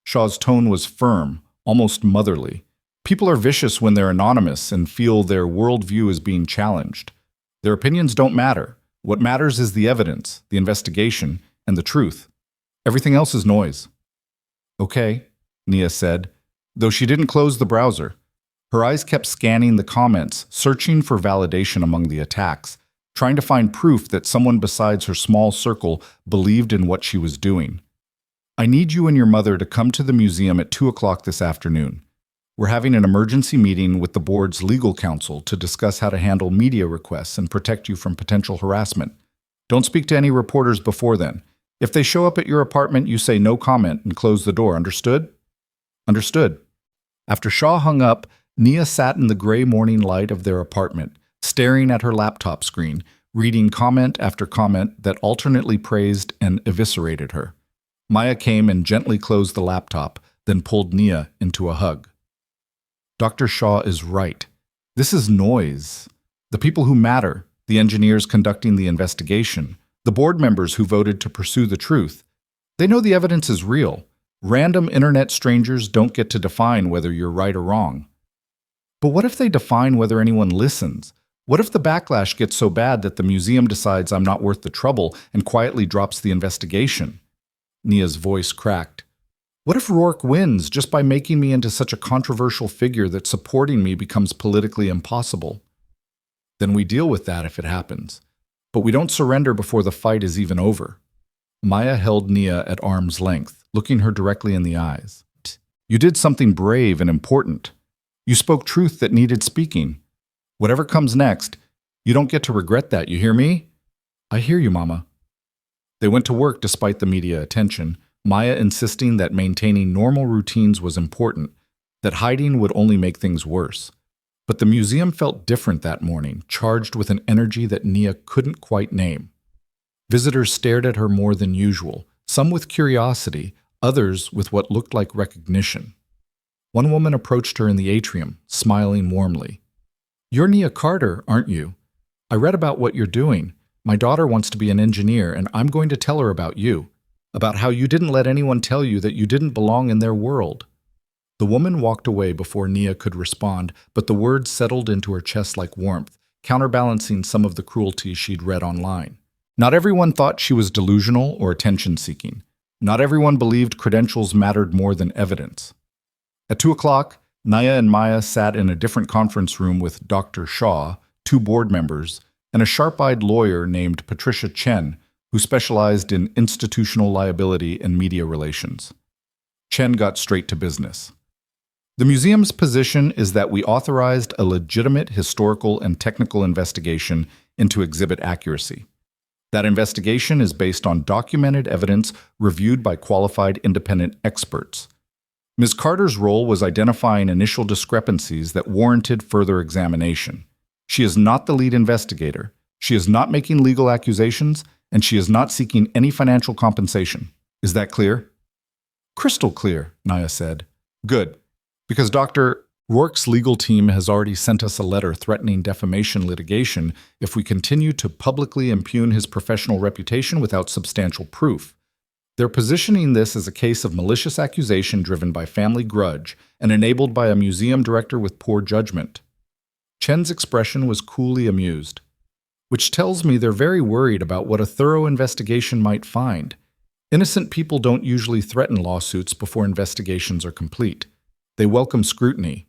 Shaw's tone was firm, almost motherly. People are vicious when they're anonymous and feel their worldview is being challenged. Their opinions don't matter. What matters is the evidence, the investigation, and the truth. Everything else is noise. Okay, Nia said, though she didn't close the browser. Her eyes kept scanning the comments, searching for validation among the attacks, trying to find proof that someone besides her small circle believed in what she was doing. I need you and your mother to come to the museum at 2 o'clock this afternoon. We're having an emergency meeting with the board's legal counsel to discuss how to handle media requests and protect you from potential harassment. Don't speak to any reporters before then. If they show up at your apartment, you say no comment and close the door. Understood? Understood. After Shaw hung up, Nia sat in the gray morning light of their apartment, staring at her laptop screen, reading comment after comment that alternately praised and eviscerated her. Maya came and gently closed the laptop, then pulled Nia into a hug. Dr. Shaw is right. This is noise. The people who matter, the engineers conducting the investigation, the board members who voted to pursue the truth, they know the evidence is real. Random internet strangers don't get to define whether you're right or wrong. But what if they define whether anyone listens? What if the backlash gets so bad that the museum decides I'm not worth the trouble and quietly drops the investigation? Nia's voice cracked. What if Rourke wins just by making me into such a controversial figure that supporting me becomes politically impossible? Then we deal with that if it happens. But we don't surrender before the fight is even over. Maya held Nia at arm's length, looking her directly in the eyes. You did something brave and important. You spoke truth that needed speaking. Whatever comes next, you don't get to regret that, you hear me? I hear you, Mama. They went to work despite the media attention, Maya insisting that maintaining normal routines was important, that hiding would only make things worse. But the museum felt different that morning, charged with an energy that Nia couldn't quite name. Visitors stared at her more than usual, some with curiosity, others with what looked like recognition. One woman approached her in the atrium, smiling warmly. You're Nia Carter, aren't you? I read about what you're doing. My daughter wants to be an engineer, and I'm going to tell her about you, about how you didn't let anyone tell you that you didn't belong in their world. The woman walked away before Nia could respond, but the words settled into her chest like warmth, counterbalancing some of the cruelty she'd read online. Not everyone thought she was delusional or attention-seeking. Not everyone believed credentials mattered more than evidence. At 2 o'clock, Nia and Maya sat in a different conference room with Dr. Shaw, 2 board members, and a sharp-eyed lawyer named Patricia Chen, who specialized in institutional liability and media relations. Chen got straight to business. The museum's position is that we authorized a legitimate historical and technical investigation into exhibit accuracy. That investigation is based on documented evidence reviewed by qualified independent experts. Ms. Carter's role was identifying initial discrepancies that warranted further examination. She is not the lead investigator. She is not making legal accusations, and she is not seeking any financial compensation. Is that clear? Crystal clear, Nia said. Good, because Dr. Rourke's legal team has already sent us a letter threatening defamation litigation if we continue to publicly impugn his professional reputation without substantial proof. They're positioning this as a case of malicious accusation driven by family grudge and enabled by a museum director with poor judgment. Chen's expression was coolly amused, which tells me they're very worried about what a thorough investigation might find. Innocent people don't usually threaten lawsuits before investigations are complete. They welcome scrutiny.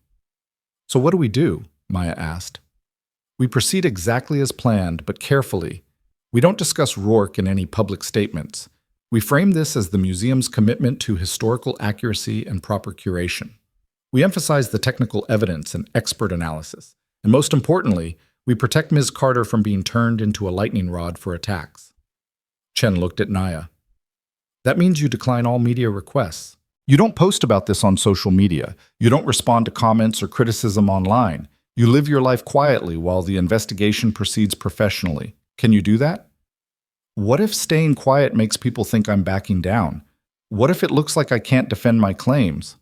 So what do we do? Maya asked. We proceed exactly as planned, but carefully. We don't discuss Rourke in any public statements. We frame this as the museum's commitment to historical accuracy and proper curation. We emphasize the technical evidence and expert analysis. And most importantly, we protect Ms. Carter from being turned into a lightning rod for attacks. Chen looked at Naya. That means you decline all media requests. You don't post about this on social media. You don't respond to comments or criticism online. You live your life quietly while the investigation proceeds professionally. Can you do that? What if staying quiet makes people think I'm backing down? What if it looks like I can't defend my claims?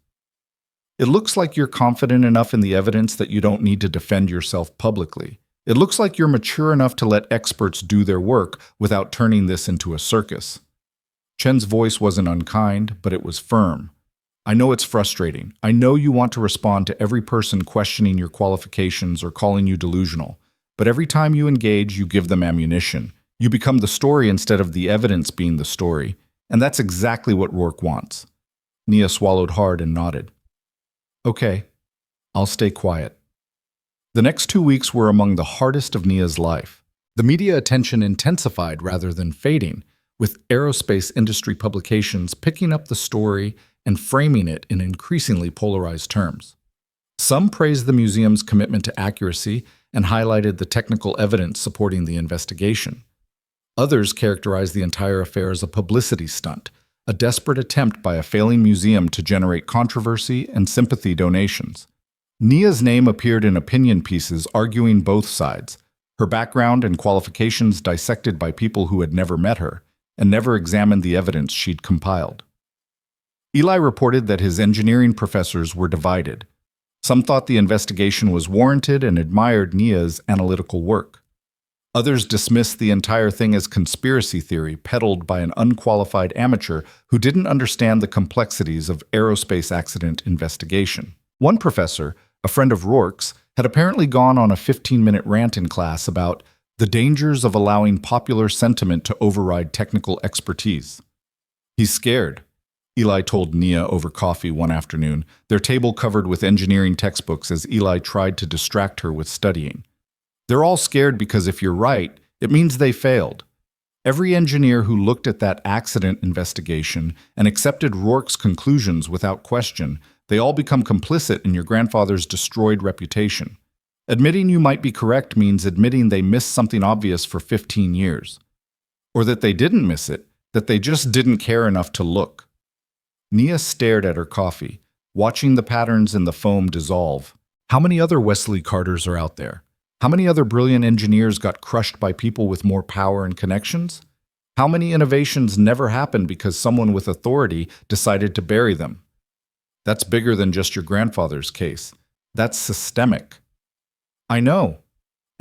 It looks like you're confident enough in the evidence that you don't need to defend yourself publicly. It looks like you're mature enough to let experts do their work without turning this into a circus. Chen's voice wasn't unkind, but it was firm. I know it's frustrating. I know you want to respond to every person questioning your qualifications or calling you delusional. But every time you engage, you give them ammunition. You become the story instead of the evidence being the story. And that's exactly what Rourke wants. Nia swallowed hard and nodded. Okay, I'll stay quiet. The next 2 weeks were among the hardest of Nia's life. The media attention intensified rather than fading, with aerospace industry publications picking up the story and framing it in increasingly polarized terms. Some praised the museum's commitment to accuracy and highlighted the technical evidence supporting the investigation. Others characterized the entire affair as a publicity stunt, a desperate attempt by a failing museum to generate controversy and sympathy donations. Nia's name appeared in opinion pieces arguing both sides, her background and qualifications dissected by people who had never met her and never examined the evidence she'd compiled. Eli reported that his engineering professors were divided. Some thought the investigation was warranted and admired Nia's analytical work. Others dismissed the entire thing as conspiracy theory peddled by an unqualified amateur who didn't understand the complexities of aerospace accident investigation. One professor, a friend of Rourke's, had apparently gone on a 15-minute rant in class about the dangers of allowing popular sentiment to override technical expertise. He's scared, Eli told Nia over coffee one afternoon, their table covered with engineering textbooks as Eli tried to distract her with studying. They're all scared because if you're right, it means they failed. Every engineer who looked at that accident investigation and accepted Rourke's conclusions without question, they all become complicit in your grandfather's destroyed reputation. Admitting you might be correct means admitting they missed something obvious for 15 years. Or that they didn't miss it, that they just didn't care enough to look. Nia stared at her coffee, watching the patterns in the foam dissolve. How many other Wesley Carters are out there? How many other brilliant engineers got crushed by people with more power and connections? How many innovations never happened because someone with authority decided to bury them? That's bigger than just your grandfather's case. That's systemic. I know.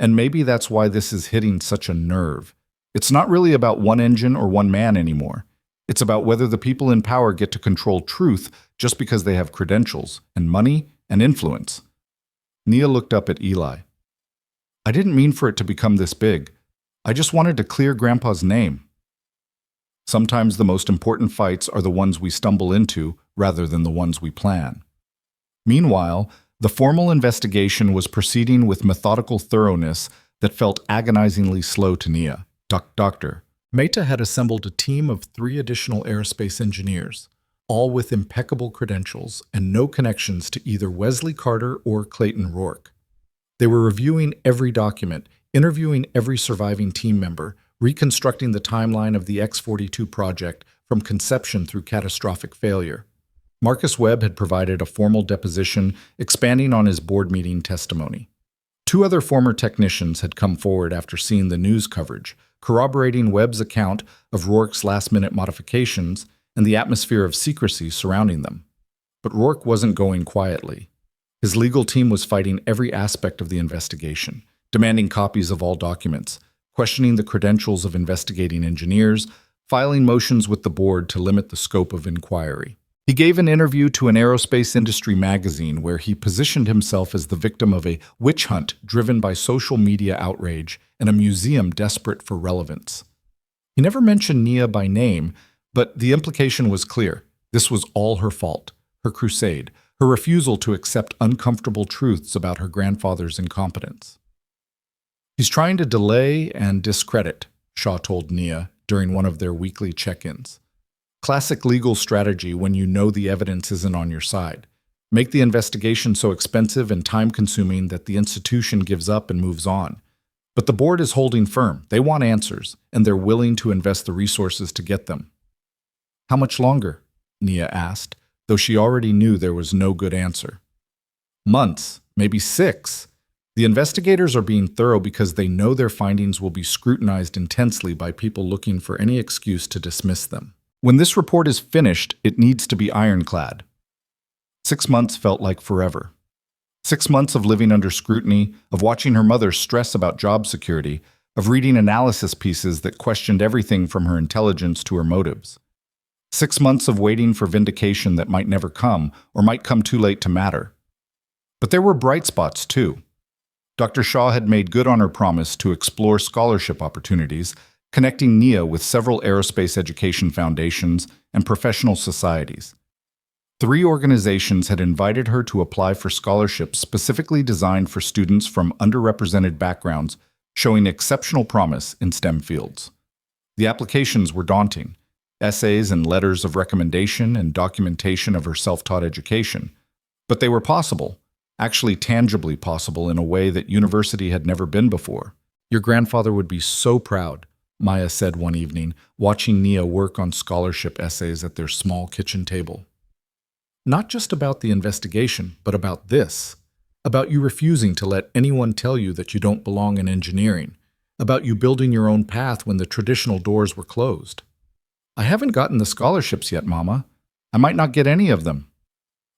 And maybe that's why this is hitting such a nerve. It's not really about one engine or one man anymore. It's about whether the people in power get to control truth just because they have credentials and money and influence. Nia looked up at Eli. I didn't mean for it to become this big. I just wanted to clear Grandpa's name. Sometimes the most important fights are the ones we stumble into rather than the ones we plan. Meanwhile, the formal investigation was proceeding with methodical thoroughness that felt agonizingly slow to Nia. Doctor. Mehta had assembled a team of 3 additional aerospace engineers, all with impeccable credentials and no connections to either Wesley Carter or Clayton Rourke. They were reviewing every document, interviewing every surviving team member, reconstructing the timeline of the X-42 project from conception through catastrophic failure. Marcus Webb had provided a formal deposition expanding on his board meeting testimony. 2 other former technicians had come forward after seeing the news coverage, corroborating Webb's account of Rourke's last-minute modifications and the atmosphere of secrecy surrounding them. But Rourke wasn't going quietly. His legal team was fighting every aspect of the investigation, demanding copies of all documents, questioning the credentials of investigating engineers, filing motions with the board to limit the scope of inquiry. He gave an interview to an aerospace industry magazine where he positioned himself as the victim of a witch hunt driven by social media outrage and a museum desperate for relevance. He never mentioned Nia by name, but the implication was clear. This was all her fault, her crusade, her refusal to accept uncomfortable truths about her grandfather's incompetence. He's trying to delay and discredit, Shaw told Nia during one of their weekly check-ins. Classic legal strategy when you know the evidence isn't on your side. Make the investigation so expensive and time-consuming that the institution gives up and moves on. But the board is holding firm. They want answers, and they're willing to invest the resources to get them. How much longer? Nia asked, though she already knew there was no good answer. Months, maybe 6. The investigators are being thorough because they know their findings will be scrutinized intensely by people looking for any excuse to dismiss them. When this report is finished, it needs to be ironclad. 6 months felt like forever. 6 months of living under scrutiny, of watching her mother stress about job security, of reading analysis pieces that questioned everything from her intelligence to her motives. 6 months of waiting for vindication that might never come, or might come too late to matter. But there were bright spots, too. Dr. Shaw had made good on her promise to explore scholarship opportunities, connecting Nia with several aerospace education foundations and professional societies. 3 organizations had invited her to apply for scholarships specifically designed for students from underrepresented backgrounds showing exceptional promise in STEM fields. The applications were daunting: essays and letters of recommendation and documentation of her self-taught education. But they were possible, actually tangibly possible in a way that university had never been before. Your grandfather would be so proud, Maya said one evening, watching Nia work on scholarship essays at their small kitchen table. Not just about the investigation, but about this. About you refusing to let anyone tell you that you don't belong in engineering. About you building your own path when the traditional doors were closed. I haven't gotten the scholarships yet, Mama. I might not get any of them.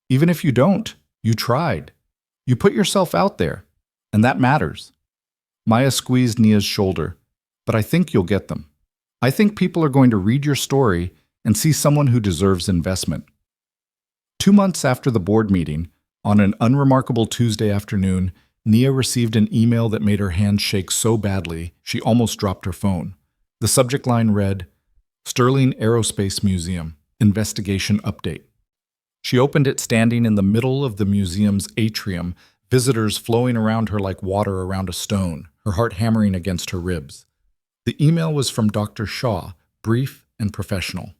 Even if you don't, you tried. You put yourself out there, and that matters. Maya squeezed Nia's shoulder. But I think you'll get them. I think people are going to read your story and see someone who deserves investment. 2 months after the board meeting, on an unremarkable Tuesday afternoon, Nia received an email that made her hand shake so badly she almost dropped her phone. The subject line read, Sterling Aerospace Museum, Investigation Update. She opened it standing in the middle of the museum's atrium, visitors flowing around her like water around a stone, her heart hammering against her ribs. The email was from Dr. Shaw, brief and professional.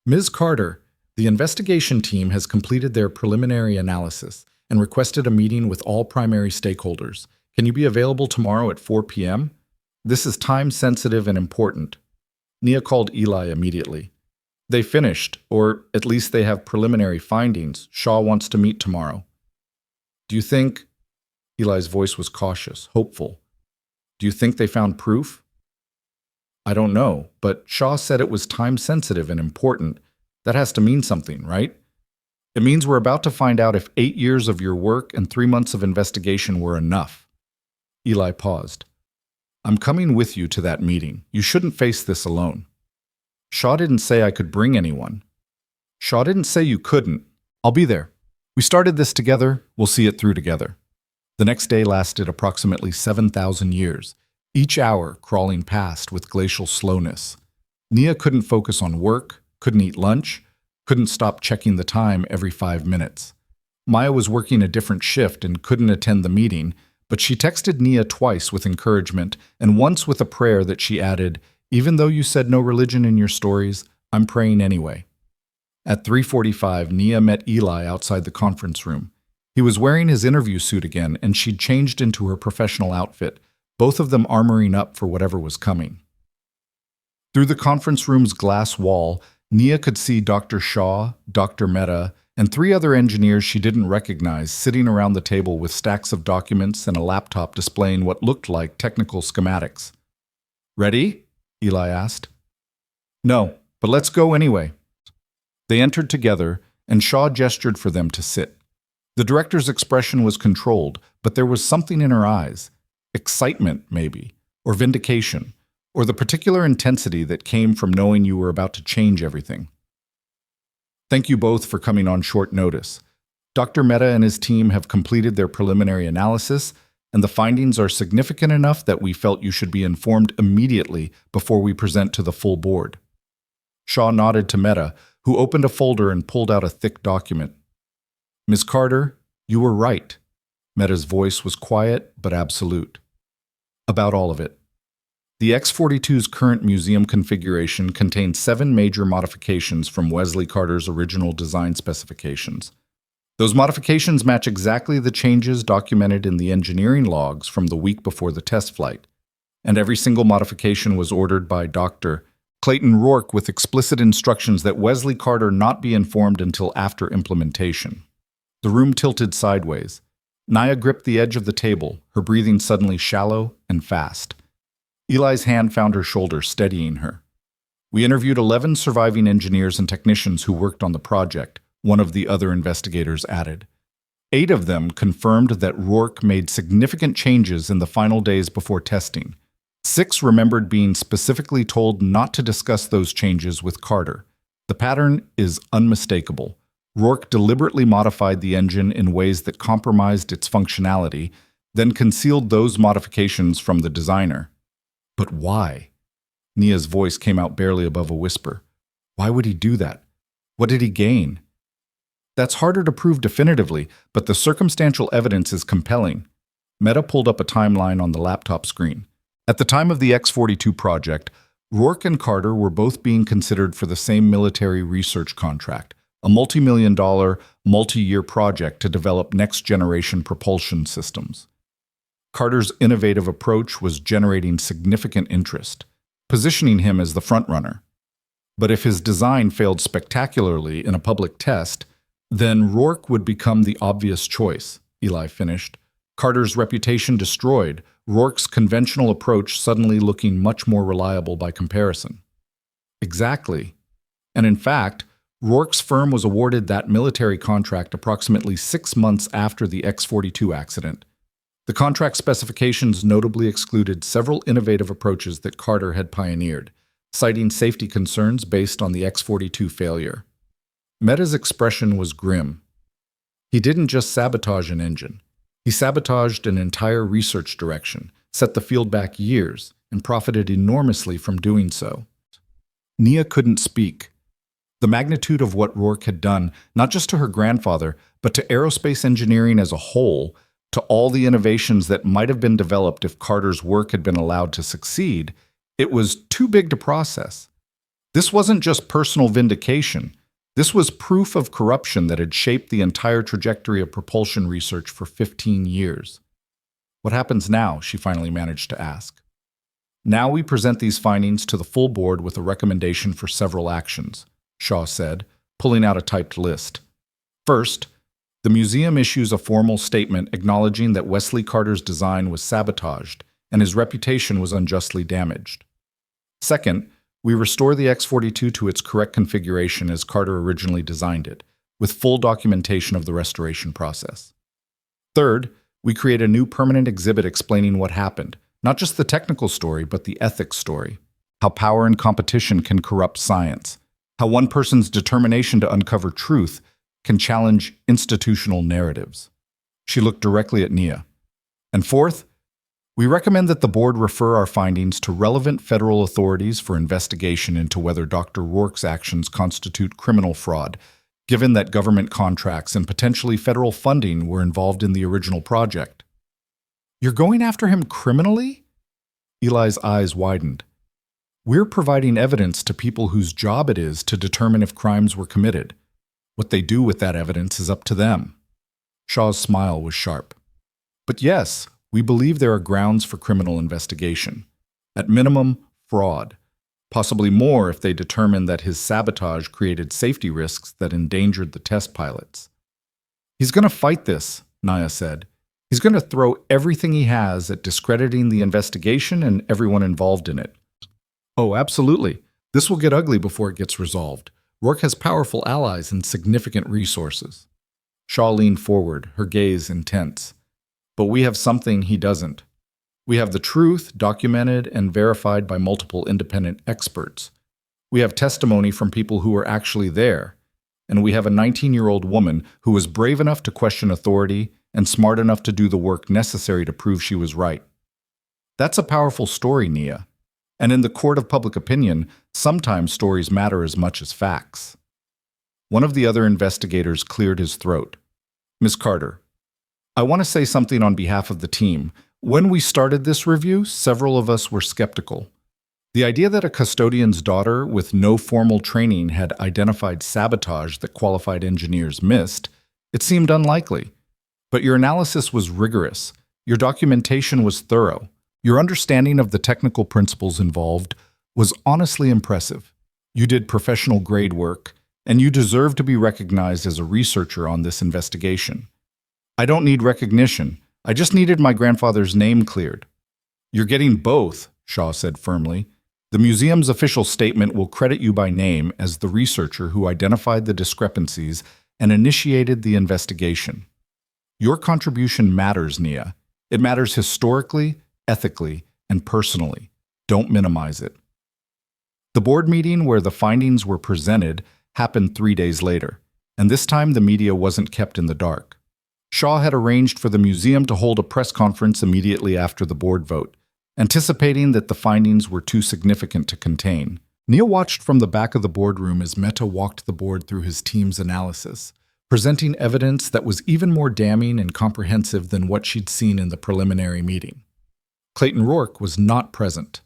Ms. Carter, the investigation team has completed their preliminary analysis and requested a meeting with all primary stakeholders. Can you be available tomorrow at 4 p.m.? This is time-sensitive and important. Nia called Eli immediately. They finished, or at least they have preliminary findings. Shaw wants to meet tomorrow. Do you think... Eli's voice was cautious, hopeful. Do you think they found proof? I don't know, but Shaw said it was time-sensitive and important. That has to mean something, right? It means we're about to find out if 8 years of your work and 3 months of investigation were enough. Eli paused. I'm coming with you to that meeting. You shouldn't face this alone. Shaw didn't say I could bring anyone. Shaw didn't say you couldn't. I'll be there. We started this together. We'll see it through together. The next day lasted approximately 7,000 years, each hour crawling past with glacial slowness. Nia couldn't focus on work, couldn't eat lunch, couldn't stop checking the time every 5 minutes. Maya was working a different shift and couldn't attend the meeting, but she texted Nia twice with encouragement and once with a prayer that she added, even though you said no religion in your stories, I'm praying anyway. At 3:45, Nia met Eli outside the conference room. He was wearing his interview suit again, and she'd changed into her professional outfit, both of them armoring up for whatever was coming. Through the conference room's glass wall, Nia could see Dr. Shaw, Dr. Mehta, and 3 other engineers she didn't recognize sitting around the table with stacks of documents and a laptop displaying what looked like technical schematics. Ready? Eli asked. No, but let's go anyway. They entered together, and Shaw gestured for them to sit. The director's expression was controlled, but there was something in her eyes. Excitement, maybe, or vindication, or the particular intensity that came from knowing you were about to change everything. Thank you both for coming on short notice. Dr. Mehta and his team have completed their preliminary analysis, and the findings are significant enough that we felt you should be informed immediately before we present to the full board. Shaw nodded to Mehta, who opened a folder and pulled out a thick document. Ms. Carter, you were right. Mehta's voice was quiet but absolute. About all of it. The X-42's current museum configuration contains 7 major modifications from Wesley Carter's original design specifications. Those modifications match exactly the changes documented in the engineering logs from the week before the test flight, and every single modification was ordered by Dr. Clayton Rourke with explicit instructions that Wesley Carter not be informed until after implementation. The room tilted sideways. Naya gripped the edge of the table, her breathing suddenly shallow and fast. Eli's hand found her shoulder, steadying her. We interviewed 11 surviving engineers and technicians who worked on the project, one of the other investigators added. 8 of them confirmed that Rourke made significant changes in the final days before testing. 6 remembered being specifically told not to discuss those changes with Carter. The pattern is unmistakable. Rourke deliberately modified the engine in ways that compromised its functionality, then concealed those modifications from the designer. But why? Nia's voice came out barely above a whisper. Why would he do that? What did he gain? That's harder to prove definitively, but the circumstantial evidence is compelling. Mehta pulled up a timeline on the laptop screen. At the time of the X-42 project, Rourke and Carter were both being considered for the same military research contract, a multi-million-dollar, multi-year project to develop next-generation propulsion systems. Carter's innovative approach was generating significant interest, positioning him as the frontrunner. But if his design failed spectacularly in a public test, then Rourke would become the obvious choice, Eli finished. Carter's reputation destroyed, Rourke's conventional approach suddenly looking much more reliable by comparison. Exactly. And in fact, Rourke's firm was awarded that military contract approximately 6 months after the X-42 accident. The contract specifications notably excluded several innovative approaches that Carter had pioneered, citing safety concerns based on the X-42 failure. Mehta's expression was grim. He didn't just sabotage an engine. He sabotaged an entire research direction, set the field back years, and profited enormously from doing so. Nia couldn't speak. The magnitude of what Rourke had done, not just to her grandfather, but to aerospace engineering as a whole, to all the innovations that might have been developed if Carter's work had been allowed to succeed, it was too big to process. This wasn't just personal vindication. This was proof of corruption that had shaped the entire trajectory of propulsion research for 15 years. What happens now? She finally managed to ask. Now we present these findings to the full board with a recommendation for several actions, Shaw said, pulling out a typed list. First, the museum issues a formal statement acknowledging that Wesley Carter's design was sabotaged and his reputation was unjustly damaged. Second, we restore the X-42 to its correct configuration as Carter originally designed it, with full documentation of the restoration process. Third, we create a new permanent exhibit explaining what happened, not just the technical story, but the ethics story, how power and competition can corrupt science, how one person's determination to uncover truth can challenge institutional narratives. She looked directly at Nia. And fourth, we recommend that the board refer our findings to relevant federal authorities for investigation into whether Dr. Rourke's actions constitute criminal fraud, given that government contracts and potentially federal funding were involved in the original project. You're going after him criminally? Eli's eyes widened. We're providing evidence to people whose job it is to determine if crimes were committed. What they do with that evidence is up to them. Shaw's smile was sharp. But yes, we believe there are grounds for criminal investigation. At minimum, fraud. Possibly more if they determine that his sabotage created safety risks that endangered the test pilots. He's going to fight this, Naya said. He's going to throw everything he has at discrediting the investigation and everyone involved in it. Oh, absolutely. This will get ugly before it gets resolved. Rourke has powerful allies and significant resources. Shaw leaned forward, her gaze intense. But we have something he doesn't. We have the truth, documented and verified by multiple independent experts. We have testimony from people who were actually there. And we have a 19-year-old woman who was brave enough to question authority and smart enough to do the work necessary to prove she was right. That's a powerful story, Nia. And in the court of public opinion, sometimes stories matter as much as facts. One of the other investigators cleared his throat. Ms. Carter, I want to say something on behalf of the team. When we started this review, several of us were skeptical. The idea that a custodian's daughter with no formal training had identified sabotage that qualified engineers missed, it seemed unlikely. But your analysis was rigorous. Your documentation was thorough. Your understanding of the technical principles involved was honestly impressive. You did professional grade work, and you deserve to be recognized as a researcher on this investigation. I don't need recognition. I just needed my grandfather's name cleared. You're getting both, Shaw said firmly. The museum's official statement will credit you by name as the researcher who identified the discrepancies and initiated the investigation. Your contribution matters, Nia. It matters historically, ethically, and personally. Don't minimize it. The board meeting where the findings were presented happened 3 days later, and this time the media wasn't kept in the dark. Shaw had arranged for the museum to hold a press conference immediately after the board vote, anticipating that the findings were too significant to contain. Nia watched from the back of the boardroom as Mehta walked the board through his team's analysis, presenting evidence that was even more damning and comprehensive than what she'd seen in the preliminary meeting. Clayton Rourke was not present.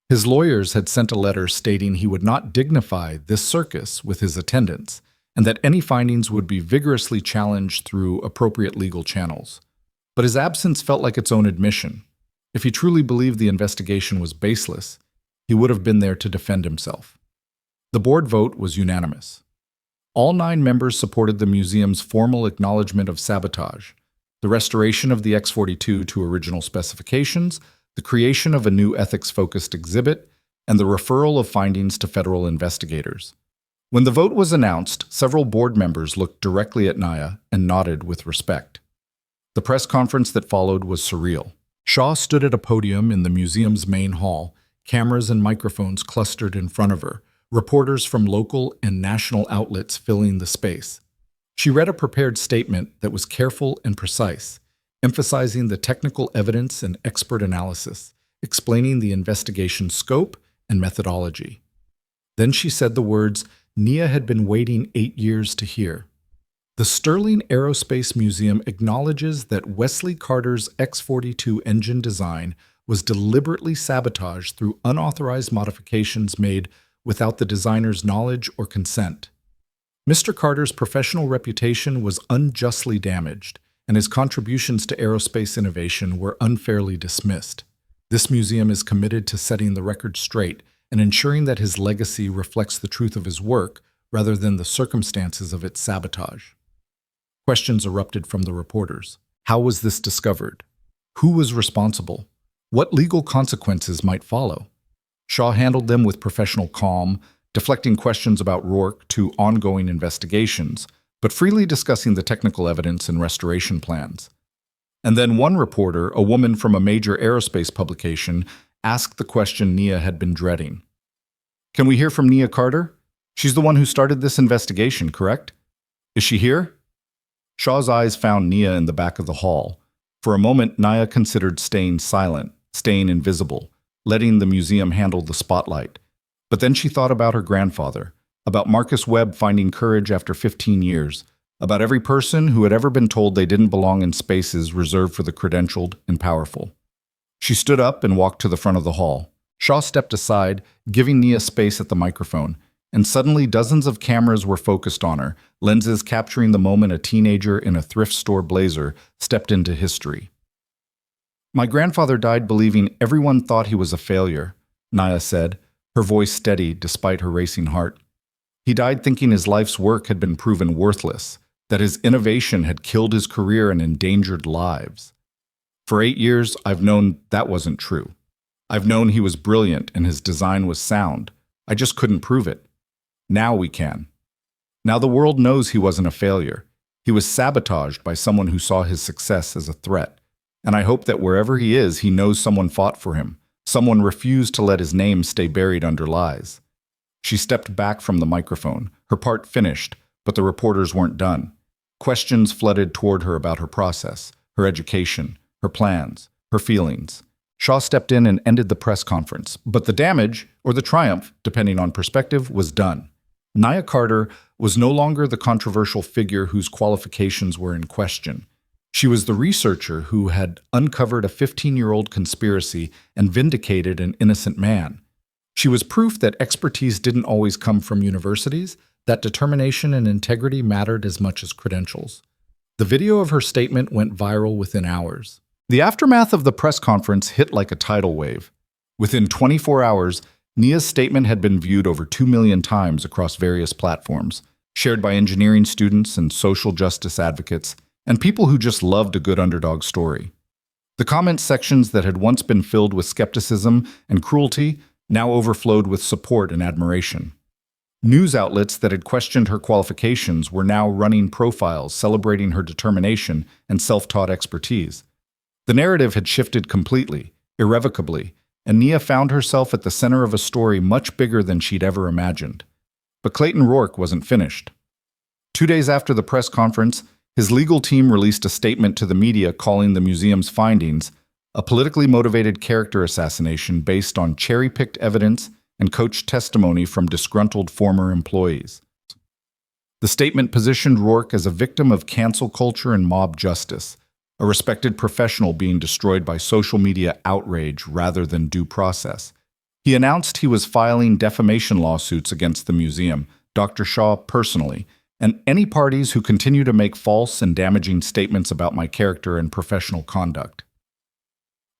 His lawyers had sent a letter stating he would not dignify this circus with his attendance, and that any findings would be vigorously challenged through appropriate legal channels. But his absence felt like its own admission. If he truly believed the investigation was baseless, he would have been there to defend himself. The board vote was unanimous. All 9 members supported the museum's formal acknowledgement of sabotage, the restoration of the X-42 to original specifications, the creation of a new ethics-focused exhibit, and the referral of findings to federal investigators. When the vote was announced, several board members looked directly at Nia and nodded with respect. The press conference that followed was surreal. Shaw stood at a podium in the museum's main hall, cameras and microphones clustered in front of her, reporters from local and national outlets filling the space. She read a prepared statement that was careful and precise, emphasizing the technical evidence and expert analysis, explaining the investigation's scope and methodology. Then she said the words Nia had been waiting 8 years to hear. The Sterling Aerospace Museum acknowledges that Wesley Carter's X-42 engine design was deliberately sabotaged through unauthorized modifications made without the designer's knowledge or consent. Mr. Carter's professional reputation was unjustly damaged, and his contributions to aerospace innovation were unfairly dismissed. This museum is committed to setting the record straight and ensuring that his legacy reflects the truth of his work rather than the circumstances of its sabotage. Questions erupted from the reporters. How was this discovered? Who was responsible? What legal consequences might follow? Shaw handled them with professional calm, deflecting questions about Rourke to ongoing investigations, but freely discussing the technical evidence and restoration plans. And then one reporter, a woman from a major aerospace publication, asked the question Nia had been dreading. Can we hear from Nia Carter? She's the one who started this investigation, correct? Is she here? Shaw's eyes found Nia in the back of the hall. For a moment, Nia considered staying silent, staying invisible, letting the museum handle the spotlight. But then she thought about her grandfather, about Marcus Webb finding courage after 15 years, about every person who had ever been told they didn't belong in spaces reserved for the credentialed and powerful. She stood up and walked to the front of the hall. Shaw stepped aside, giving Nia space at the microphone, and suddenly dozens of cameras were focused on her, lenses capturing the moment a teenager in a thrift store blazer stepped into history. My grandfather died believing everyone thought he was a failure, Nia said, her voice steady despite her racing heart. He died thinking his life's work had been proven worthless, that his innovation had killed his career and endangered lives. For 8 years, I've known that wasn't true. I've known he was brilliant and his design was sound. I just couldn't prove it. Now we can. Now the world knows he wasn't a failure. He was sabotaged by someone who saw his success as a threat. And I hope that wherever he is, he knows someone fought for him. Someone refused to let his name stay buried under lies. She stepped back from the microphone, her part finished, but the reporters weren't done. Questions flooded toward her about her process, her education, her plans, her feelings. Shaw stepped in and ended the press conference, but the damage, or the triumph, depending on perspective, was done. Nia Carter was no longer the controversial figure whose qualifications were in question. She was the researcher who had uncovered a 15-year-old conspiracy and vindicated an innocent man. She was proof that expertise didn't always come from universities, that determination and integrity mattered as much as credentials. The video of her statement went viral within hours. The aftermath of the press conference hit like a tidal wave. Within 24 hours, Nia's statement had been viewed over 2 million times across various platforms, shared by engineering students and social justice advocates, and people who just loved a good underdog story. The comment sections that had once been filled with skepticism and cruelty now overflowed with support and admiration. News outlets that had questioned her qualifications were now running profiles celebrating her determination and self-taught expertise. The narrative had shifted completely, irrevocably, and Nia found herself at the center of a story much bigger than she'd ever imagined. But Clayton Rourke wasn't finished. 2 days after the press conference, his legal team released a statement to the media calling the museum's findings a politically motivated character assassination based on cherry-picked evidence and coached testimony from disgruntled former employees. The statement positioned Rourke as a victim of cancel culture and mob justice, a respected professional being destroyed by social media outrage rather than due process. He announced he was filing defamation lawsuits against the museum, Dr. Shaw personally, and any parties who continue to make false and damaging statements about my character and professional conduct.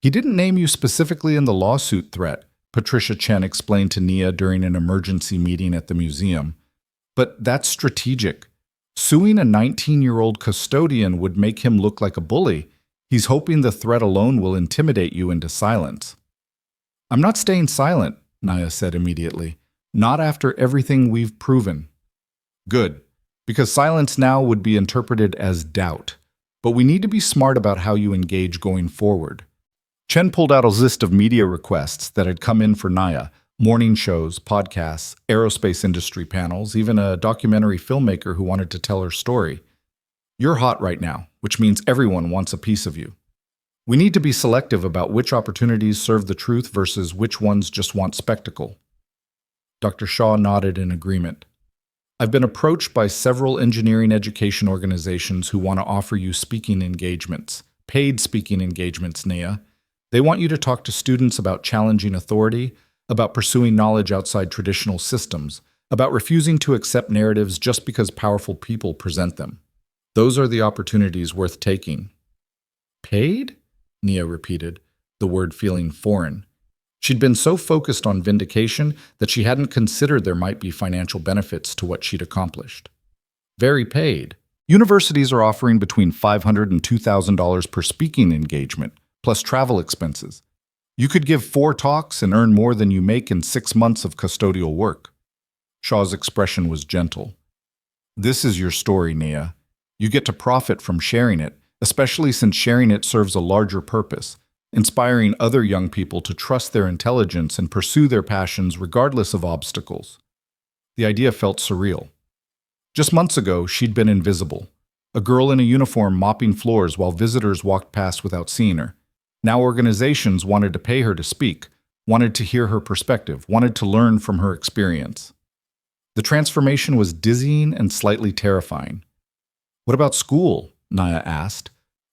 He didn't name you specifically in the lawsuit threat, Patricia Chen explained to Nia during an emergency meeting at the museum. But that's strategic. Suing a 19-year-old custodian would make him look like a bully. He's hoping the threat alone will intimidate you into silence. I'm not staying silent, Nia said immediately. Not after everything we've proven. Good, because silence now would be interpreted as doubt. But we need to be smart about how you engage going forward. Chen pulled out a list of media requests that had come in for Nia, morning shows, podcasts, aerospace industry panels, even a documentary filmmaker who wanted to tell her story. You're hot right now, which means everyone wants a piece of you. We need to be selective about which opportunities serve the truth versus which ones just want spectacle. Dr. Shaw nodded in agreement. I've been approached by several engineering education organizations who want to offer you speaking engagements, paid speaking engagements, Nia. They want you to talk to students about challenging authority, about pursuing knowledge outside traditional systems, about refusing to accept narratives just because powerful people present them. Those are the opportunities worth taking. Paid? Nia repeated, the word feeling foreign. She'd been so focused on vindication that she hadn't considered there might be financial benefits to what she'd accomplished. Very paid. Universities are offering between $500 and $2,000 per speaking engagement, plus travel expenses. You could give 4 talks and earn more than you make in 6 months of custodial work. Shaw's expression was gentle. This is your story, Nia. You get to profit from sharing it, especially since sharing it serves a larger purpose, inspiring other young people to trust their intelligence and pursue their passions regardless of obstacles. The idea felt surreal. Just months ago, she'd been invisible, a girl in a uniform mopping floors while visitors walked past without seeing her. Now organizations wanted to pay her to speak, wanted to hear her perspective, wanted to learn from her experience. The transformation was dizzying and slightly terrifying. What about school? Nia asked.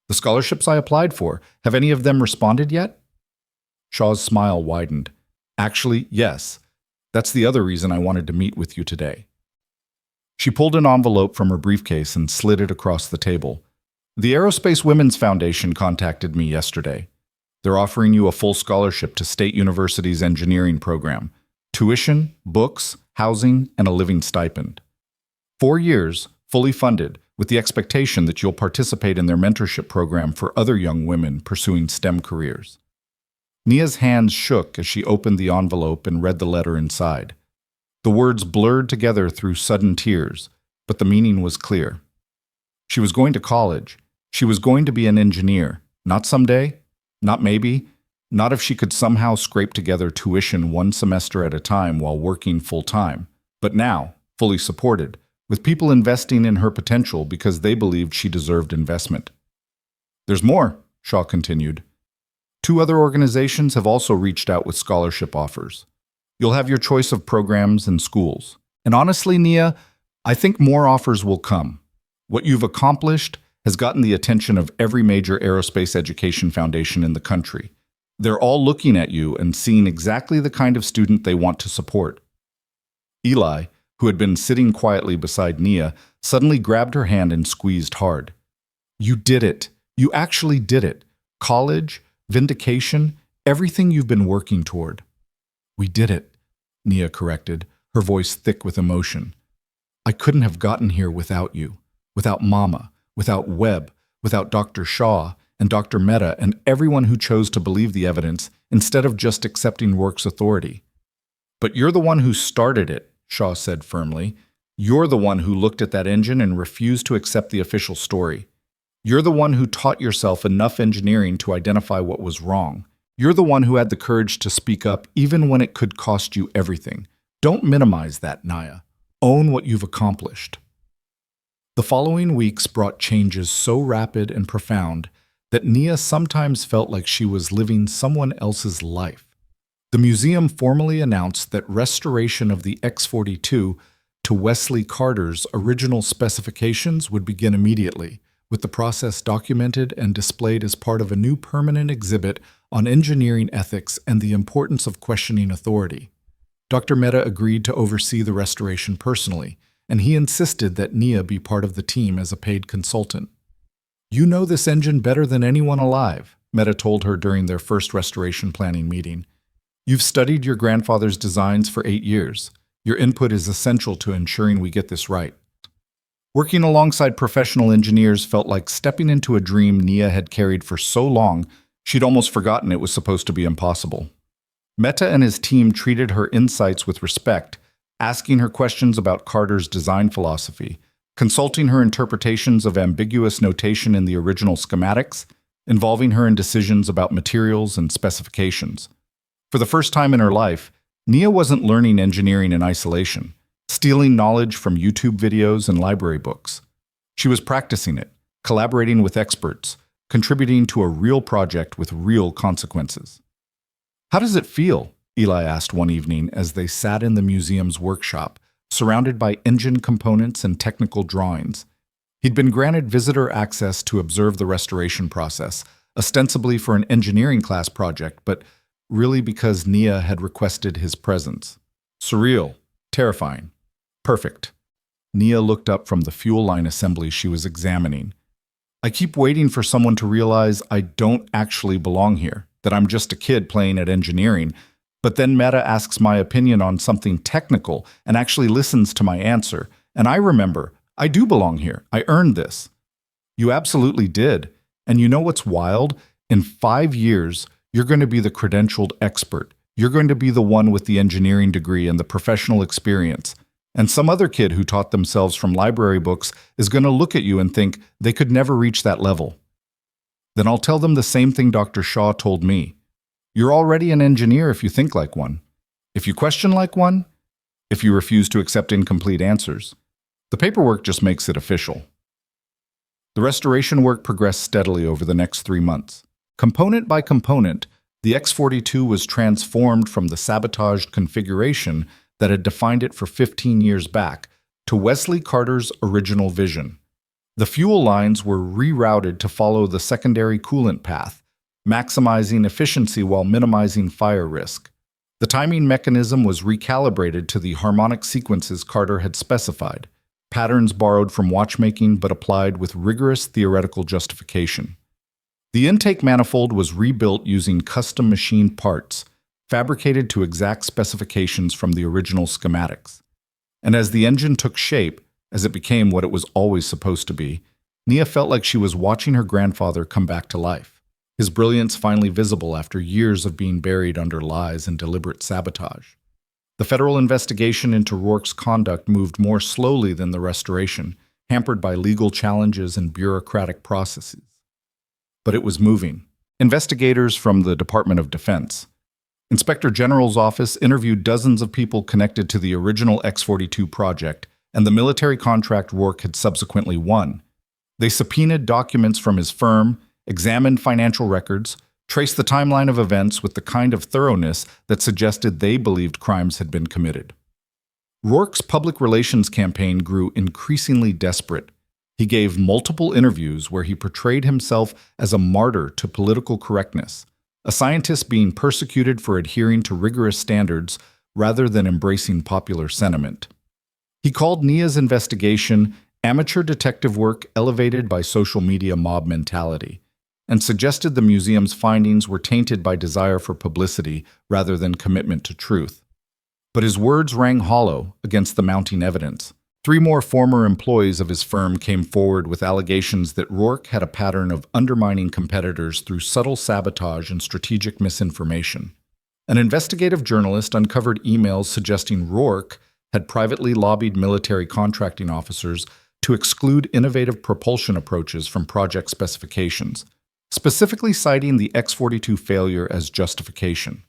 The scholarships I applied for, have any of them responded yet? Shaw's smile widened. Actually, yes. That's the other reason I wanted to meet with you today. She pulled an envelope from her briefcase and slid it across the table. The Aerospace Women's Foundation contacted me yesterday. They're offering you a full scholarship to State University's engineering program. Tuition, books, housing, and a living stipend. 4 years, fully funded, with the expectation that you'll participate in their mentorship program for other young women pursuing STEM careers. Nia's hands shook as she opened the envelope and read the letter inside. The words blurred together through sudden tears, but the meaning was clear. She was going to college. She was going to be an engineer. Not someday, not maybe, not if she could somehow scrape together tuition one semester at a time while working full-time, but now, fully supported, with people investing in her potential because they believed she deserved investment. There's more, Shaw continued. 2 other organizations have also reached out with scholarship offers. You'll have your choice of programs and schools. And honestly, Nia, I think more offers will come. What you've accomplished has gotten the attention of every major aerospace education foundation in the country. They're all looking at you and seeing exactly the kind of student they want to support. Eli, who had been sitting quietly beside Nia, suddenly grabbed her hand and squeezed hard. You did it. You actually did it. College, vindication, everything you've been working toward. We did it, Nia corrected, her voice thick with emotion. I couldn't have gotten here without you, without Mama, without Webb, without Dr. Shaw and Dr. Mehta and everyone who chose to believe the evidence instead of just accepting Rourke's authority. But you're the one who started it, Shaw said firmly. You're the one who looked at that engine and refused to accept the official story. You're the one who taught yourself enough engineering to identify what was wrong. You're the one who had the courage to speak up even when it could cost you everything. Don't minimize that, Nia. Own what you've accomplished. The following weeks brought changes so rapid and profound that Nia sometimes felt like she was living someone else's life. The museum formally announced that restoration of the X-42 to Wesley Carter's original specifications would begin immediately, with the process documented and displayed as part of a new permanent exhibit on engineering ethics and the importance of questioning authority. Dr. Mehta agreed to oversee the restoration personally, and he insisted that Nia be part of the team as a paid consultant. You know this engine better than anyone alive, Mehta told her during their first restoration planning meeting. You've studied your grandfather's designs for 8 years. Your input is essential to ensuring we get this right. Working alongside professional engineers felt like stepping into a dream Nia had carried for so long, she'd almost forgotten it was supposed to be impossible. Mehta and his team treated her insights with respect, asking her questions about Carter's design philosophy, consulting her interpretations of ambiguous notation in the original schematics, involving her in decisions about materials and specifications. For the first time in her life, Nia wasn't learning engineering in isolation, stealing knowledge from YouTube videos and library books. She was practicing it, collaborating with experts, contributing to a real project with real consequences. How does it feel? Eli asked one evening as they sat in the museum's workshop, surrounded by engine components and technical drawings. He'd been granted visitor access to observe the restoration process, ostensibly for an engineering class project, but really because Nia had requested his presence. Surreal, terrifying, perfect. Nia looked up from the fuel line assembly she was examining. I keep waiting for someone to realize I don't actually belong here, that I'm just a kid playing at engineering, but then Mehta asks my opinion on something technical and actually listens to my answer, and I remember, I do belong here. I earned this. You absolutely did. And you know what's wild? In 5 years, you're going to be the credentialed expert. You're going to be the one with the engineering degree and the professional experience. And some other kid who taught themselves from library books is going to look at you and think they could never reach that level. Then I'll tell them the same thing Dr. Shaw told me. You're already an engineer if you think like one. If you question like one, if you refuse to accept incomplete answers. The paperwork just makes it official. The restoration work progressed steadily over the next 3 months. Component by component, the X-42 was transformed from the sabotaged configuration that had defined it for 15 years back to Wesley Carter's original vision. The fuel lines were rerouted to follow the secondary coolant path, maximizing efficiency while minimizing fire risk. The timing mechanism was recalibrated to the harmonic sequences Carter had specified, patterns borrowed from watchmaking but applied with rigorous theoretical justification. The intake manifold was rebuilt using custom machined parts, fabricated to exact specifications from the original schematics. And as the engine took shape, as it became what it was always supposed to be, Nia felt like she was watching her grandfather come back to life, his brilliance finally visible after years of being buried under lies and deliberate sabotage. The federal investigation into Rourke's conduct moved more slowly than the restoration, hampered by legal challenges and bureaucratic processes. But it was moving. Investigators from the Department of Defense, Inspector General's office interviewed dozens of people connected to the original X-42 project and the military contract Rourke had subsequently won. They subpoenaed documents from his firm, examined financial records, traced the timeline of events with the kind of thoroughness that suggested they believed crimes had been committed. Rourke's public relations campaign grew increasingly desperate. He gave multiple interviews where he portrayed himself as a martyr to political correctness, a scientist being persecuted for adhering to rigorous standards rather than embracing popular sentiment. He called Nia's investigation amateur detective work elevated by social media mob mentality, and suggested the museum's findings were tainted by desire for publicity rather than commitment to truth. But his words rang hollow against the mounting evidence. 3 more former employees of his firm came forward with allegations that Rourke had a pattern of undermining competitors through subtle sabotage and strategic misinformation. An investigative journalist uncovered emails suggesting Rourke had privately lobbied military contracting officers to exclude innovative propulsion approaches from project specifications, specifically citing the X-42 failure as justification.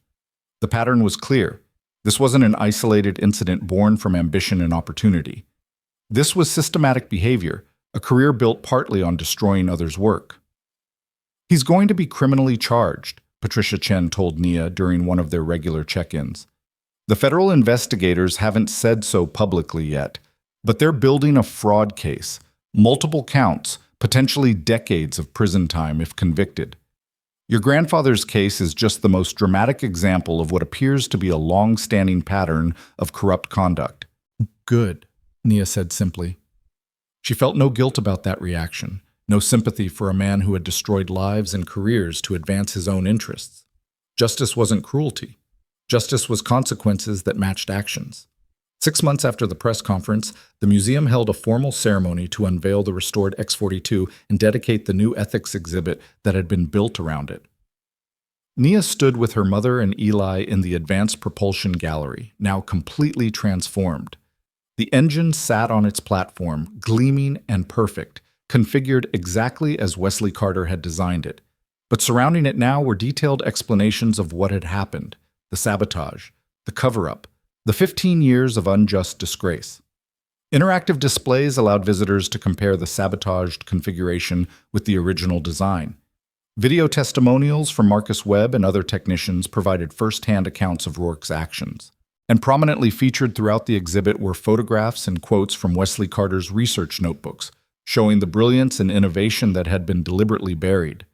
The pattern was clear. This wasn't an isolated incident born from ambition and opportunity. This was systematic behavior, a career built partly on destroying others' work. He's going to be criminally charged, Patricia Chen told Nia during one of their regular check-ins. The federal investigators haven't said so publicly yet, but they're building a fraud case, multiple counts, potentially decades of prison time if convicted. Your grandfather's case is just the most dramatic example of what appears to be a long-standing pattern of corrupt conduct. Good, Nia said simply. She felt no guilt about that reaction, no sympathy for a man who had destroyed lives and careers to advance his own interests. Justice wasn't cruelty. Justice was consequences that matched actions. 6 months after the press conference, the museum held a formal ceremony to unveil the restored X-42 and dedicate the new ethics exhibit that had been built around it. Nia stood with her mother and Eli in the Advanced Propulsion Gallery, now completely transformed. The engine sat on its platform, gleaming and perfect, configured exactly as Wesley Carter had designed it. But surrounding it now were detailed explanations of what had happened, the sabotage, the cover-up, the 15 years of unjust disgrace. Interactive displays allowed visitors to compare the sabotaged configuration with the original design. Video testimonials from Marcus Webb and other technicians provided first-hand accounts of Rourke's actions. And prominently featured throughout the exhibit were photographs and quotes from Wesley Carter's research notebooks, showing the brilliance and innovation that had been deliberately buried.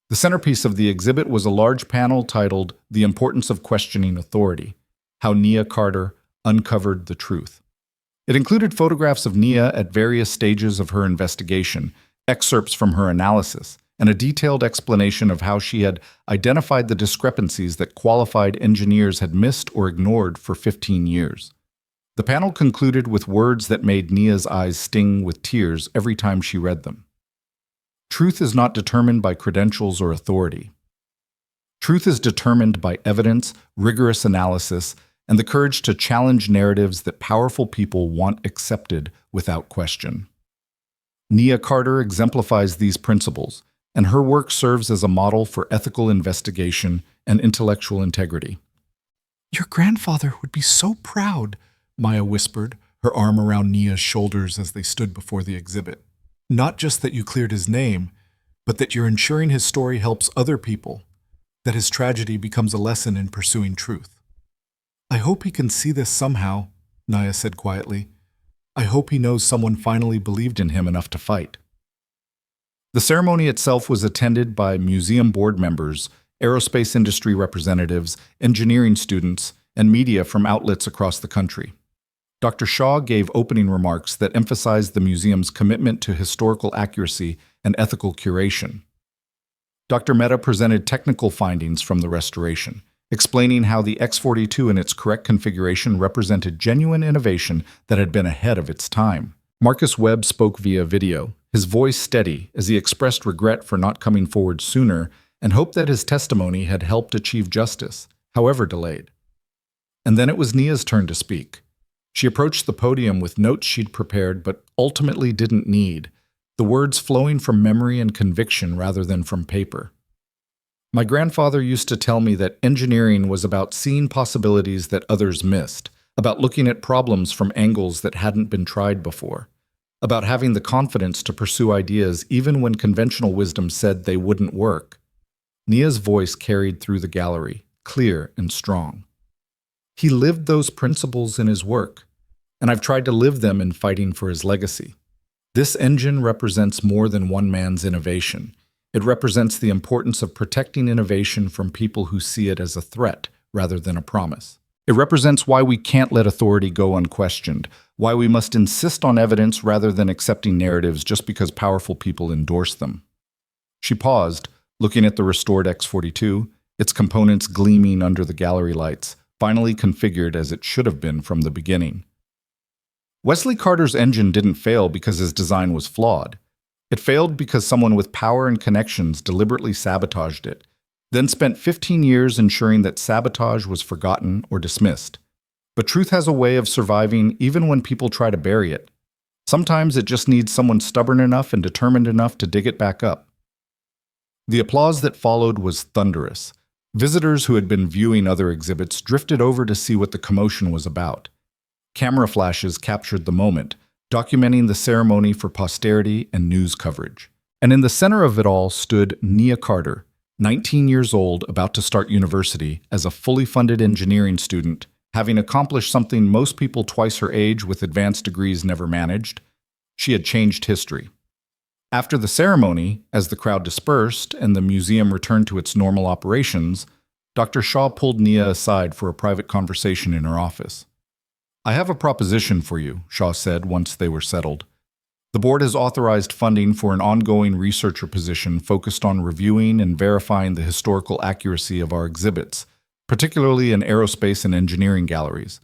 The centerpiece of the exhibit was a large panel titled "The Importance of Questioning Authority: How Nia Carter Uncovered the Truth." It included photographs of Nia at various stages of her investigation, excerpts from her analysis, and a detailed explanation of how she had identified the discrepancies that qualified engineers had missed or ignored for 15 years. The panel concluded with words that made Nia's eyes sting with tears every time she read them. Truth is not determined by credentials or authority. Truth is determined by evidence, rigorous analysis, and the courage to challenge narratives that powerful people want accepted without question. Nia Carter exemplifies these principles, and her work serves as a model for ethical investigation and intellectual integrity. "Your grandfather would be so proud," Maya whispered, her arm around Nia's shoulders as they stood before the exhibit. "Not just that you cleared his name, but that you're ensuring his story helps other people, that his tragedy becomes a lesson in pursuing truth." "I hope he can see this somehow," Nia said quietly. "I hope he knows someone finally believed in him enough to fight." The ceremony itself was attended by museum board members, aerospace industry representatives, engineering students, and media from outlets across the country. Dr. Shaw gave opening remarks that emphasized the museum's commitment to historical accuracy and ethical curation. Dr. Mehta presented technical findings from the restoration, explaining how the X-42 in its correct configuration represented genuine innovation that had been ahead of its time. Marcus Webb spoke via video, his voice steady as he expressed regret for not coming forward sooner and hoped that his testimony had helped achieve justice, however delayed. And then it was Nia's turn to speak. She approached the podium with notes she'd prepared but ultimately didn't need, the words flowing from memory and conviction rather than from paper. My grandfather used to tell me that engineering was about seeing possibilities that others missed, about looking at problems from angles that hadn't been tried before, about having the confidence to pursue ideas even when conventional wisdom said they wouldn't work. Nia's voice carried through the gallery, clear and strong. He lived those principles in his work, and I've tried to live them in fighting for his legacy. This engine represents more than one man's innovation. It represents the importance of protecting innovation from people who see it as a threat rather than a promise. It represents why we can't let authority go unquestioned, why we must insist on evidence rather than accepting narratives just because powerful people endorse them. She paused, looking at the restored X-42, its components gleaming under the gallery lights, finally configured as it should have been from the beginning. Wesley Carter's engine didn't fail because his design was flawed. It failed because someone with power and connections deliberately sabotaged it, then spent 15 years ensuring that sabotage was forgotten or dismissed. But truth has a way of surviving even when people try to bury it. Sometimes it just needs someone stubborn enough and determined enough to dig it back up. The applause that followed was thunderous. Visitors who had been viewing other exhibits drifted over to see what the commotion was about. Camera flashes captured the moment, documenting the ceremony for posterity and news coverage. And in the center of it all stood Nia Carter, 19 years old, about to start university as a fully funded engineering student, having accomplished something most people twice her age with advanced degrees never managed. She had changed history. After the ceremony, as the crowd dispersed and the museum returned to its normal operations, Dr. Shaw pulled Nia aside for a private conversation in her office. "I have a proposition for you," Shaw said once they were settled. "The board has authorized funding for an ongoing researcher position focused on reviewing and verifying the historical accuracy of our exhibits, particularly in aerospace and engineering galleries.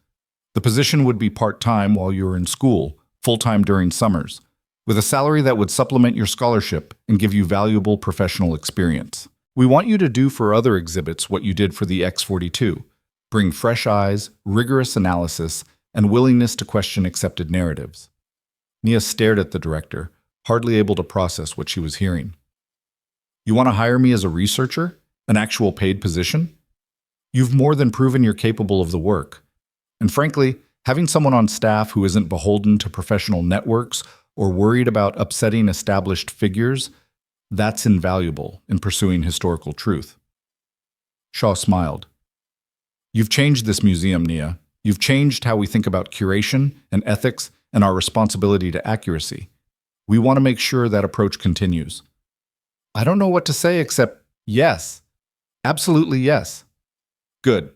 The position would be part-time while you were in school, full-time during summers, with a salary that would supplement your scholarship and give you valuable professional experience. We want you to do for other exhibits what you did for the X-42, bring fresh eyes, rigorous analysis, and willingness to question accepted narratives." Nia stared at the director, hardly able to process what she was hearing. "You want to hire me as a researcher? An actual paid position? You've more than proven you're capable of the work. And frankly, having someone on staff who isn't beholden to professional networks or worried about upsetting established figures, that's invaluable in pursuing historical truth." Shaw smiled. "You've changed this museum, Nia. You've changed how we think about curation and ethics and our responsibility to accuracy. We want to make sure that approach continues." "I don't know what to say except yes. Absolutely yes." "Good.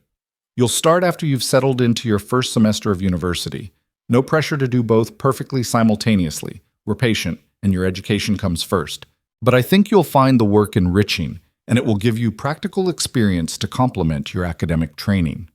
You'll start after you've settled into your first semester of university. No pressure to do both perfectly simultaneously. We're patient, and your education comes first. But I think you'll find the work enriching, and it will give you practical experience to complement your academic training."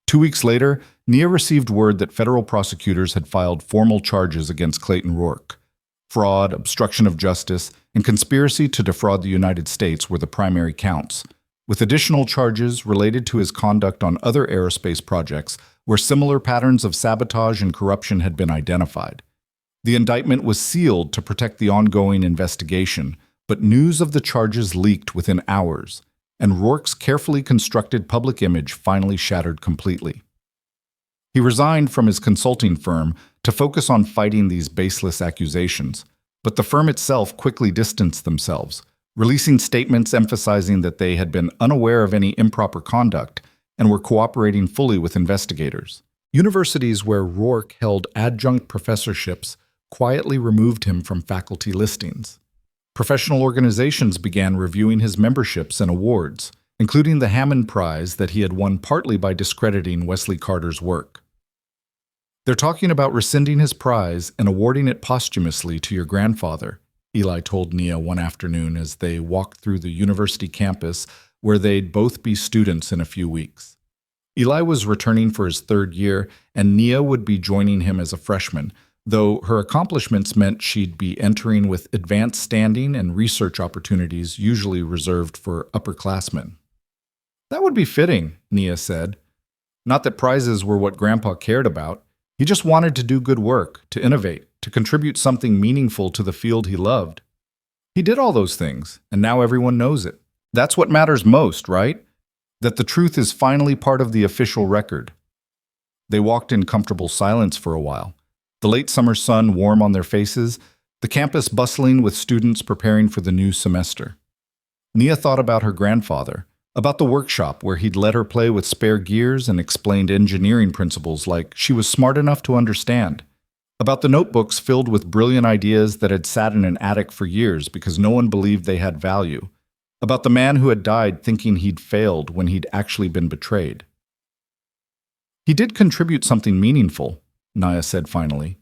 2 weeks later, Nia received word that federal prosecutors had filed formal charges against Clayton Rourke. Fraud, obstruction of justice, and conspiracy to defraud the United States were the primary counts, with additional charges related to his conduct on other aerospace projects where similar patterns of sabotage and corruption had been identified. The indictment was sealed to protect the ongoing investigation, but news of the charges leaked within hours, and Rourke's carefully constructed public image finally shattered completely. He resigned from his consulting firm to focus on fighting these baseless accusations, but the firm itself quickly distanced themselves, releasing statements emphasizing that they had been unaware of any improper conduct and were cooperating fully with investigators. Universities where Rourke held adjunct professorships quietly removed him from faculty listings. Professional organizations began reviewing his memberships and awards, including the Hammond Prize that he had won partly by discrediting Wesley Carter's work. "They're talking about rescinding his prize and awarding it posthumously to your grandfather," Eli told Nia one afternoon as they walked through the university campus where they'd both be students in a few weeks. Eli was returning for his third year, and Nia would be joining him as a freshman, though her accomplishments meant she'd be entering with advanced standing and research opportunities usually reserved for upperclassmen. "That would be fitting," Nia said. "Not that prizes were what Grandpa cared about. He just wanted to do good work, to innovate, to contribute something meaningful to the field he loved. He did all those things, and now everyone knows it. That's what matters most, right? That the truth is finally part of the official record. They walked in comfortable silence for a while, the late summer sun warm on their faces, the campus bustling with students preparing for the new semester. Nia thought about her grandfather, about the workshop where he'd let her play with spare gears and explained engineering principles like she was smart enough to understand, about the notebooks filled with brilliant ideas that had sat in an attic for years because no one believed they had value, about the man who had died thinking he'd failed when he'd actually been betrayed. He did contribute something meaningful, Nia said finally.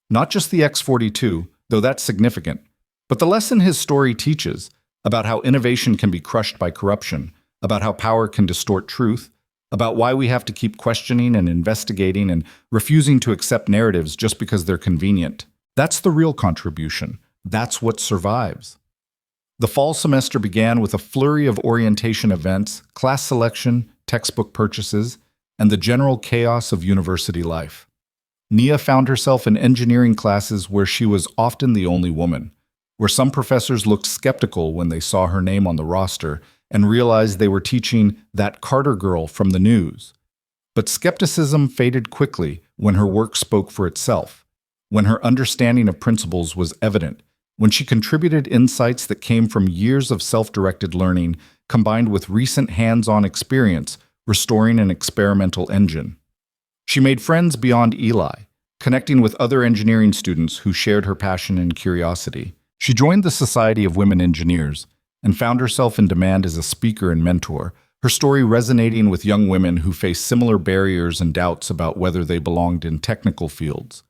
Not just the X-42, though that's significant, but the lesson his story teaches about how innovation can be crushed by corruption, about how power can distort truth, about why we have to keep questioning and investigating and refusing to accept narratives just because they're convenient. That's the real contribution. That's what survives. The fall semester began with a flurry of orientation events, class selection, textbook purchases, and the general chaos of university life. Nia found herself in engineering classes where she was often the only woman, where some professors looked skeptical when they saw her name on the roster and realized they were teaching that Carter girl from the news. But skepticism faded quickly when her work spoke for itself, when her understanding of principles was evident, when she contributed insights that came from years of self-directed learning combined with recent hands-on experience restoring an experimental engine. She made friends beyond Eli, connecting with other engineering students who shared her passion and curiosity. She joined the Society of Women Engineers and found herself in demand as a speaker and mentor, her story resonating with young women who face similar barriers and doubts about whether they belonged in technical fields.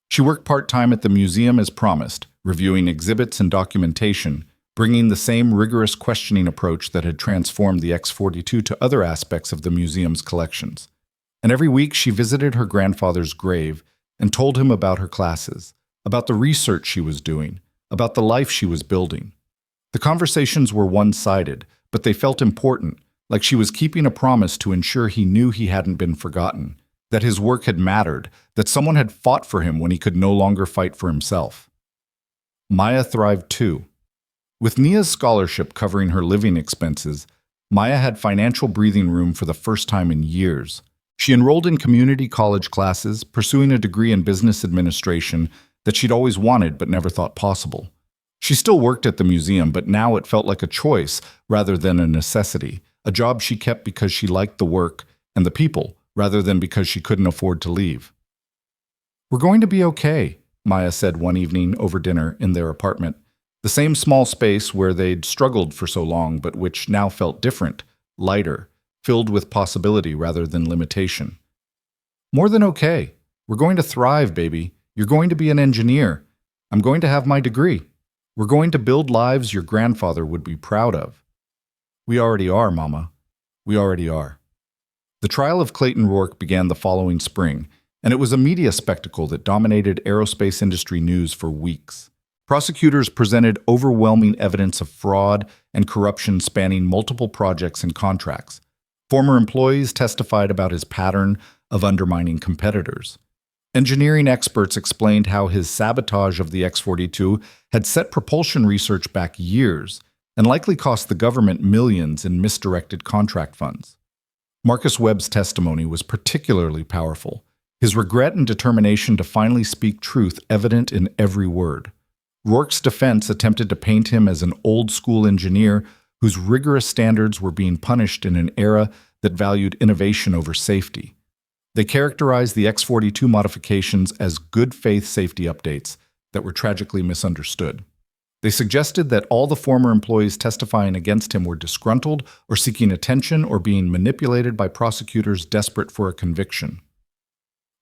She worked part-time at the museum as promised, reviewing exhibits and documentation, bringing the same rigorous questioning approach that had transformed the X-42 to other aspects of the museum's collections. And every week she visited her grandfather's grave and told him about her classes, about the research she was doing, about the life she was building. The conversations were one-sided, but they felt important, like she was keeping a promise to ensure he knew he hadn't been forgotten, that his work had mattered, that someone had fought for him when he could no longer fight for himself. Maya thrived too. With Nia's scholarship covering her living expenses, Maya had financial breathing room for the first time in years. She enrolled in community college classes, pursuing a degree in business administration that she'd always wanted but never thought possible. She still worked at the museum, but now it felt like a choice rather than a necessity, a job she kept because she liked the work and the people rather than because she couldn't afford to leave. "We're going to be okay," Maya said one evening over dinner in their apartment, the same small space where they'd struggled for so long but which now felt different, lighter, filled with possibility rather than limitation. "More than okay. We're going to thrive, baby. You're going to be an engineer. I'm going to have my degree. We're going to build lives your grandfather would be proud of." "We already are, Mama. We already are." The trial of Clayton Rourke began the following spring, and it was a media spectacle that dominated aerospace industry news for weeks. Prosecutors presented overwhelming evidence of fraud and corruption spanning multiple projects and contracts. Former employees testified about his pattern of undermining competitors. Engineering experts explained how his sabotage of the X-42 had set propulsion research back years and likely cost the government millions in misdirected contract funds. Marcus Webb's testimony was particularly powerful, his regret and determination to finally speak truth evident in every word. Rourke's defense attempted to paint him as an old-school engineer whose rigorous standards were being punished in an era that valued innovation over safety. They characterized the X-42 modifications as good-faith safety updates that were tragically misunderstood. They suggested that all the former employees testifying against him were disgruntled or seeking attention or being manipulated by prosecutors desperate for a conviction.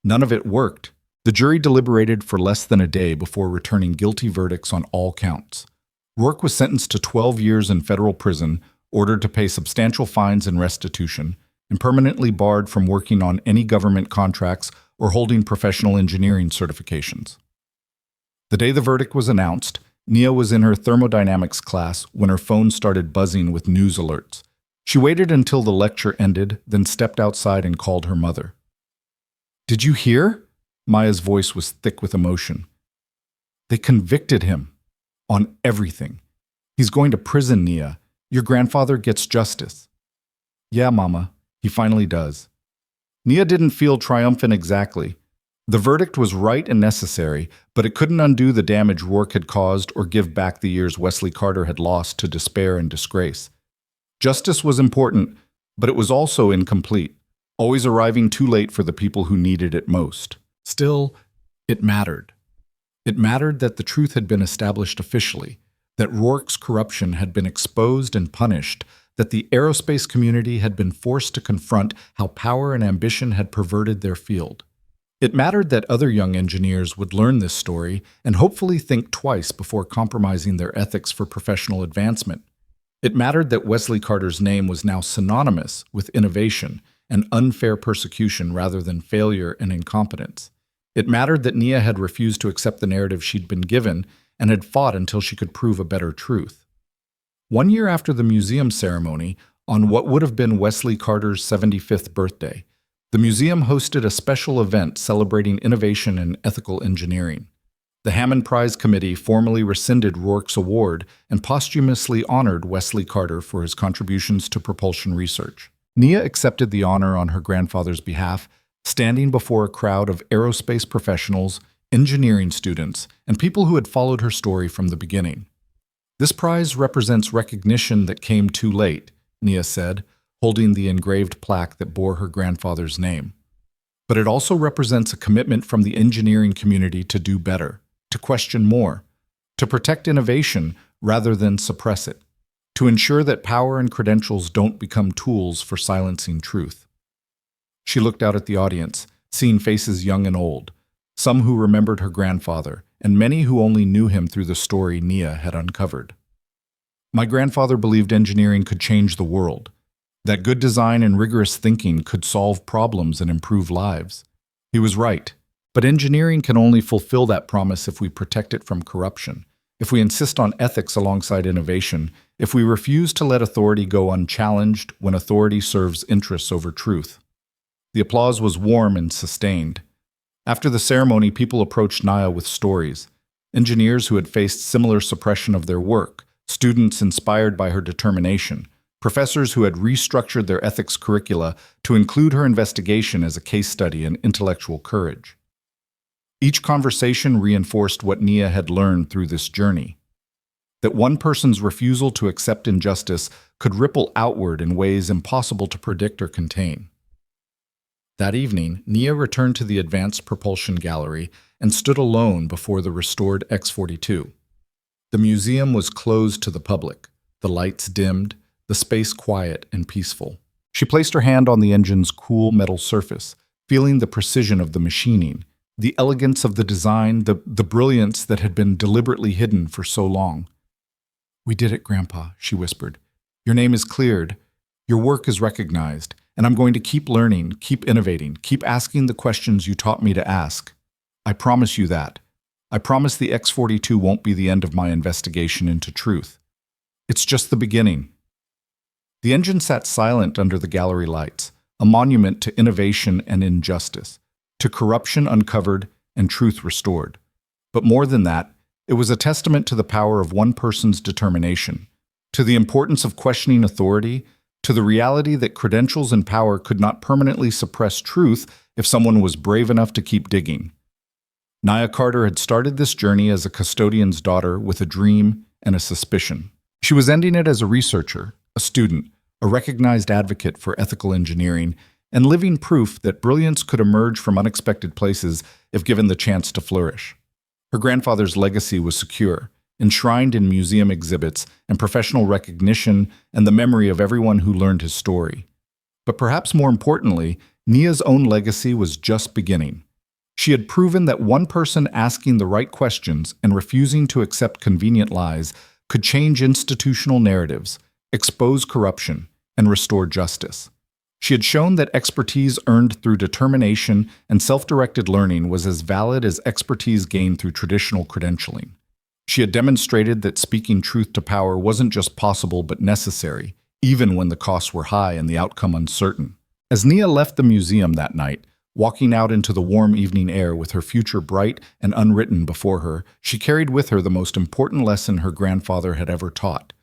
None of it worked. The jury deliberated for less than a day before returning guilty verdicts on all counts. Rourke was sentenced to 12 years in federal prison, ordered to pay substantial fines and restitution, and permanently barred from working on any government contracts or holding professional engineering certifications. The day the verdict was announced, Nia was in her thermodynamics class when her phone started buzzing with news alerts. She waited until the lecture ended, then stepped outside and called her mother. "Did you hear?" Maya's voice was thick with emotion. They convicted him on everything. He's going to prison, Nia. Your grandfather gets justice. Yeah, Mama, he finally does. Nia didn't feel triumphant exactly. The verdict was right and necessary, but it couldn't undo the damage Rourke had caused or give back the years Wesley Carter had lost to despair and disgrace. Justice was important, but it was also incomplete, always arriving too late for the people who needed it most. Still, it mattered. It mattered that the truth had been established officially, that Rourke's corruption had been exposed and punished, that the aerospace community had been forced to confront how power and ambition had perverted their field. It mattered that other young engineers would learn this story and hopefully think twice before compromising their ethics for professional advancement. It mattered that Wesley Carter's name was now synonymous with innovation and unfair persecution rather than failure and incompetence. It mattered that Nia had refused to accept the narrative she'd been given and had fought until she could prove a better truth. 1 year after the museum ceremony, on what would have been Wesley Carter's 75th birthday, the museum hosted a special event celebrating innovation in ethical engineering. The Hammond Prize Committee formally rescinded Rourke's award and posthumously honored Wesley Carter for his contributions to propulsion research. Nia accepted the honor on her grandfather's behalf, standing before a crowd of aerospace professionals, engineering students, and people who had followed her story from the beginning. This prize represents recognition that came too late, Nia said, holding the engraved plaque that bore her grandfather's name. But it also represents a commitment from the engineering community to do better, to question more, to protect innovation rather than suppress it, to ensure that power and credentials don't become tools for silencing truth. She looked out at the audience, seeing faces young and old, some who remembered her grandfather, and many who only knew him through the story Nia had uncovered. My grandfather believed engineering could change the world, that good design and rigorous thinking could solve problems and improve lives. He was right, but engineering can only fulfill that promise if we protect it from corruption, if we insist on ethics alongside innovation, if we refuse to let authority go unchallenged when authority serves interests over truth. The applause was warm and sustained. After the ceremony, people approached Nia with stories. Engineers who had faced similar suppression of their work, students inspired by her determination, professors who had restructured their ethics curricula to include her investigation as a case study in intellectual courage. Each conversation reinforced what Nia had learned through this journey, that one person's refusal to accept injustice could ripple outward in ways impossible to predict or contain. That evening, Nia returned to the Advanced Propulsion Gallery and stood alone before the restored X-42. The museum was closed to the public, the lights dimmed, the space quiet and peaceful. She placed her hand on the engine's cool metal surface, feeling the precision of the machining, the elegance of the design, the brilliance that had been deliberately hidden for so long. "We did it, Grandpa," she whispered. "Your name is cleared. Your work is recognized. And I'm going to keep learning, keep innovating, keep asking the questions you taught me to ask. I promise you that. I promise the X-42 won't be the end of my investigation into truth. It's just the beginning." The engine sat silent under the gallery lights, a monument to innovation and injustice, to corruption uncovered and truth restored. But more than that, it was a testament to the power of one person's determination, to the importance of questioning authority, to the reality that credentials and power could not permanently suppress truth if someone was brave enough to keep digging. Nia Carter had started this journey as a custodian's daughter with a dream and a suspicion. She was ending it as a researcher, a student, a recognized advocate for ethical engineering, and living proof that brilliance could emerge from unexpected places if given the chance to flourish. Her grandfather's legacy was secure, enshrined in museum exhibits and professional recognition and the memory of everyone who learned his story. But perhaps more importantly, Nia's own legacy was just beginning. She had proven that one person asking the right questions and refusing to accept convenient lies could change institutional narratives, expose corruption, and restore justice. She had shown that expertise earned through determination and self-directed learning was as valid as expertise gained through traditional credentialing. She had demonstrated that speaking truth to power wasn't just possible but necessary, even when the costs were high and the outcome uncertain. As Nia left the museum that night, Walking out into the warm evening air with her future bright and unwritten before her, she carried with her the most important lesson her grandfather had ever taught: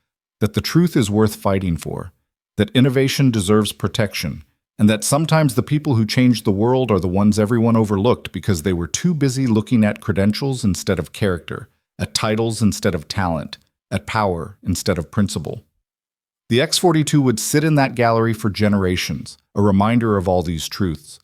that the truth is worth fighting for, that innovation deserves protection, and that sometimes the people who change the world are the ones everyone overlooked because they were too busy looking at credentials instead of character, at titles instead of talent, at power instead of principle. The X-42 would sit in that gallery for generations, a reminder of all these truths.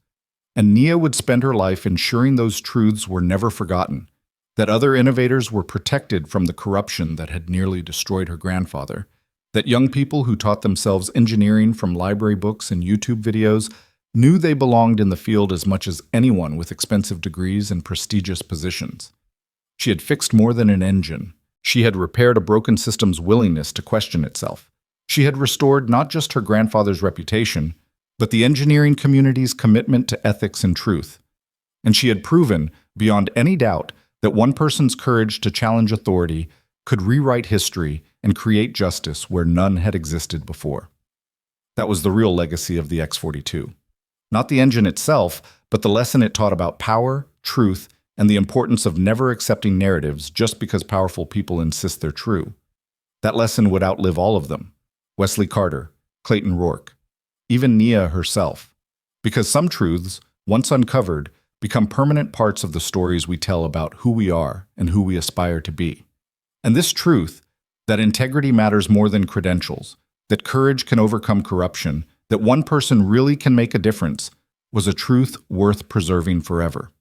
And Nia would spend her life ensuring those truths were never forgotten, that other innovators were protected from the corruption that had nearly destroyed her grandfather, that young people who taught themselves engineering from library books and YouTube videos knew they belonged in the field as much as anyone with expensive degrees and prestigious positions. She had fixed more than an engine. She had repaired a broken system's willingness to question itself. She had restored not just her grandfather's reputation, but the engineering community's commitment to ethics and truth. And she had proven, beyond any doubt, that one person's courage to challenge authority could rewrite history and create justice where none had existed before. That was the real legacy of the X-42. Not the engine itself, but the lesson it taught about power, truth, and the importance of never accepting narratives just because powerful people insist they're true. That lesson would outlive all of them: Wesley Carter, Clayton Rourke, even Nia herself. Because some truths, once uncovered, become permanent parts of the stories we tell about who we are and who we aspire to be. And this truth, that integrity matters more than credentials, that courage can overcome corruption, that one person really can make a difference, was a truth worth preserving forever.